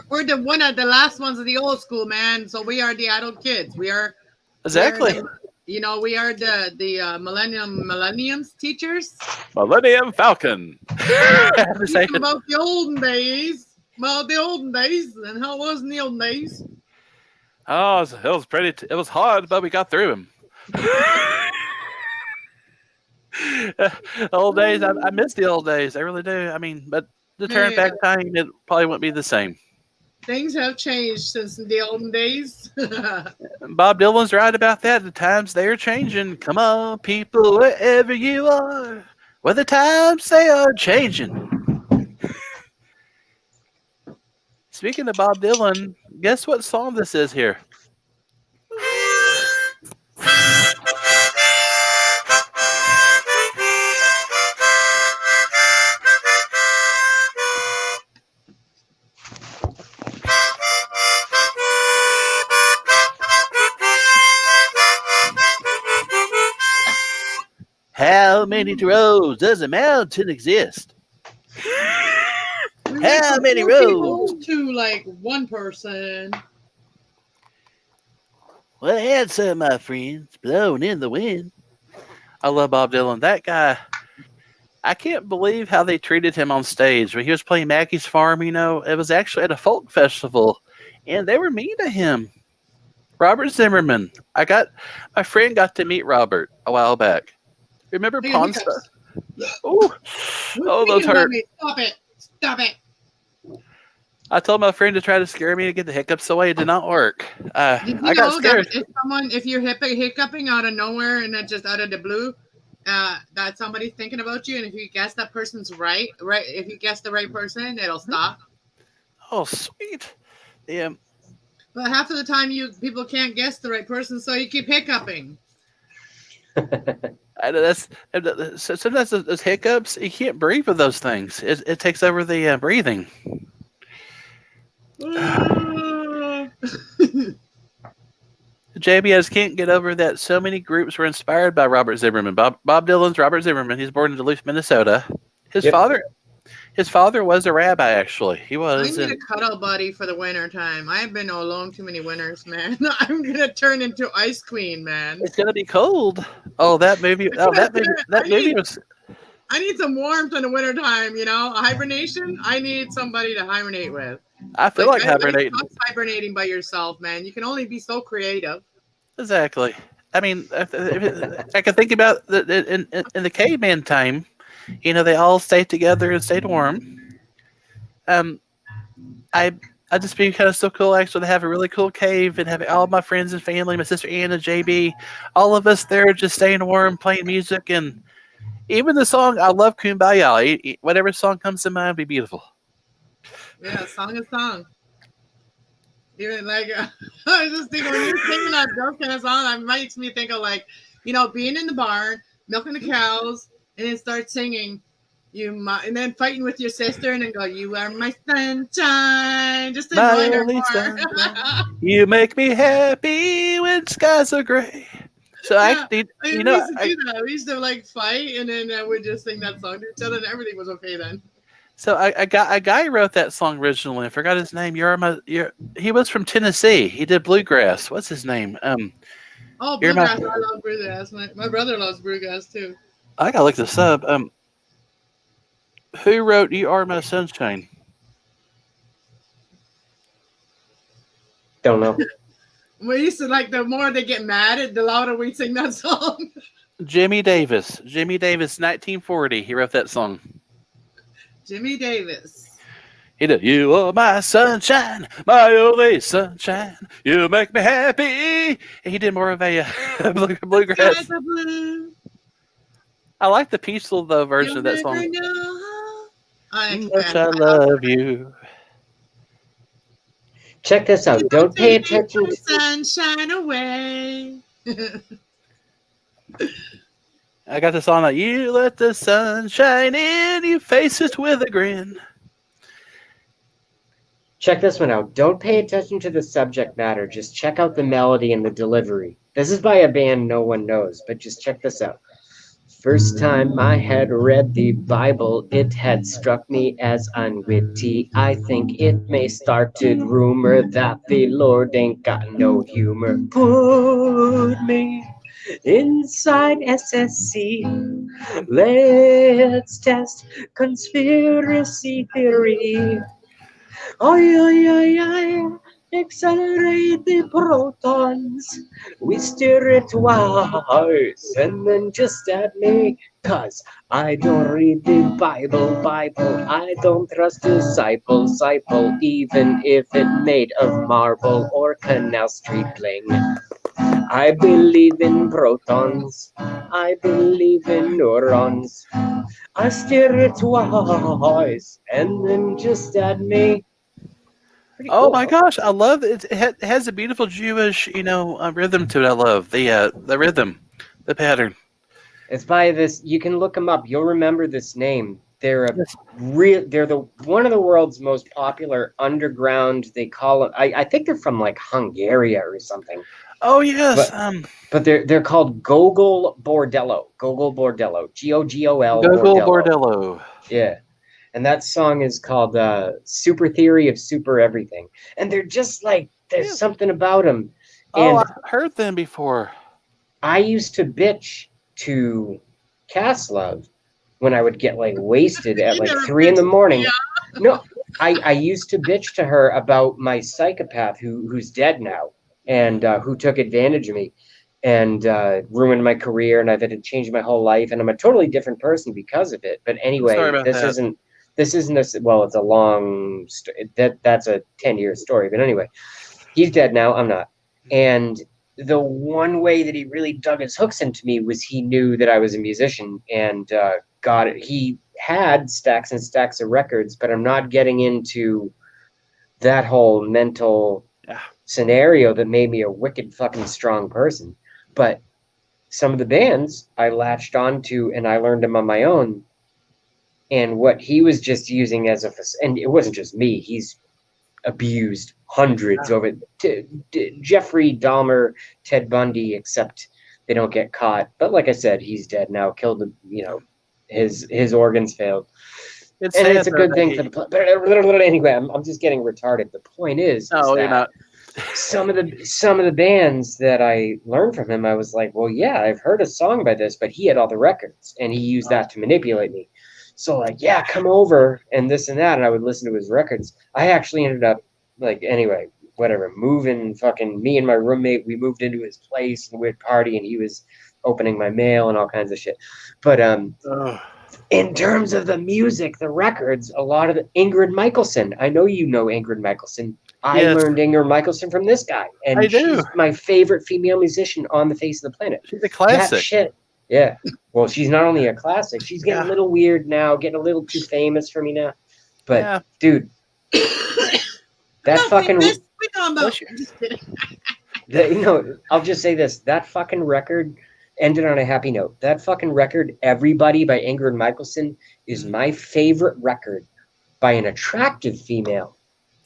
We're the one of the last ones of the old school, man. So we are the adult kids. We are exactly. We are the millenniums teachers. Millennium Falcon. Talking about the olden days. Well, the olden days, and how it was in the olden days. Oh, it was pretty. It was hard, but we got through them. Old days. I miss the old days. I really do. I mean, but to turn back time, it probably wouldn't be the same. Things have changed since the olden days. Bob Dylan's right about that. The times they're changing. Come on, people, wherever you are, where the times they are changing. Speaking of Bob Dylan, guess what song this is here? How many roads does a mountain exist? We went How from many 4 people roads? to like one person. Well, answer, my friends, blowing in the wind. I love Bob Dylan. That guy, I can't believe how they treated him on stage. When he was playing Mackey's Farm, it was actually at a folk festival, and they were mean to him. Robert Zimmerman. My friend got to meet Robert a while back. Remember I got Pawn Stars? hiccups. Oh, Who's oh, those speaking about hurt. me? Stop it. Stop it. I told my friend to try to scare me to get the hiccups away. It did not work. Did you I got know that scared. if you're hiccuping out of nowhere and then just out of the blue, that somebody's thinking about you, and if you guess that person's right, if you guess the right person, it'll stop. Oh, sweet. Yeah. But half of the time, people can't guess the right person, so you keep hiccuping. I know sometimes those hiccups. You can't breathe with those things. It takes over the breathing. JB, I just can't get over that. So many groups were inspired by Robert Zimmerman. Bob Dylan's Robert Zimmerman. He's born in Duluth, Minnesota. His father was a rabbi. Actually, he was. I need a cuddle buddy for the winter time. I've been alone too many winters, man. I'm gonna turn into Ice Queen, man. It's gonna be cold. Oh, that movie. That movie was. I need some warmth in the wintertime, a hibernation. I need somebody to hibernate with. I feel like hibernating. Not hibernating by yourself, man. You can only be so creative. Exactly. I mean, I can think about in the caveman time. They all stayed together and stayed warm. I just be kind of so cool actually to have a really cool cave and have all my friends and family, my sister Anna, JB, all of us there just staying warm, playing music, and even the song I love, Kumbaya. Whatever song comes to mind, be beautiful. Yeah, song is song. Even I was just thinking when you're singing those kind of song, that makes me think of being in the barn, milking the cows, and then start singing, and then fighting with your sister, and then go, "You are my sunshine," just to my only sunshine. You make me happy when skies are gray. So yeah, we used to do that. We used to fight, and then we'd just sing that song to each other, and everything was okay then. So a guy wrote that song originally. I forgot his name. He was from Tennessee. He did bluegrass. What's his name? Bluegrass. I love bluegrass. My brother loves bluegrass too. I gotta look this up. Who wrote "You Are My Sunshine"? Don't know. We used to the more they get mad, the louder we sing that song. Jimmy Davis, 1940. He wrote that song. Jimmy Davis. He did. You are my sunshine, my only sunshine. You make me happy. He did more of a bluegrass. I like the peaceful version of that song. I love you. Check this out. Don't pay attention to sunshine away. I got this on you let the sun shine in, you face it with a grin. Check this one out. Don't pay attention to the subject matter. Just check out the melody and the delivery. This is by a band no one knows, but just check this out. First time I had read the Bible, it had struck me as unwitty. I think it may started rumor that the Lord ain't got no humor. Put me inside SSC. Let's test conspiracy theory. Accelerate the protons. We steer it twice and then just at me. Cause I don't read the Bible. I don't trust disciple, even if it made of marble or Canal Street bling. I believe in protons. I believe in neurons. I steer it twice and then just at me. Pretty Oh cool. my gosh, I love it. It has a beautiful Jewish, rhythm to it. I love the rhythm, the pattern. It's by this. You can look them up. You'll remember this name. They're a Yes. They're the one of the world's most popular underground. They call it. I think they're from like Hungary or something. Oh yes. But they're called Gogol Bordello. Gogol Bordello. Gogol Gogol Bordello. Bordello. Yeah. And that song is called Super Theory of Super Everything. And they're just like there's Yes. something about them. Oh, And I've heard them before. I used to bitch to Castlove when I would get like wasted at You like never 3 in the bitched, morning. yeah. No, I used to bitch to her about my psychopath who's dead now and who took advantage of me and ruined my career, and I've had to change my whole life, and I'm a totally different person because of it. But I'm sorry anyway, about that. this isn't a well, it's a long that's a 10-year story. But anyway, he's dead now. I'm not. And the one way that he really dug his hooks into me was he knew that I was a musician and got it. He had stacks and stacks of records, but I'm not getting into that whole mental Yeah. scenario that made me a wicked fucking strong person. But some of the bands I latched onto and I learned them on my own. And what he was just using as and it wasn't just me, he's abused hundreds over Jeffrey Dahmer, Ted Bundy, except they don't get caught. But like I said, he's dead now, killed, his organs failed. It's And sad it's a though good that thing for the but anyway, I'm just getting retarded. The point is No, you're that not. some of the bands that I learned from him, I was like, well, yeah, I've heard a song by this, but he had all the records and he used that to manipulate me. So like, yeah, come over and this and that, and I would listen to his records. I actually ended up like, anyway, whatever, moving. Fucking me and my roommate, we moved into his place and we'd party, and he was opening my mail and all kinds of shit. But in terms of the music, the records, a lot of Ingrid Michaelson. I know you know Ingrid Michaelson. I Yes, learned Ingrid Michaelson from this guy, and I do. she's my favorite female musician on the face of the planet. She's a That classic. shit, yeah. Well, she's not only a classic, she's getting a Yeah. little weird now, getting a little too famous for me now. But Yeah. dude, that No, fucking we talking about. Bless you. Just kidding. I'll just say this: that fucking record ended on a happy note. That fucking record, "Everybody" by Ingrid Michaelson, is my favorite record by an attractive female.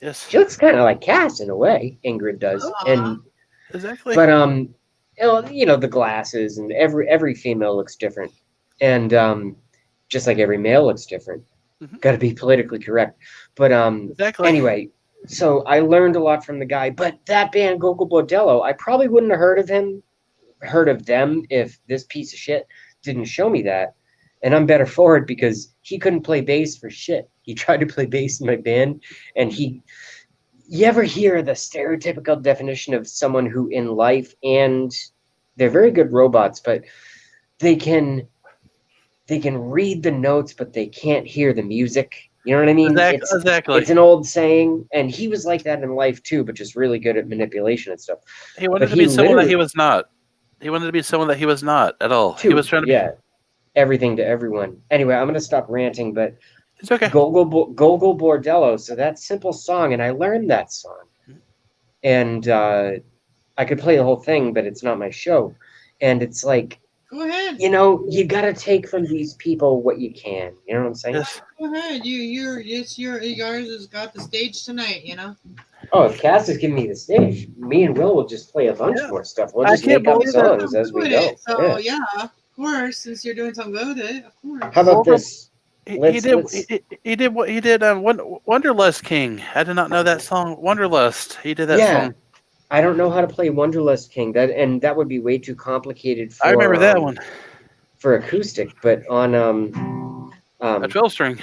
Yes. She looks kind of like Cass in a way. Ingrid does, and Exactly. but the glasses and every female looks different, and just like every male looks different. Mhm. Got to be politically correct, but Exactly. anyway. So I learned a lot from the guy, but that band Gogol Bordello, I probably wouldn't have heard of them if this piece of shit didn't show me that. And I'm better for it because he couldn't play bass for shit. He tried to play bass in my band, and you ever hear the stereotypical definition of someone who in life, and they're very good robots, but they can read the notes, but they can't hear the music. You know what I mean? Exactly. It's an old saying, and he was like that in life too, but just really good at manipulation and stuff. He wanted But to be someone that literally- he was not. He wanted to be someone that he was not at all. He Too, was trying to yeah, everything to everyone. Anyway, I'm gonna stop ranting, but be. It's okay. Gogol Bordello. So that simple song, and I learned that song, and I could play the whole thing, but it's not my show, and it's like, Go ahead. you gotta take from these people what you can. You know what I'm saying? Yes. Go ahead. Yours has got the stage tonight. Oh, if Cass is giving me the stage, me and Will just play a bunch Yeah. more stuff. We'll I just can't make up believe that. songs as we Doing go. it, so Yeah. of course, since you're doing something good with it, of course. How about Well, this? He Let's- did. let's- He did what he did. Wanderlust King. I did not know that song. Wanderlust. He did that song. I don't know how to play Wonderlust King. That would be way too complicated for I remember that one. for acoustic, but on A 12 string.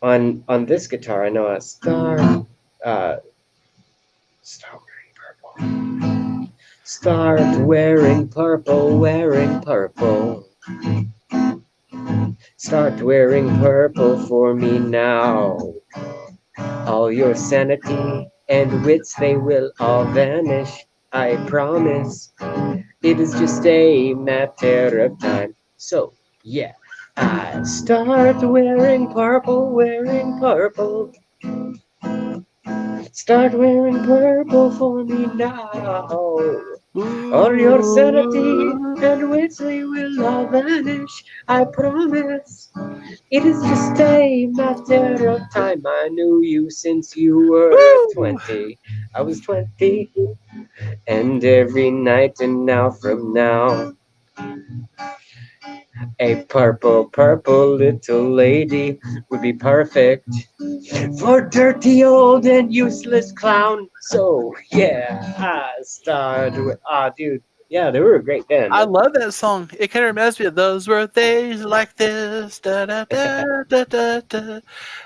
on this guitar I know a star start wearing purple. Start wearing purple for me now. All your sanity and wits, they will all vanish, I promise. It is just a matter of time. So, yeah, I start wearing purple. Start wearing purple for me now. Or your sanity and witchery will all vanish, I promise. It is just a matter of time. I knew you since you were Woo! 20. I was 20. And every night and now from now, a purple, purple little lady would be perfect for dirty old and useless clown. So yeah, I started with dude. Yeah, they were a great band. I love that song. It kind of reminds me of those were days like this. Da, da, da, da, da, da.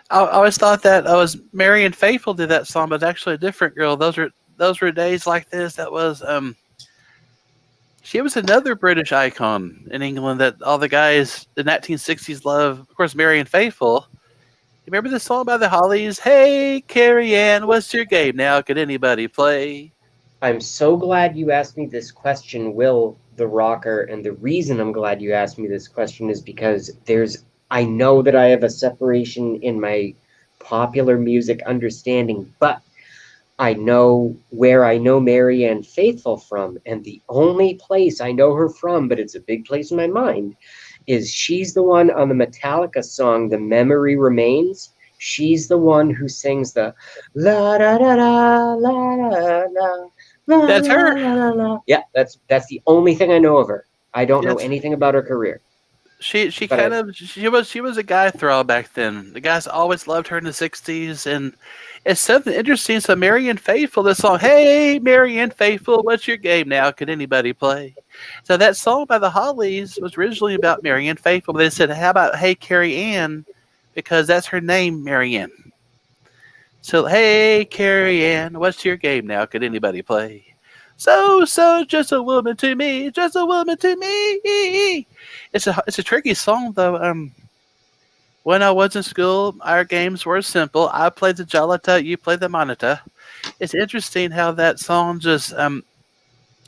I always thought that I was Marian Faithful did that song, but it's actually a different girl. Those were days like this. That was she was another British icon in England that all the guys in the 1960s love. Of course, Marian Faithful. You remember the song by the Hollies? Hey, Carrie Ann, what's your game now? Could anybody play? I'm so glad you asked me this question, Will the Rocker. And the reason I'm glad you asked me this question is because I know that I have a separation in my popular music understanding, but I know where I know Marianne Faithful from. And the only place I know her from, but it's a big place in my mind, is she's the one on the Metallica song, The Memory Remains. She's the one who sings the la da da da la la la. La, That's her. la, la, la. Yeah, that's the only thing I know of her. I don't know Yes. anything about her career. She was a guy thrall back then. The guys always loved her in the 60s, and it's something interesting. So Marianne Faithful, this song, hey Marianne Faithful, what's your game now? Could anybody play? So that song by the Hollies was originally about Marianne Faithful, but they said, how about hey Carrie Ann, because that's her name, Marianne. So hey Carrie Ann, what's your game now? Could anybody play? So, just a woman to me, just a woman to me. It's a tricky song though. When I was in school, our games were simple. I played the jalata, you played the manata. It's interesting how that song just has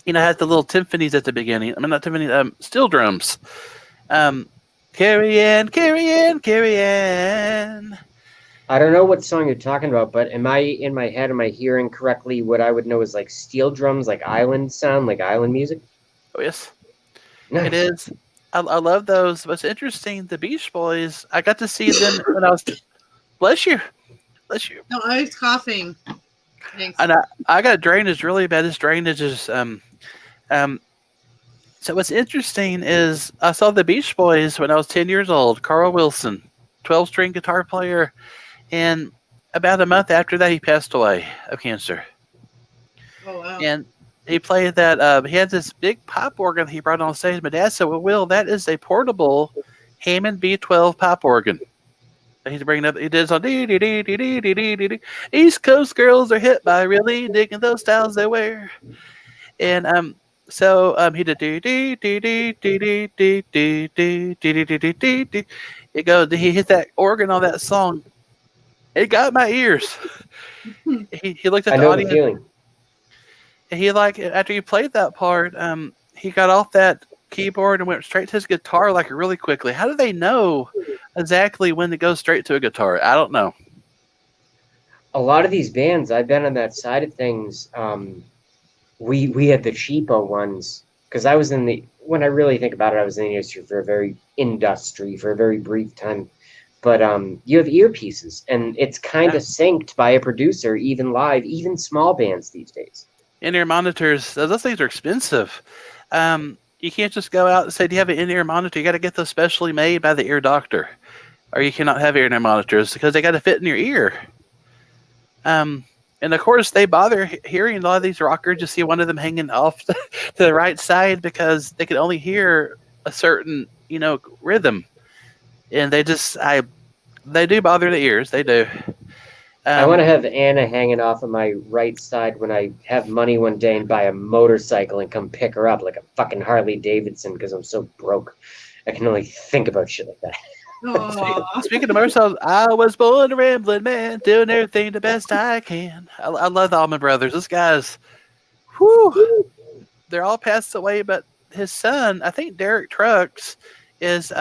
the little timpanis at the beginning. I mean, not timpani, steel drums. Um, Carrie Ann, Carrie Ann, Carrie Ann. I don't know what song you're talking about, but am I in my head? Am I hearing correctly what I would know is like steel drums, like island sound, like island music? Oh yes, Nice. it is. I love those. What's interesting, the Beach Boys. I got to see them when I was. Bless you, bless you. No, I was coughing. Thanks. And I got drainage really bad. This drainage is So what's interesting is I saw the Beach Boys when I was 10 years old. Carl Wilson, 12-string guitar player, and about a month after that, he passed away of cancer. Oh wow. And he played that. He had this big pop organ he brought on stage. My dad said, "Well, Will, that is a portable Hammond B12 pop organ." And he's bringing up. He did on dee dee dee dee dee dee dee dee. East Coast girls are hit by really digging those styles they wear. And he did dee dee dee dee dee dee dee dee dee dee dee dee dee dee. It goes. He hit that organ on that song. It got my ears. He looked at I the know the audience. feeling. He after he played that part, he got off that keyboard and went straight to his guitar like really quickly. How do they know exactly when to go straight to a guitar? I don't know. A lot of these bands, I've been on that side of things. We had the cheapo ones because I was when I really think about it, I was in the industry for a very brief time. But you have earpieces, and it's kind of synced by a producer, even live, even small bands these days. In-ear monitors, those things are expensive. You can't just go out and say, "Do you have an in-ear monitor?" You got to get those specially made by the ear doctor, or you cannot have in-ear monitors because they got to fit in your ear. And of course, they bother hearing a lot of these rockers. You see one of them hanging off to the right side because they can only hear a certain, rhythm, and they do bother the ears. They do. I want to have Anna hanging off of my right side when I have money one day and buy a motorcycle and come pick her up like a fucking Harley Davidson because I'm so broke. I can only think about shit like that. Speaking of motorcycles, I was born a rambling man, doing everything the best I can. I love the Allman Brothers. Those guys, whew, they're all passed away, but his son, I think Derek Trucks, is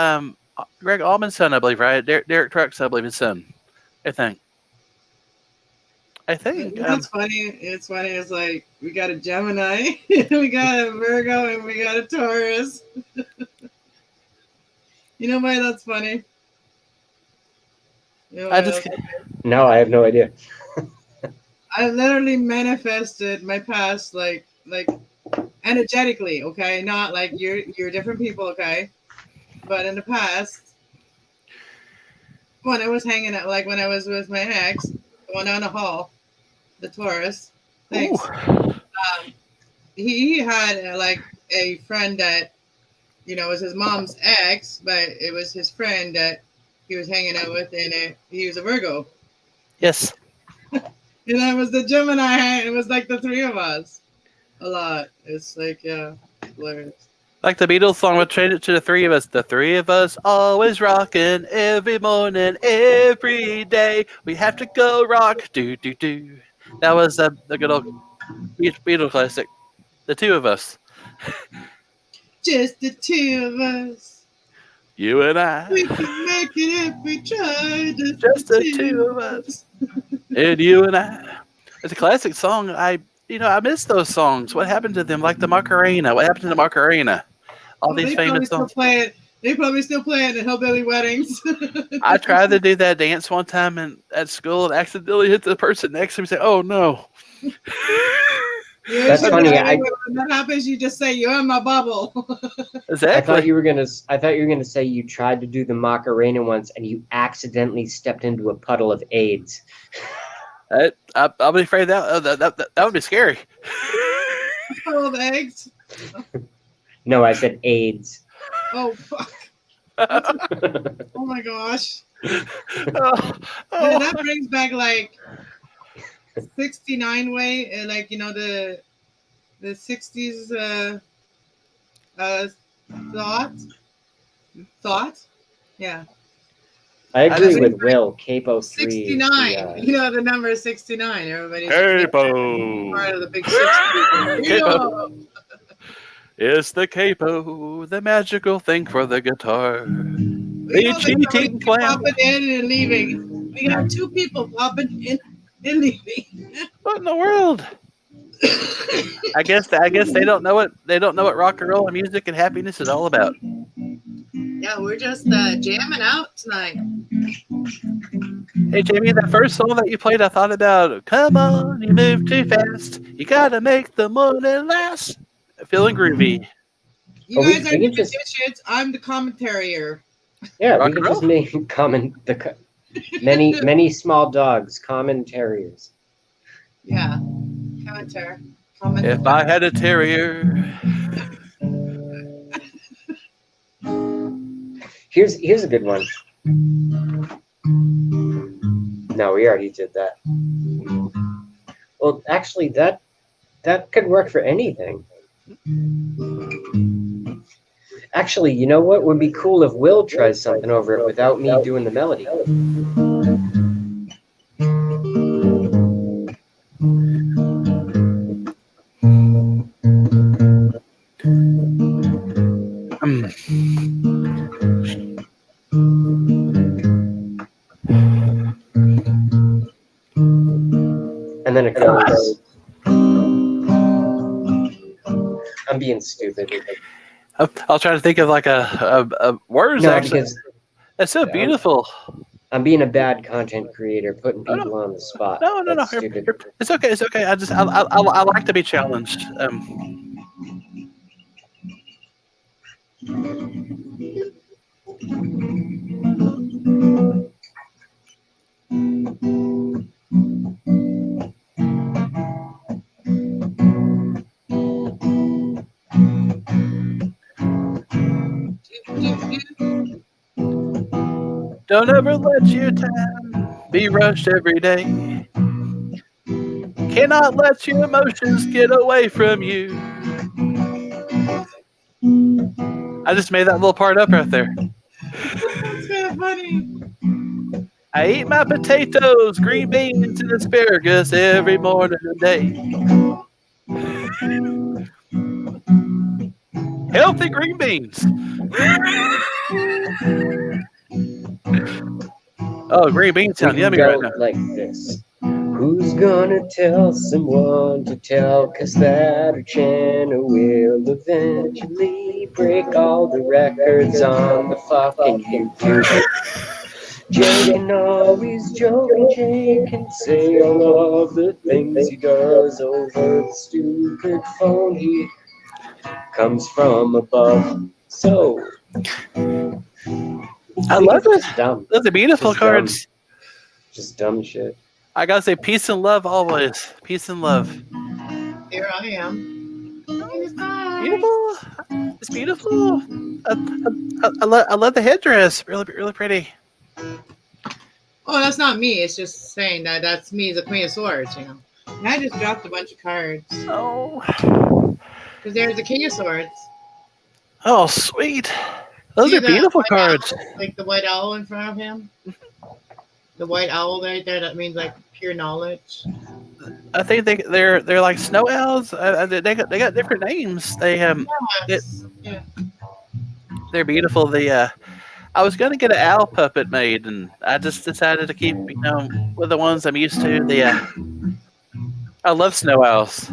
Greg Allman's son, I believe, right? Derek Trucks, I believe, his son, I think. I think. That's funny. It's funny. It's like we got a Gemini, we got a Virgo, and we got a Taurus. You know why that's funny? You know I why just that's funny? No, I have no idea. I literally manifested my past like energetically, okay? Not like you're different people, okay? But in the past, when I was hanging out, like when I was with my ex, going down the hall, the Taurus, ooh, thanks. He had like a friend that was his mom's ex, but it was his friend that he was hanging out with, and he was a Virgo. yes. And I was the Gemini. It was like the three of us. A lot. It's like, yeah, hilarious. Like the Beatles song, we'll trade it to the three of us. The three of us always rocking every morning, every day. We have to go rock, do do do. That was the good old Beatles classic. The two of us, Just the two of us. you and I, We can make it if we try. just the two of us, and you and I. It's a classic song. I miss those songs. What happened to them? Like the Macarena. What happened to the Macarena? All these They probably famous still songs. play it. They probably still play it in hillbilly weddings. I tried to do that dance one time at school and accidentally hit the person next to me and say, "Oh no." That's funny. When that happens, you just say, "You're in my bubble." Exactly. I thought you were gonna say you tried to do the Macarena once and you accidentally stepped into a puddle of AIDS. I'll be afraid that would be scary. Full of eggs. No, I said AIDS. Oh fuck! Oh my gosh! Oh, And that brings back like 69 way, like the 60s thought. Yeah. I agree with Will. Capo 3. 69. The number is 69. Everybody's Capo. part of the big 60s. Capo. It's the capo, the magical thing for the guitar. The cheating plan. Popping in and leaving. We got two people popping in and leaving. What in the world? I guess they don't know what rock and roll and music and happiness is all about. Yeah, we're just jamming out tonight. Hey Jamie, that first song that you played, I thought about. Come on, you move too fast. You gotta make the morning last. Feeling groovy. You guys are the musicians. I'm the commentarier. Yeah, Rock we can and just make many small dogs, common terriers. Yeah, commentator. If I had a terrier. Here's a good one. No, we already did that. Well, actually, that could work for anything. Actually, you know what would be cool if Will tries something over it without me doing the melody. And then it goes. I'm being stupid. I'll try to think of like a words. No, actually, because that's so beautiful. I'm being a bad content creator, putting people on the spot. No. That's stupid. It's okay. It's okay. I like to be challenged. Don't ever let your time be rushed every day. Cannot let your emotions get away from you. I just made that little part up right there. That's kind of funny. I eat my potatoes, green beans, and asparagus every morning and day. Healthy green beans. Oh, green beans sound yummy right now. Like this. Who's gonna tell someone to tell? 'Cause that channel will eventually break all the records on the fucking YouTube. Jay can always joke and Jay can say all of the things he does over the stupid phone he comes from above. So I love it's it. just dumb. Those are beautiful Just dumb. cards. Just dumb shit. I gotta say, peace and love always. Peace and love. Here I am. Beautiful. It's beautiful. I love the headdress. Really, really pretty. Oh, that's not me. It's just saying that that's me as a Queen of Swords, you know. And I just dropped a bunch of cards. Oh. Because there's the King of Swords. Oh, sweet. Those See are the beautiful white cards. owl? Like the white owl in front of him. The white owl right there, that means like pure knowledge. I think they're like snow owls. They got different names. Yes. Yeah. They're beautiful. I was gonna get an owl puppet made, and I just decided to keep with the ones I'm used to. I love snow owls.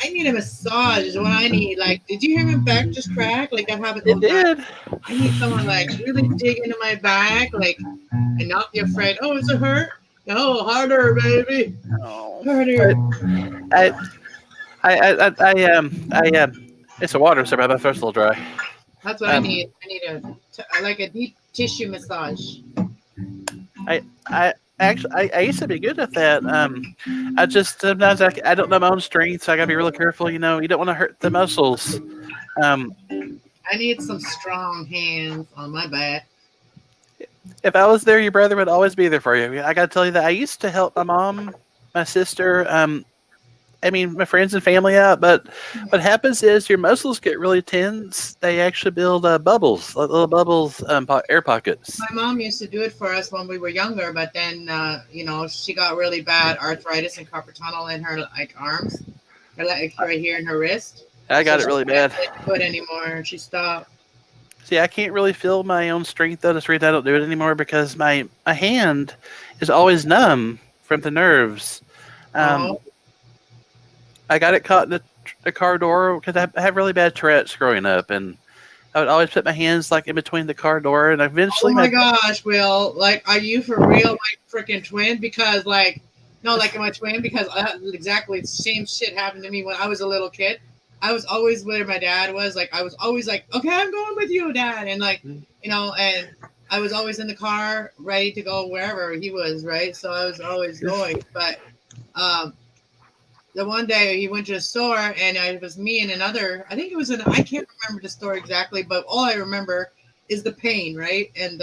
I need a massage is what I need. Like, did you hear my back just crack? Like I have it all It did. I need someone like really dig into my back, like, and not be afraid. Oh, is it hurt? No, harder, baby. Oh. Harder. It's a water, so my throat's a little dry. That's what I need. I need like a deep tissue massage. I used to be good at that. I just sometimes I don't know my own strength, so I gotta be really careful. You don't want to hurt the muscles. I need some strong hands on my back. If I was there, your brother would always be there for you. I gotta tell you that I used to help my mom, my sister, my friends and family out. But what happens is your muscles get really tense. They actually build bubbles, like little bubbles, air pockets. My mom used to do it for us when we were younger, but then she got really bad arthritis and carpal tunnel in her arms, like right here in her wrist. I got it really bad. She couldn't do it anymore. She stopped. See, I can't really feel my own strength though. That's the reason I don't do it anymore, because my hand is always numb from the nerves. I got it caught in the car door because I have really bad Tourette's growing up, and I would always put my hands like in between the car door, and eventually. Oh my gosh, Will! Like, are you for real, my freaking twin? Because my twin. Because exactly the same shit happened to me when I was a little kid. I was always where my dad was. Like, I was always like, okay, I'm going with you, Dad, and and I was always in the car ready to go wherever he was, right? So I was always going, but the one day he went to the store and it was me and another, I think it was I can't remember the store exactly, but all I remember is the pain, right? And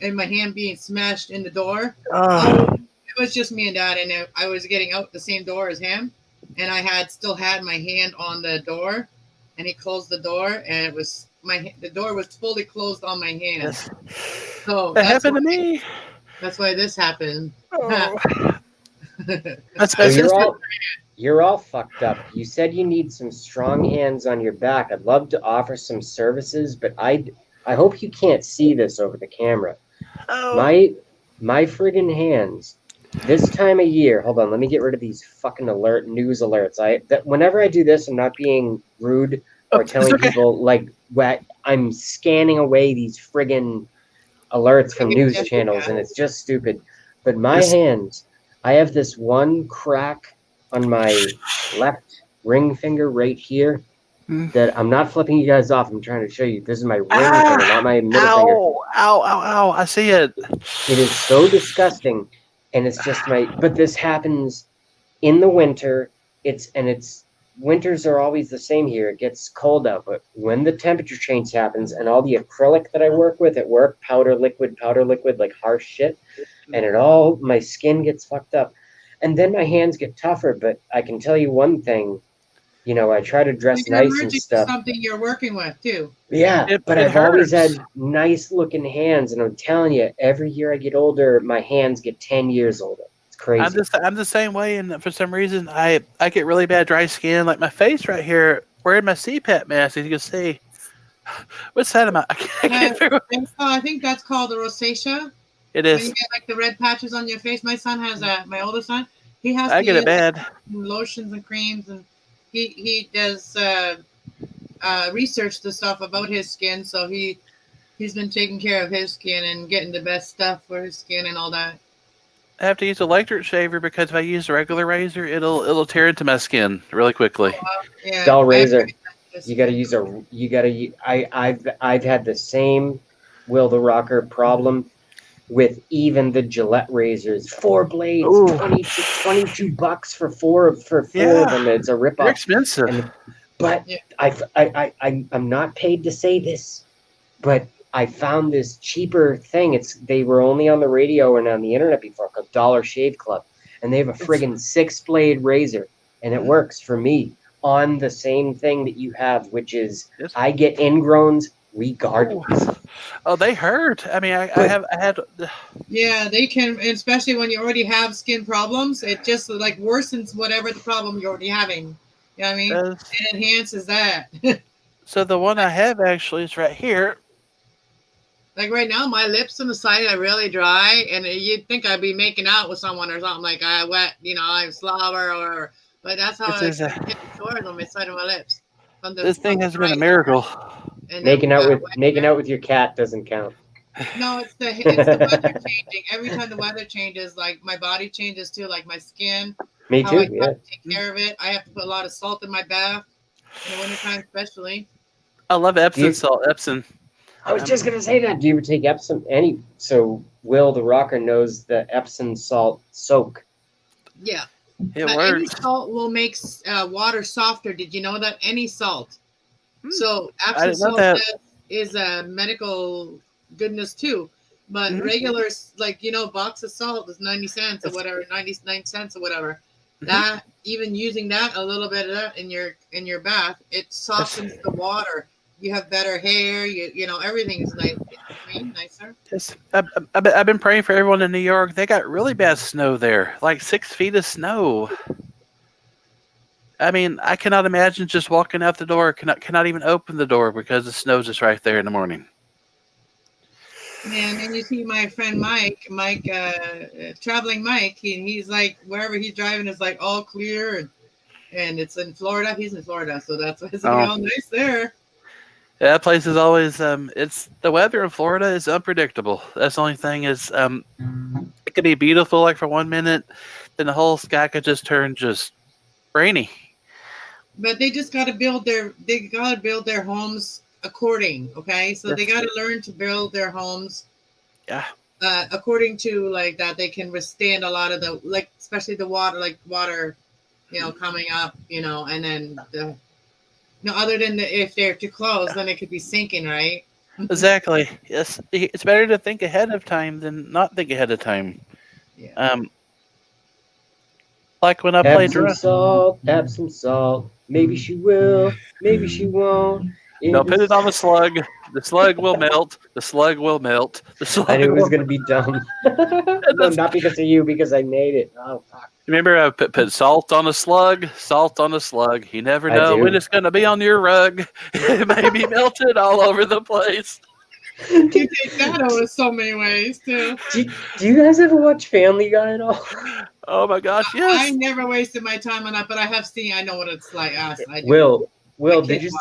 and my hand being smashed in the door. It was just me and Dad, and I was getting out the same door as him, and I still had my hand on the door, and he closed the door, and the door was fully closed on my hand. Yes. So that happened to me. That's why this happened. Oh. You're all fucked up. You said you need some strong hands on your back. I'd love to offer some services, but I hope you can't see this over the camera. Oh. My friggin' hands. This time of year, hold on, let me get rid of these fucking news alerts. Whenever I do this, I'm not being rude or telling people like what I'm scanning away these friggin' alerts from news channels, and it's just stupid. But my hands, I have this one crack on my left ring finger right here that I'm not flipping you guys off. I'm trying to show you. This is my ring finger, not my middle finger. Ow. I see it. It is so disgusting. And it's just but this happens in the winter. Winters are always the same here. It gets cold out, but when the temperature change happens and all the acrylic that I work with at work, powder liquid, like harsh shit, and my skin gets fucked up. And then my hands get tougher, but I can tell you one thing, I try to dress nice and stuff. Something you're working with too. Yeah, but I've always had nice looking hands, and I'm telling you, every year I get older, my hands get 10 years older. It's crazy. I'm the same way, and for some reason, I get really bad dry skin. Like my face right here, wearing my CPAP mask, as you can see. What side am I? I can't figure. I think that's called the rosacea. It When you is. get like the red patches on your face, my son has my oldest son. He has I to get it use bad. lotions and creams, and he does research the stuff about his skin. So he's been taking care of his skin and getting the best stuff for his skin and all that. I have to use electric shaver because if I use a regular razor, it'll tear into my skin really quickly. Yeah, Dull I have razor. very sensitive You got to skin. use a. You got to. I've had the same Will the Rocker problem with even the Gillette razors. 4 blades, Ooh. 22 bucks for four of Yeah. them. It's a They're ripoff. expensive. But Yeah. I'm not paid to say this, but I found this cheaper thing. They were only on the radio and on the internet before, called Dollar Shave Club, and they have a friggin' 6-blade razor, and it works for me on the same thing that you have, which is Yes. I get ingrowns regardless. Oh, they hurt. I mean, I had. Yeah, they can, especially when you already have skin problems. It just like worsens whatever the problem you're already having. You know what I mean? It enhances that. So the one I have actually is right here. Like right now, my lips on the side are really dry, and you'd think I'd be making out with someone or something like I wet, I'm slobber or whatever. But that's how This I is get sores on my side of my lips. This thing has been a dry- miracle. And Making then, out with your cat doesn't count. No, it's the weather changing. Every time the weather changes, like my body changes too, like my skin. Me How too. I Yeah. take care of it. I have to put a lot of salt in my bath in the wintertime, especially. I love Epsom You- salt. Epsom. I was just gonna say that. Do you ever take Epsom? So Will the Rocker knows the Epsom salt soak. Yeah. It Any works. salt will make water softer. Did you know that? Any salt. So I Epsom didn't know salt that. is a medical goodness too. But Mhm. regular, like, box of salt is 90 cents or whatever, 99 cents or whatever. That, even using that, a little bit of that in your bath, it softens the water. You have better hair. Everything is nice, clean, nicer. Yes. I've been praying for everyone in New York. They got really bad snow there, like 6 feet of snow. I mean, I cannot imagine just walking out the door. Cannot even open the door because the snow's just right there in the morning. Yeah, and then you see my friend Mike, traveling Mike. He's like, wherever he's driving is like all clear, and it's in Florida. He's in Florida, so that's why it's gonna be all nice there. Yeah, that place is always it's the weather in Florida is unpredictable. That's the only thing is it could be beautiful like for 1 minute, then the whole sky could just turn just rainy. But they just got to build their homes according. Okay, so they got to learn to build their homes. Yeah. According to like that, they can withstand a lot of especially the water, coming up, and then other than if they're too close, then it could be sinking, right? Exactly. Yes, it's better to think ahead of time than not think ahead of time. Yeah. Like when I played Epsom salt. Maybe she will. Maybe she won't. Don't put it on the slug. The slug will melt. The slug will melt. The slug. I knew it was gonna be dumb. No, not because of you, because I made it. Oh fuck. Remember, I put salt on a slug. Salt on a slug. You never I know do. when it's going to be on your rug. It may be melted all over the place. You take that over so many ways too. Do you guys ever watch Family Guy at all? Oh my gosh, I yes. never wasted my time on that, but I have seen. I know what it's like. Will, did you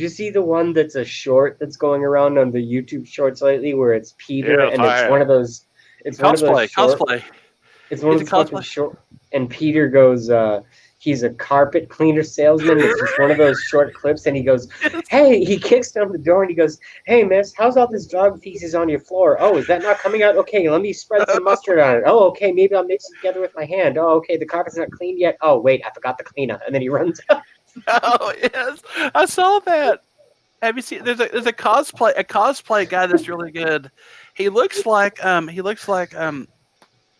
see the one that's a short that's going around on the YouTube Shorts lately, where it's Peter Yes, and I it's one of those. It's one of those short, Cosplay. It's one of It's those a fucking cosplay. short. And Peter goes, he's a carpet cleaner salesman. It's just one of those short clips, and he goes, "Hey," he kicks down the door and he goes, "Hey, miss, how's all this dog feces on your floor? Oh, is that not coming out? Okay, let me spread some mustard on it. Oh, okay, maybe I'll mix it together with my hand. Oh, okay, the carpet's not cleaned yet. Oh, wait, I forgot the cleaner." And then he runs out. Oh yes, I saw that. Have you seen? There's a cosplay guy that's really good. He looks like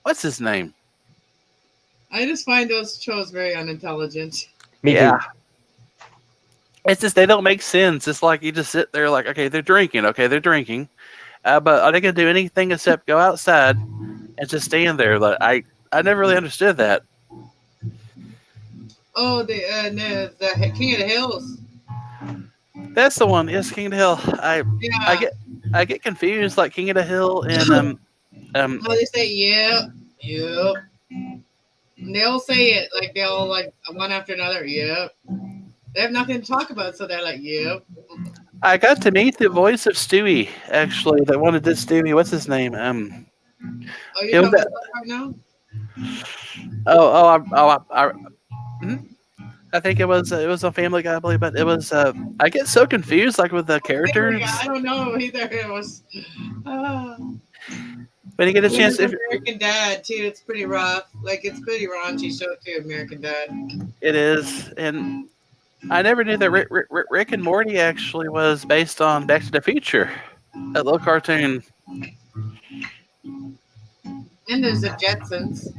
what's his name? I just find those shows very unintelligent. Me too. It's just they don't make sense. It's like you just sit there like, okay, they're drinking, but are they gonna do anything except go outside and just stand there? Like I never really understood that. Oh, the King of the Hills. That's the one. Yes, King of the Hill. Yeah. I get confused, like King of the Hill and How they say, yep, yep. And they'll say it like they'll like one after another, yep. They have nothing to talk about, so they're like, yep. I got to meet the voice of Stewie, actually, that wanted this Stewie. What's his name? Oh, It you're was talking about stuff right now? I think it was on Family Guy, I believe, but it was. I get so confused, like with the characters. I don't know either. It was. When you get a chance, if American Dad too, it's pretty rough. Like it's pretty raunchy show too. American Dad. it is, and I never knew that Rick and Morty actually was based on Back to the Future, that little cartoon. And there's the Jetsons.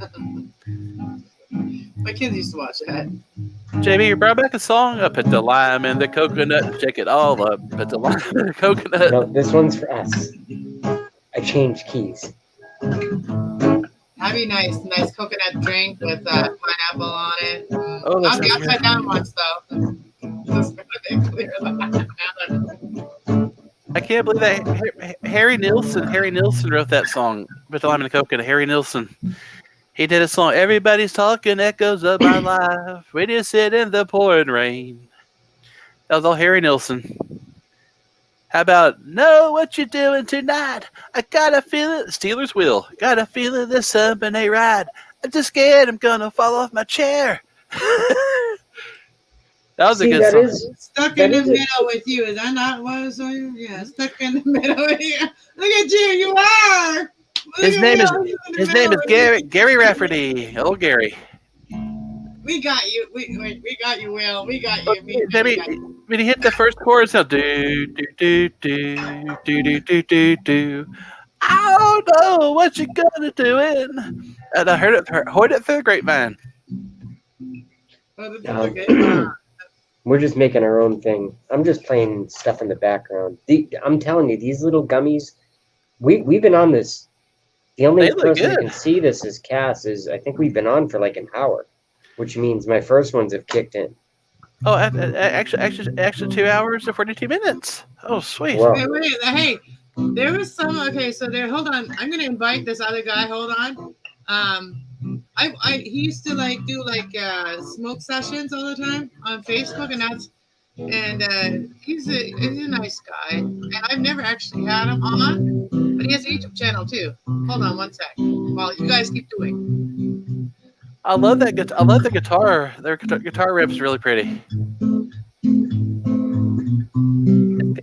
My kids used to watch that. JB, you brought back a song. Put the lime in the coconut, shake it all up. Put the lime in the coconut. No, this one's for us. I changed keys. That'd be nice. Nice coconut drink with pineapple on it. Oh, that I'll be sounds upside down once though. I can't believe that Harry Nilsson wrote that song. Put the lime in the coconut. Harry Nilsson. He did a song. Everybody's talking echoes of my life. We just sit in the pouring rain. That was all Harry Nilsson. How about know what you're doing tonight? I got a feeling Steelers will. Got a feeling this something ain't right. I'm just scared I'm gonna fall off my chair. That was a good song. Stuck in the middle with you. Is that not what I was saying? Yeah, stuck in the middle with you. Look at you. You are. His name is Gary Rafferty. Oh, Gary. We got you. We got you, Will. We got you. When he hit the first chorus, now do do do do do do do do do. I don't know what you gonna do it. And I heard it through the grapevine. We're just making our own thing. I'm just playing stuff in the background. I'm telling you, these little gummies. We've been on this. The only person that can see this is Cass. I think we've been on for like an hour, which means my first ones have kicked in. Oh, actually 2 hours and 42 minutes. Oh, sweet. Wow. Wait, hey, there was some. Okay, so there. Hold on. I'm gonna invite this other guy. Hold on. He used to like do like smoke sessions all the time on Facebook, and he's a nice guy, and I've never actually had him on, but he has a YouTube channel too. Hold on one sec while you guys keep doing. I love that. I love the guitar. Their guitar riff is really pretty.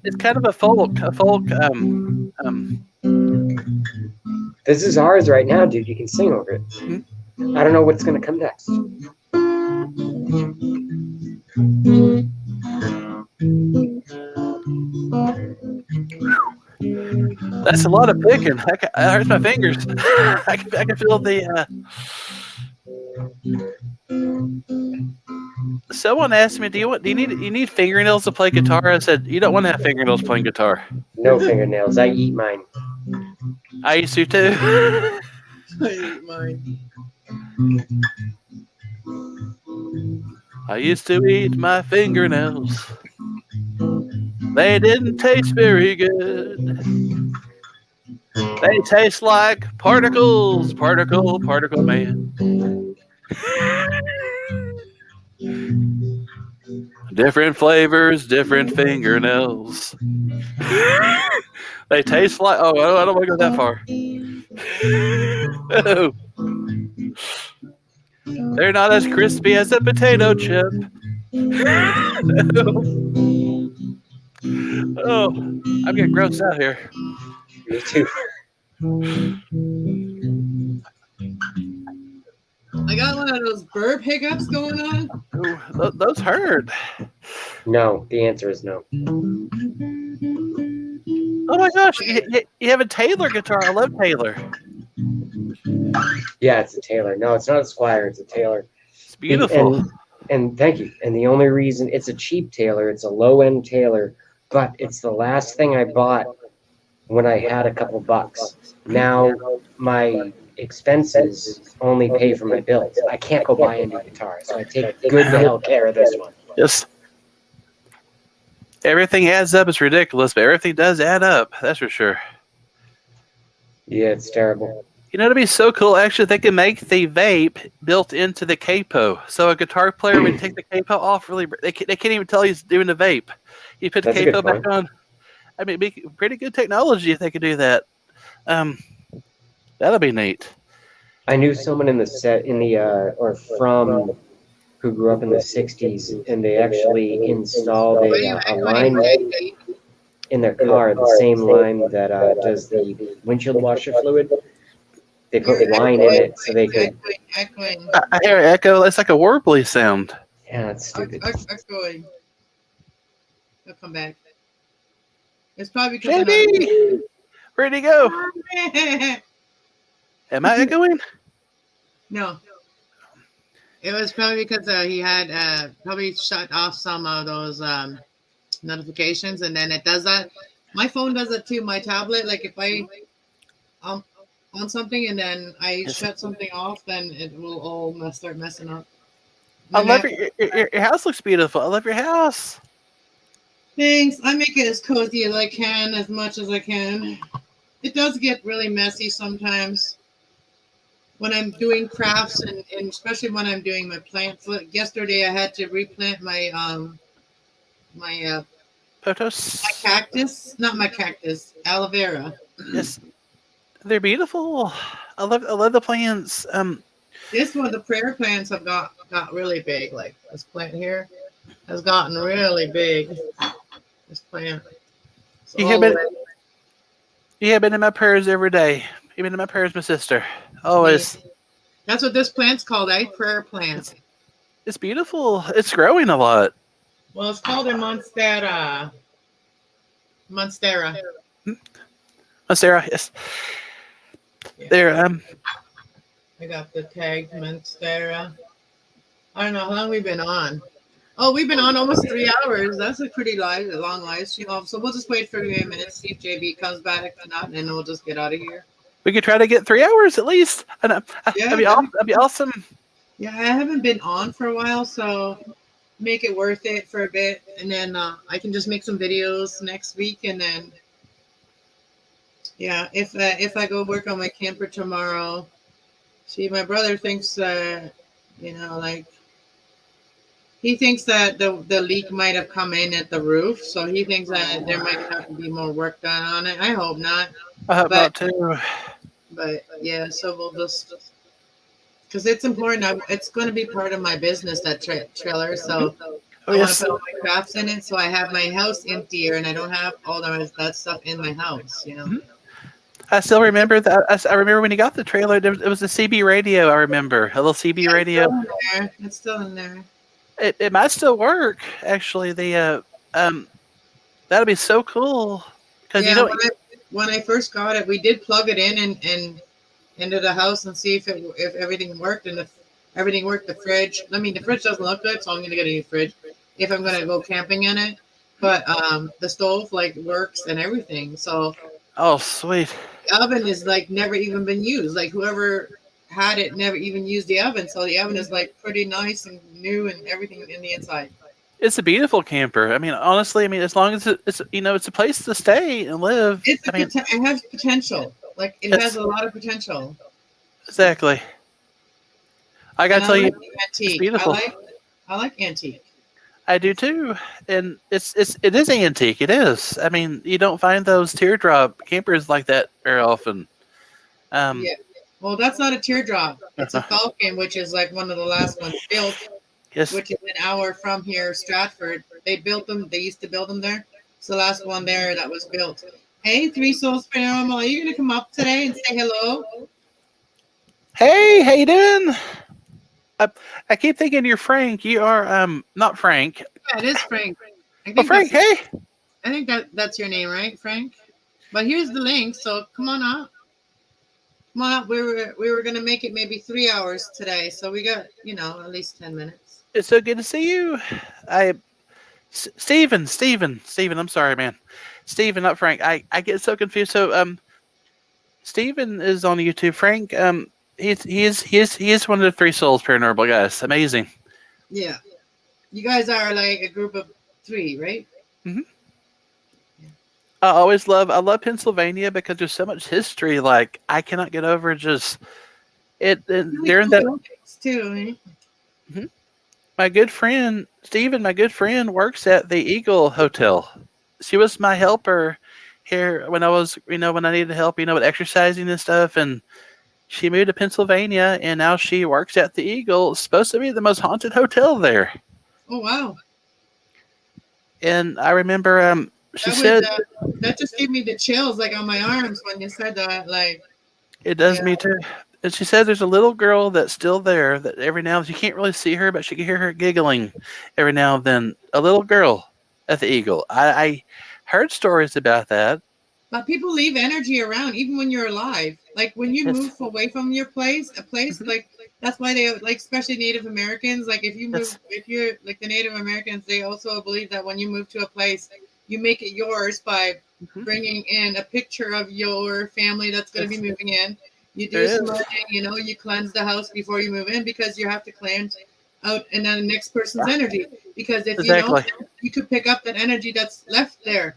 It's kind of a folk. This is ours right now, dude. You can sing over it. Mm-hmm. I don't know what's gonna come next. That's a lot of picking. That hurts my fingers. I can feel the. Someone asked me, "Do you need fingernails to play guitar?" I said, "You don't want to have fingernails playing guitar." No fingernails. I eat mine. I used to too. I eat mine. I used to eat my fingernails. They didn't taste very good. They taste like particles, particle man. Different flavors, different fingernails. They taste like. Oh, I don't want to go that far. Oh. They're not as crispy as a potato chip. Oh, I'm getting grossed out here. Me too. I got one of those burp hiccups going on. Ooh, those hurt. No, the answer is no. Oh my gosh, you have a Taylor guitar. I love Taylor. Yeah, it's a Taylor. No, it's not a Squire. It's a Taylor. It's beautiful. And thank you. And the only reason it's a cheap Taylor, it's a low-end Taylor, but it's the last thing I bought when I had a couple bucks. Now my expenses only pay for my bills. I can't go buy a new guitar, so I take good hell care of this one. Yes. Everything adds up. It's ridiculous, but everything does add up. That's for sure. Yeah, it's terrible. You know, it'd be so cool. Actually, they can make the vape built into the capo, so a guitar player would take the capo off. Really, they can't even tell he's doing the vape. You put the That's a good capo back point. on. I mean, it'd be pretty good technology if they could do that. Um, that'll be neat. I knew someone in the set in the or from who grew up in the '60s, and they actually installed Why are you a echoing, line Frank? in their car, the same line that does the windshield washer fluid. They put You're wine in it so they could. echoing. I hear an echo. It's like a warbly sound. Yeah, that's stupid. Echoing. He'll come back. It's probably because I'm JB, where'd he go? not. Am I echoing? No. It was probably because he had probably shut off some of those notifications, and then it does that. My phone does it too. My tablet, like if I on something and then I shut something off, then it will all start messing up. I love your house. Looks beautiful. I love your house. Thanks. I make it as cozy as I can, as much as I can. It does get really messy sometimes when I'm doing crafts, and especially when I'm doing my plants. Like yesterday, I had to replant my my Potos. cactus, not my cactus, aloe vera. Yes, they're beautiful. I love the plants. This one, the prayer plants have got really big. Like this plant here has gotten really big. This plant. You have been in my prayers every day. You've been in my prayers, my sister. Always. Yeah. That's what this plant's called, a prayer plant. It's beautiful. It's growing a lot. Well, it's called a monstera. Monstera. Sarah, yes. Yeah. There. I got the tag monstera. I don't know how long we've been on. Oh, we've been on almost 3 hours. That's a pretty long live stream. So we'll just wait for a minute, see if JB comes back. If not, and then we'll just get out of here. We could try to get 3 hours at least. Yeah, that'd be awesome. Yeah, I haven't been on for a while, so make it worth it for a bit, and then I can just make some videos next week, and then yeah, if I go work on my camper tomorrow. See, my brother thinks like he thinks that the leak might have come in at the roof, so he thinks that there might have to be more work done on it. I hope not. I hope not too. But yeah, so we'll just because it's important. It's going to be part of my business, that trailer. So I want to put all my crafts in it, so I have my house emptier and I don't have all that stuff in my house. You know. Mm-hmm. I still remember that. I remember when you got the trailer. It was a CB radio. I remember a little CB radio. It's still in there. It might still work. Actually, that'd be so cool. Because when I first got it, we did plug it in and into the house and see if everything worked, and if everything worked, the fridge. I mean, the fridge doesn't look good, so I'm gonna get a new fridge if I'm gonna go camping in it. But the stove works and everything. So. Oh, sweet. The oven is never even been used. Like whoever had it never even used the oven, so the oven is pretty nice and new and everything in the inside. It's a beautiful camper. I mean, honestly, as long as it's it's a place to stay and live. It has potential. It has a lot of potential. Exactly. I gotta tell you, antique. It's beautiful. I like antique. I do too, and it is antique. It is. I mean, you don't find those teardrop campers like that very often. Yeah. Well, that's not a teardrop. It's a Falcon, which is one of the last ones built. Yes. Which is an hour from here, Stratford. They built them. They used to build them there. It's the last one there that was built. Hey, Three Souls Paranormal, are you gonna come up today and say hello? Hey, how you doing? I keep thinking you're Frank. You are not Frank. Yeah, it is Frank. Frank, hey. I think that's your name, right, Frank? But here's the link, so come on up. Come on up. We were gonna make it maybe 3 hours today, so we got at least 10 minutes. It's so good to see you. Steven. I'm sorry, man. Steven, not Frank. I get so confused. So Steven is on YouTube. Frank, he is one of the Three Souls Paranormal guys. Amazing. Yeah. You guys are a group of 3, right? Mhm. I love Pennsylvania because there's so much history. Like I cannot get over just Really during cool that. buildings too. Mhm. My good friend Stephen, my good friend, works at the Eagle Hotel. She was my helper here when I was, when I needed help, with exercising and stuff. And she moved to Pennsylvania, and now she works at the Eagle. It's supposed to be the most haunted hotel there. Oh wow, And I remember, she that was said, that just gave me the chills like on my arms when you said that. Like, it does yeah. me too. And she said there's a little girl that's still there that every now and then you can't really see her, but she can hear her giggling every now and then. A little girl at the Eagle. I heard stories about that. But people leave energy around even when you're alive. Like when you It's, move away from your place, mhm, like that's why they like, especially Native Americans. Like if you move, it's if you're like the Native Americans, they also believe that when you move to a place, you make it yours by mhm, bringing in a picture of your family that's going to be it's, moving in. You there do is. smudging, you cleanse the house before you move in because you have to cleanse out and then the next person's Yeah, energy. Because if you don't, exactly. you could pick up that energy that's left there.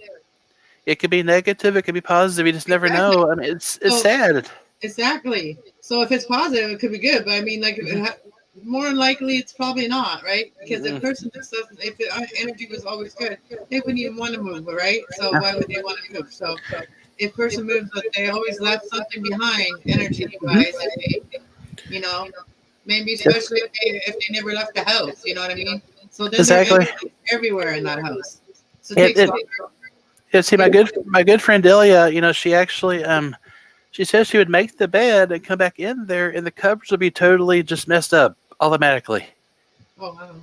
It could be negative, it could be positive. You just never Exactly. know. I mean, it's So sad. exactly. So if it's positive, it could be good. But I mean, like, Mhm, more than likely, it's probably not, right? Because the mhm. person just doesn't. If the energy was always good, they wouldn't even want to move, right? So Yeah, why would they want to move? So if person moves, but they always left something behind, energy mhm, wise, I think. You know, maybe yes, especially if they never left the house. You know what I mean? So then their exactly. energy is everywhere in that house. So it It, takes it, longer. yeah, see, Yeah, my good friend Delia, she actually she says she would make the bed and come back in there, and the covers would be totally just messed up automatically. oh wow.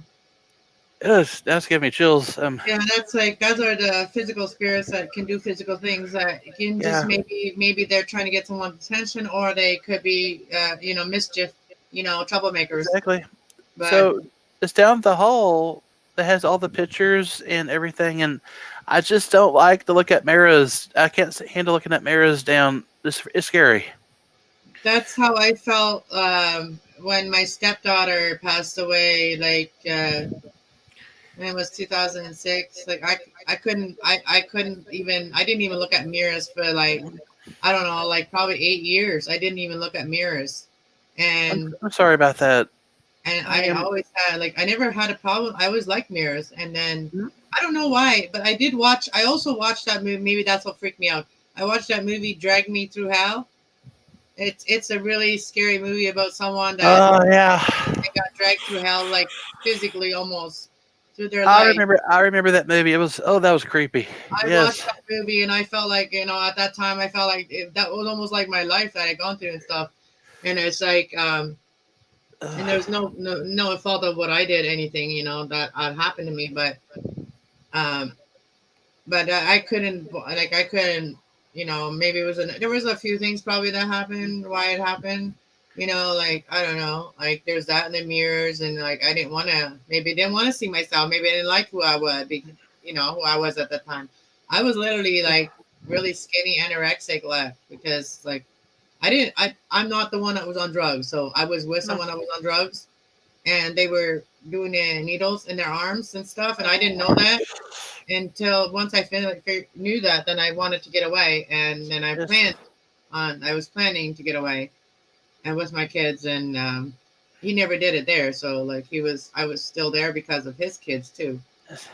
That's giving me chills. Yeah, that's like those are the physical spirits that can do physical things that can just Yeah, maybe they're trying to get someone's attention or they could be mischief, troublemakers. exactly. But So it's down the hall that has all the pictures and everything, and I just don't like to look at mirrors. I can't handle looking at mirrors down. It's scary. that's how I felt when my stepdaughter passed away. Like when it was 2006. Like I didn't even look at mirrors for like I don't know, like probably 8 years. I didn't even look at mirrors, and I'm sorry about that. I I am. always had like I never had a problem. I always liked mirrors, and then I don't know why, but I did watch. I also watched that movie. Maybe that's what freaked me out. I watched that movie, Drag Me Through Hell. It's a really scary movie about someone that Oh yeah, they got dragged through hell, like physically almost through their I life. remember. I remember that movie. It was. Oh, that was creepy. I watched Yes. that movie, and I felt like at that time I felt like that was almost like my life that I gone through and stuff. And it's like and Ugh. there's no fault of what I did, anything that happened to me, um, but I couldn't like I couldn't maybe there was a few things probably that happened why it happened, like I don't know, like there's that in the mirrors, and like I didn't want to see myself, maybe I didn't like who I was, because who I was at the time. I was literally like really skinny anorexic left because like I'm not the one that was on drugs, so I was with No. someone that was on drugs, and they were doing the needles in their arms and stuff, and I didn't know that until once I knew that. Then I wanted to get away, and then Yes. I was planning to get away, and with my kids, and he never did it there. So like I was still there because of his kids too. Yes.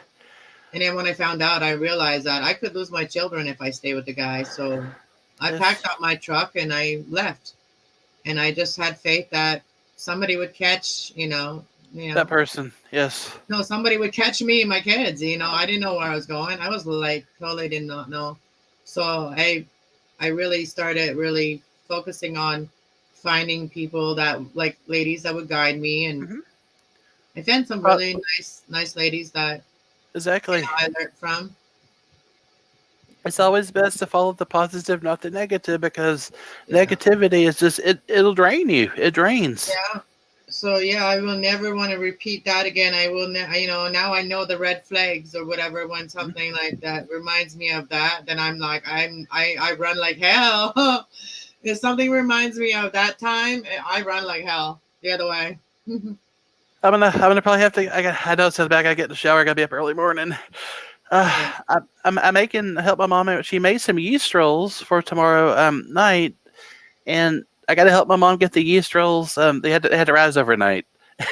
And then when I found out, I realized that I could lose my children if I stay with the guy. So I packed Yes. up my truck and I left, and I just had faith that somebody would catch, That person. Yes. no, somebody would catch me and my kids. I didn't know where I was going. I was like totally did not know. So I really started really focusing on finding people that like ladies that would guide me, and Hmm. I found some really nice ladies that Exactly. I learned from. It's always best to follow the positive, not the negative, because Yeah. negativity is just it'll drain you. It drains. Yeah. So yeah, I will never want to repeat that again. I will, now I know the red flags or whatever. When Mhm. something like that reminds me of that, then I'm like, I run like hell. If something reminds me of that time, I run like hell the other way. I'm gonna probably have to. I know it sounds bad. I gotta get in the shower. I gotta be up early morning. I'm making help my mom out. She made some yeast rolls for tomorrow night, and I got to help my mom get the yeast rolls. They had to rise overnight.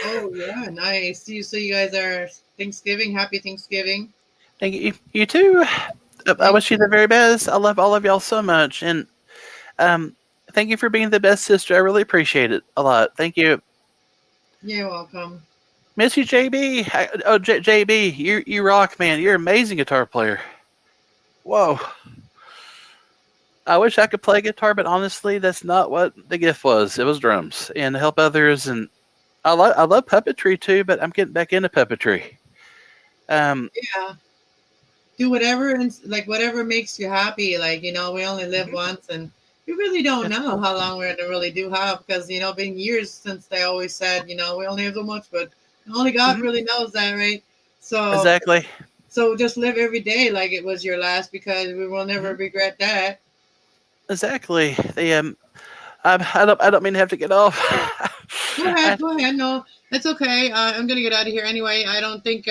Oh yeah, nice. So you guys are Thanksgiving. Happy Thanksgiving. Thank you. You too. I Thank wish you the very best. I love all of y'all so much, and um, thank you for being the best sister. I really appreciate it a lot. Thank you. You're welcome. Miss you, JB. JB, you rock, man. You're an amazing guitar player. Whoa. I wish I could play guitar, but honestly, that's not what the gift was. It was drums and to help others. And I love puppetry too, but I'm getting back into puppetry. Yeah. Do whatever and like whatever makes you happy. Like, we only live once and we really don't know how long we're gonna really do have because been years since they always said, we only have so much, but only God Mhm. really knows that, right? So Exactly. just live every day like it was your last because we will never Mhm. regret that. Exactly. I don't mean to have to get off. Go ahead, I, go ahead. No, that's okay. I'm gonna get out of here anyway. I don't think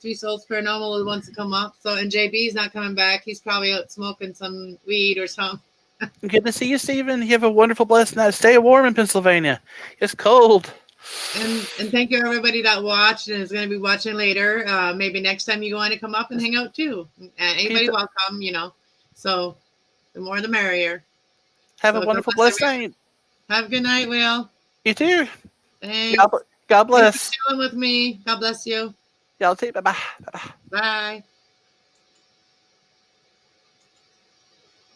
Three Souls Paranormal wants to come up. So and JB's not coming back. He's probably out smoking some weed or something. Good to see you, Stephen. You have a wonderful, blessed night. Stay warm in Pennsylvania. It's cold. And thank you everybody that watched and is going to be watching later. Maybe next time you want to come up and hang out too. Anybody welcome, So the more the merrier. Have a So God wonderful, bless blessed everyone. night. Have a good night, Will. You too. Thanks. God Thanks for bless. chilling with me. God bless you. Y'all too. Bye bye. Bye.